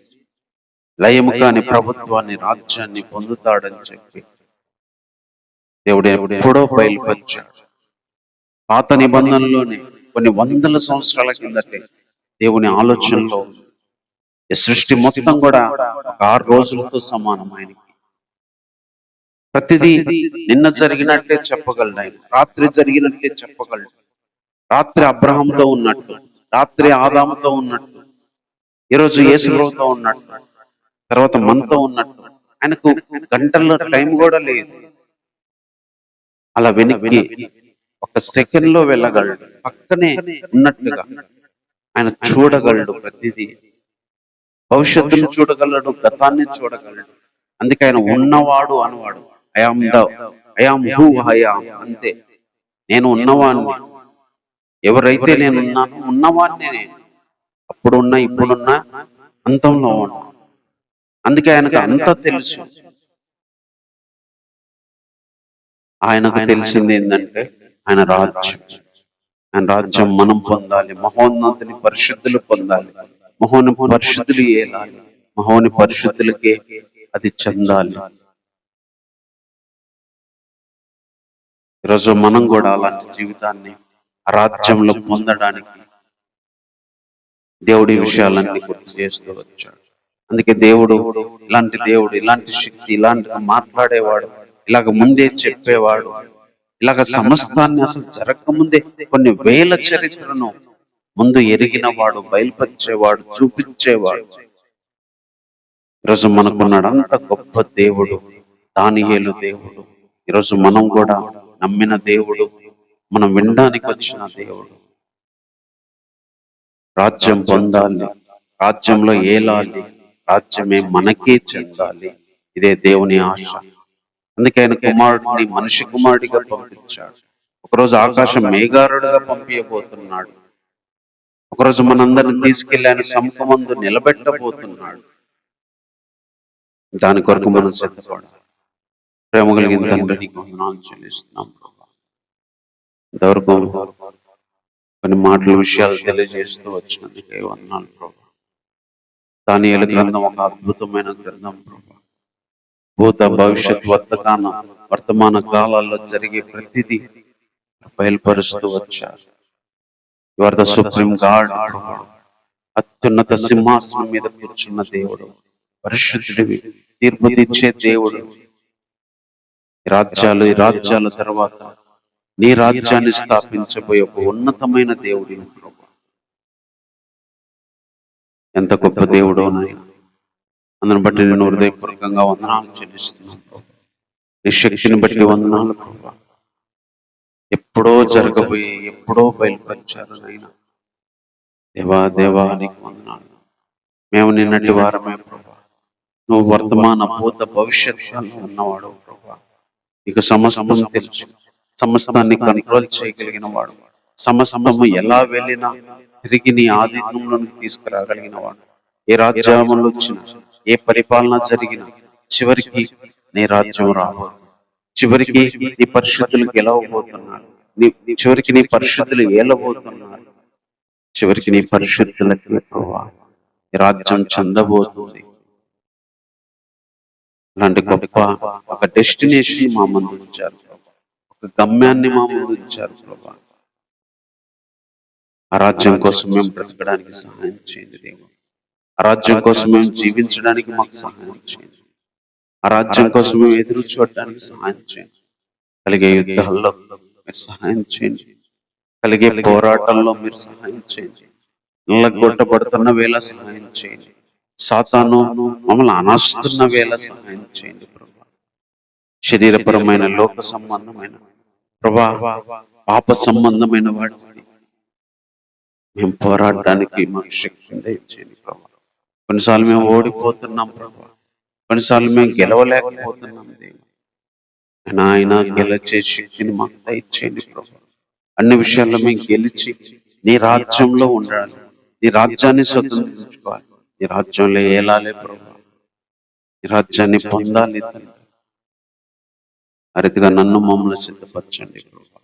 లయము కాని ప్రభుత్వాన్ని, రాజ్యాన్ని పొందుతాడని చెప్పి దేవుడు ఎప్పుడో బయలుపరిచాడు. పాత నిబంధనలోనే కొన్ని వందల సంవత్సరాల కిందటే దేవుని ఆలోచనలో ఈ సృష్టి మొత్తం కూడా 6 రోజులతో సమానం. ఆయనకి ప్రతిదీ నిన్న జరిగినట్టే చెప్పగలడు ఆయన, రాత్రి జరిగినట్టే చెప్పగలడు. రాత్రి అబ్రహాంతో ఉన్నట్టు, రాత్రి ఆదాముతో ఉన్నట్టు, ఈరోజు యేసుప్రభుతో ఉన్నట్టు, తర్వాత మనతో ఉన్నట్టు, ఆయనకు గంటల టైం కూడా లేదు. అలా వెనక్కి ఒక సెకండ్ లో వెళ్ళగలడు, పక్కనే ఉన్నట్టుగా ఆయన చూడగలడు. ప్రతిదీ భవిష్యత్తును చూడగలడు, గతాన్ని చూడగలడు. అందుకే ఆయన ఉన్నవాడు అనువాడు. ఐయామ్ హూ ఐయామ్, అంతే. నేను ఉన్నవాడిని. ఎవరైతే నేనున్నాను, ఉన్నవాడిని నేను. అప్పుడున్నా, ఇప్పుడున్నా, అంతంలో ఉన్నా. అందుకే ఆయనకు అంతా తెలుసు. ఆయనకు తెలిసింది ఏంటంటే ఆయన రాజ్యం మనం పొందాలి, మహోన్నతిని పరిశుద్ధులు పొందాలి, మహోని పరిశుద్ధులు ఏలాలి, మహోని పరిశుద్ధులకే అది చెందాలి. ఈరోజు మనం కూడా అలాంటి జీవితాన్ని ఆ రాజ్యంలో పొందడానికి దేవుడి విషయాలన్నీ గుర్తు చేస్తూ వచ్చాడు. అందుకే దేవుడు ఇలాంటి శక్తి, ఇలాంటి మాట్లాడేవాడు, ఇలాగ ముందే చెప్పేవాడు, ఇలాగ సమస్తాన్ని అసలు జరగకముందే కొన్ని వేల చరిత్రను ముందు ఎరిగిన వాడు, బయలుపరిచేవాడు, చూపించేవాడు. ఈరోజు మనకున్నాడు అంత గొప్ప దేవుడు, దానియేలు దేవుడు. ఈరోజు మనం కూడా నమ్మిన దేవుడు, మనం వినడానికి వచ్చిన దేవుడు. రాజ్యం పొందాలి, రాజ్యంలో ఏలాలి, రాజ్యమే మనకే చెందాలి. ఇదే దేవుని ఆశ. అందుకే ఆయన కుమారుడిని మనిషి కుమారుడిగా పంపించాడు. ఒకరోజు ఆకాశం మేఘారుడుగా పంపించబోతున్నాడు. ఒకరోజు మనందరిని తీసుకెళ్లి ఆయన సముఖమందు నిలబెట్టబోతున్నాడు. దాని కొరకు మనం సిద్ధపడాలి. ప్రేమ కలిగిన తండ్రి, నీకు వందనాలు చెల్లిస్తున్నాం. ఇంతవరకు కొన్ని మాటల విషయాలు తెలియజేస్తూ వచ్చినందుకే వందనాలు ప్రభా. దానియేలు గ్రంథం ఒక అద్భుతమైన గ్రంథం ప్రభా. భూత భవిష్యత్ వర్తమాన కాలాల్లో జరిగే ప్రతిదీ బయలుపరుస్తూ వచ్చారు. You are the supreme God. అత్యున్నత సింహాసనం మీద కూర్చున్న దేవుడు, పరిశుద్ధుడివి, తీర్పు తీర్చే దేవుడు. ఈ రాజ్యాల తర్వాత నీ రాజ్యాన్ని స్థాపించబోయే ఒక ఉన్నతమైన దేవుడి ప్రభు. ఎంత గొప్ప దేవుడో నాయన. అందుని బట్టి నేను హృదయపూర్వకంగా వందనాలు చెల్లిస్తున్నాను. నీ శక్తిని బట్టి వందనాలు ప్రభు. ఎప్పుడో జరగబోయే, ఎప్పుడో బయలుపరిచారు నాయన. దేవా నీకు వందనాలు. మేము నిన్నటి వారమే ప్రభు. నువ్వు వర్తమాన భూత భవిష్యత్తులో ఉన్నవాడు ప్రభు. నీకు సమస్తం తెలుసు. సమస్తాన్ని కంట్రోల్ చేయగలిగిన వాడు. సమస్తము ఎలా వెళ్ళినా తిరిగి నీ ఆధీనంలోకి తీసుకురాగలిగిన వాడు. ఏ రాజ్యాంగంలో వచ్చిన, ఏ పరిపాలన జరిగిన చివరికి నీ రాజ్యం రాబోదు. చివరికి నీ పరిశుద్ధులు గెలవబోతున్నారు. చివరికి నీ పరిశుద్ధులు ఏలబోతున్నారు. చివరికి నీ పరిశుద్ధులకి ప్రభా ఈ రాజ్యం చెందబోతుంది. అలాంటి గొప్ప ఒక డెస్టినేషన్ మా ముందు ఉంచారు, ఒక గమ్యాన్ని మా ముందు ఉంచారు ప్రభా. ఆ రాజ్యం కోసం మేము బ్రతకడానికి సహాయం చేయండి దేవుడు. ఆ రాజ్యం కోసం మేము జీవించడానికి మాకు సహాయం చేయండి. ఆ రాజ్యం కోసం మేము ఎదురు చూడడానికి సహాయం చేయండి. కలిగే యుద్ధాల్లో మీరు సహాయం చేయండి. కలిగే పోరాటంలో మీరు సహాయం చేయండి. నల్లగొట్టబడుతున్న వేళ సహాయం చేయండి. సాతాను మమ్మల్ని అనాస్తున్న వేళ సహాయం చేయండి ప్రభా. శరీరపరమైన, లోక సంబంధమైన ప్రభా, పాప సంబంధమైన వాటిని మేము పోరాడడానికి మాకు శక్తిని దయచేయండి ప్రభా. కొన్నిసార్లు మేము ఓడిపోతున్నాం ప్రభా. కొన్నిసార్లు మేము గెలవలేకపోతున్నాం దేవుడు. ఆయన గెలిచే శక్తిని మాకు దయచేయండి ప్రభా. అన్ని విషయాల్లో మేము గెలిచి నీ రాజ్యంలో ఉండాలి. నీ రాజ్యాన్ని స్వతంత్రించుకోవాలి. ఈ రాజ్యంలో ఏలాలే ప్రభా. ఈ రాజ్యాన్ని పొందాలి. అరితిగా నన్ను మమ్మల్ని సిద్ధపరచండి ప్రభా.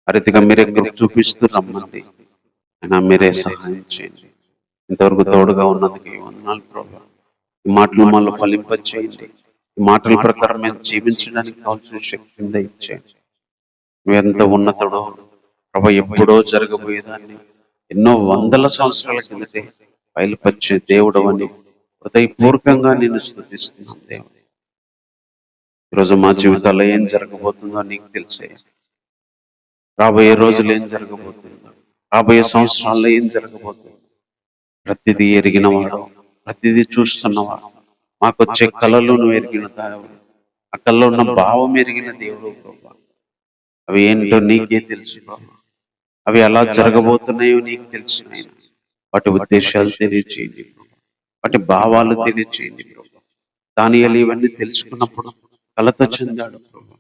అరితిగా మీరే చూపిస్తూ రమ్మండి. అయినా మీరే సహాయం చేయండి. ఇంతవరకు తోడుగా ఉన్నందుకు వందనాలు ప్రభా. ఈ మాటలు మళ్ళీ ఫలింపచేయండి. ఈ మాటల ప్రకారం మేము జీవించడానికి కావాల్సిన శక్తిని దయచేయండి. నువ్వు ఎంత ఉన్నతుడో ప్రభా. ఎప్పుడో జరగబోయేదాన్ని ఎన్నో వందల సంవత్సరాల కిందటే బయలుపరిచే దేవుడు అని హృదయపూర్వకంగా నేను స్తుతిస్తున్నాను దేవుడు. ఈరోజు మా జీవితాల్లో ఏం జరగబోతుందో నీకు తెలిసే. రాబోయే రోజులు ఏం జరగబోతుందో, రాబోయే సంవత్సరాల్లో ఏం జరగబోతుందో ప్రతిదీ ఎరిగినవాడు, ప్రతిదీ చూస్తున్నవాడు. మాకు వచ్చే కళలు నువ్వు ఎరిగిన దేవుడు. ఆ కళలో ఉన్న భావం ఎరిగిన దేవుడు ప్రభా. అవి ఏంటో నీకే తెలుసు ప్రభా. అవి ఎలా జరగబోతున్నాయో నీకు తెలుసు ఆయన. వాటి ఉద్దేశాలు తెలియచేయండి, వాటి భావాలు తెలియచేయండి ప్రభా. దానియేలు ఇవన్నీ తెలుసుకున్నప్పుడు కలత చెందాడు ప్రభా.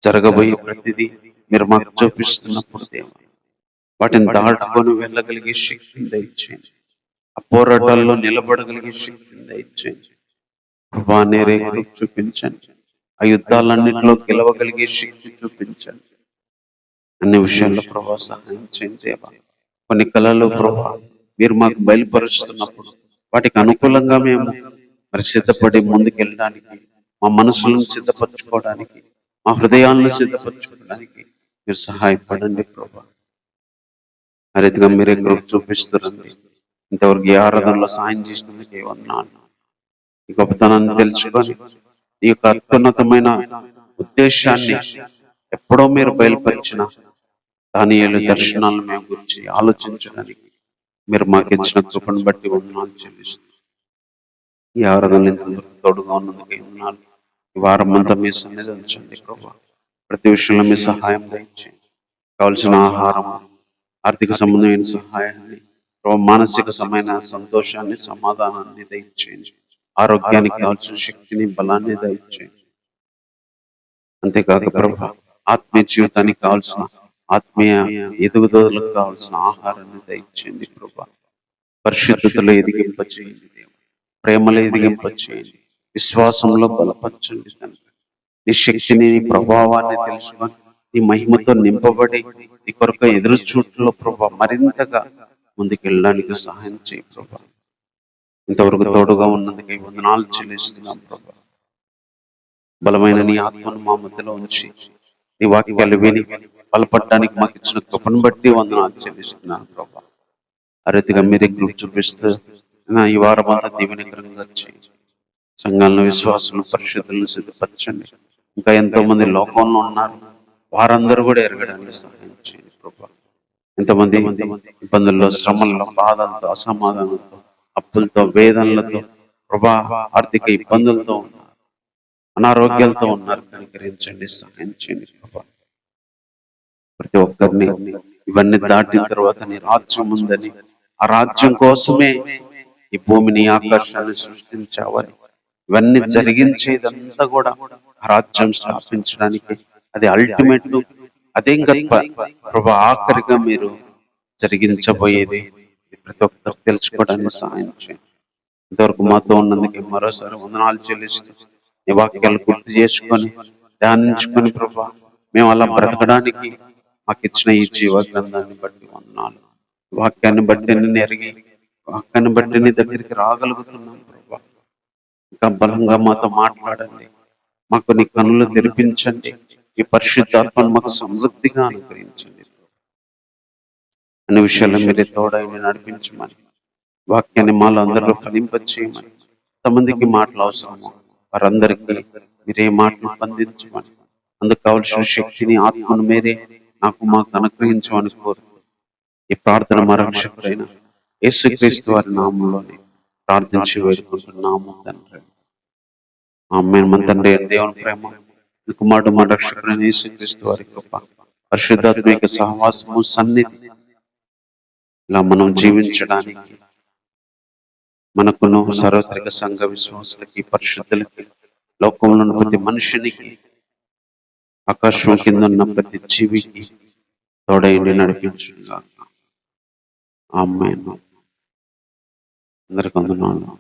జరగబోయే ప్రతిదీ మీరు మాకు చూపిస్తున్నప్పుడు దేవుడు వాటిని దాటుకొని వెళ్ళగలిగే శక్తిని దయచేయండి. ఆ పోరాటాల్లో నిలబడగలిగే శక్తిని దయచేయండి ప్రభా. నేరే చూపించండి. ఆ యుద్ధాలన్నింటిలో గెలవగలిగే శక్తి చూపించండి. అన్ని విషయాల్లో ప్రభా సహాయం చేయండి దేవా. కొన్ని కళలు ప్రభా మీరు మాకు బయలుపరుస్తున్నప్పుడు వాటికి అనుకూలంగా మేము మరి సిద్ధపడి ముందుకెళ్ళడానికి, మా మనసులను సిద్ధపరచుకోవడానికి, మా హృదయాలను సిద్ధపరచుకోవడానికి మీరు సహాయపడండి ప్రభా. ఆ రీతిగా మీరే కృప చూపిస్తురండి. ఇంతవరకు ఈ ఆరాధనలో సాయం చేసినందుకు వందనాలు. ఈ గొప్పతనాన్ని తెలుసుకొని ఈ యొక్క అత్యున్నతమైన ఉద్దేశాన్ని ఎప్పుడో మీరు బయలుపరిచిన దానియేలు దర్శనాలను మేము గురించి ఆలోచించడానికి మీరు మాకు ఇచ్చిన కృపను బట్టి వందనాలు చెల్లిస్తున్నాం. ఈ ఆరాధనలు ఇంతవరకు తోడుగా ఉన్నందుకు వందనాలు. ఈ వారం అంతా మీ సన్నిధి ఉంచండి ప్రభా. ప్రతి విషయంలో మీ సహాయం దయచేయండి. కావలసిన ఆహారం, ఆర్థిక సంబంధమైన సహాయాన్ని, మానసిక సమైన సంతోషాన్ని, సమాధానాన్ని దయచేయండి. ఆరోగ్యానికి కావాల్సిన శక్తిని, బలాన్ని దయచేయండి. అంతేకాక ప్రభా, ఆత్మీయ జీవితానికి కావాల్సిన ఆత్మీయ ఎదుగుదలకు కావాల్సిన ఆహారాన్ని దయచేయండి ప్రభా. పరిశుద్ధతలో ఎదిగింపచేయండి దేవుడు, ప్రేమలో ఎదిగింపచేయండి, విశ్వాసంలో బలపరచండి తండ్రి. నీ శక్తిని, నీ ప్రభావాన్ని తెలుసుకొని నీ మహిమతో నింపబడి నీ కొరకు ఎదురు చూట్లో ప్రభా మరింతగా ముందుకెళ్ళడానికి సహాయం చేయి ప్రభా. ఇంతవరకు తోడుగా ఉన్నందుకు వందనాలు చెల్లిస్తున్నాం ప్రభా. బలమైన నీ ఆత్మను మా మధ్యలో ఉంచి నీ వాక్యాలు విని బలపడడానికి మాకు ఇచ్చిన కృపను బట్టి వందనాలు చెల్లిస్తున్నాను ప్రభా. ఆ రీతిగా మీరే కృప చూపిస్తూ ఈ వారం అంతా దీవెనకరంగా చేయండి. సంఘాలను, విశ్వాసులను, పరిశుద్ధులను సిద్ధపరచండి. ఇంకా ఎంతో మంది లోకంలో ఉన్నారు, వారందరూ కూడా ఎరగడానికి సహాయం చేయండి ప్రభా. ఎంతమంది ఇబ్బందుల్లో, శ్రమల్లో, బాధలతో, అసమాధానంతో, అప్పులతో, వేదనలతో ప్రభా, ఆర్థిక ఇబ్బందులతో ఉన్నారు, అనారోగ్యాలతో ఉన్నారు, కనికరించండి, సహాయం చేయండి ప్రభా. ప్రతి ఒక్కరిని ఇవన్నీ దాటిన తర్వాత నీ రాజ్యం ఉందని, ఆ రాజ్యం కోసమే ఈ భూమిని, ఆకాశాన్ని సృష్టించావని, ఇవన్నీ జరిగించేదంతా కూడా రాజ్యం స్థాపించడానికి, అది అల్టిమేట్, అదే ప్రభా ఆఖరిగా మీరు జరిగించబోయేది ప్రతి ఒక్కరు తెలుసుకోవడానికి సహాయం చేయండి. ఇంతవరకు మాతో ఉన్నందుకు మరోసారి వందనాలు చెల్లిస్తూ ఈ వాక్యాలు గుర్తు చేసుకొని ధ్యానించుకొని ప్రభా మేము అలా బ్రతకడానికి మాకు ఇచ్చిన ఈ జీవ గ్రంథాన్ని బట్టి వందనాలు. వాక్యాన్ని బట్టి నేను ఎరిగి, వాక్యాన్ని బట్టి నీ దగ్గరికి రాగలుగుతున్నాను ప్రభా. ఇంకా బలంగా మాతో మాట్లాడండి, మాకు నీ కన్నులు తెరిపించండి, ఈ పరిశుద్ధాత్మను మాకు సమృద్ధిగా అనుగ్రహించండి. అన్ని విషయాల్లో మీరే తోడైన నడిపించమని, వాక్యాన్ని మాలో అందరిలో ఫలింపచేయమని, ఎంతమందికి మాటలు అవసరమో వారందరికీ మీరే మాటలు స్పందించమని, అందుకు కావలసిన శక్తిని, ఆత్మను మీరే మాకు అనుగ్రహించమని కోరుతూ ఈ ప్రార్థన మా రక్షకుడైన యేసుక్రీస్తు వారి నామంలోనే ప్రార్థించి వేడుకుంటున్నాము తండ్రి. ఆమేన్. మన తండ్రి దేవుని ప్రేమ, కుమారుడు మా రక్షకుడైన యేసుక్రీస్తు వారి కృప, పరిశుద్ధాత్మిక సహవాసము, సన్నిధి ఇలా మనం జీవించడానికి మనకును, సార్వత్రిక సంఘ విశ్వాసులకి, పరిశుద్ధులకి, లోకంలో ఉన్న ప్రతి మనిషినికి, ఆకాశం కింద ఉన్న ప్రతి జీవికి తోడైండి నడిపించుగాక. ఆమేన్. అందరికీ వందనాలు.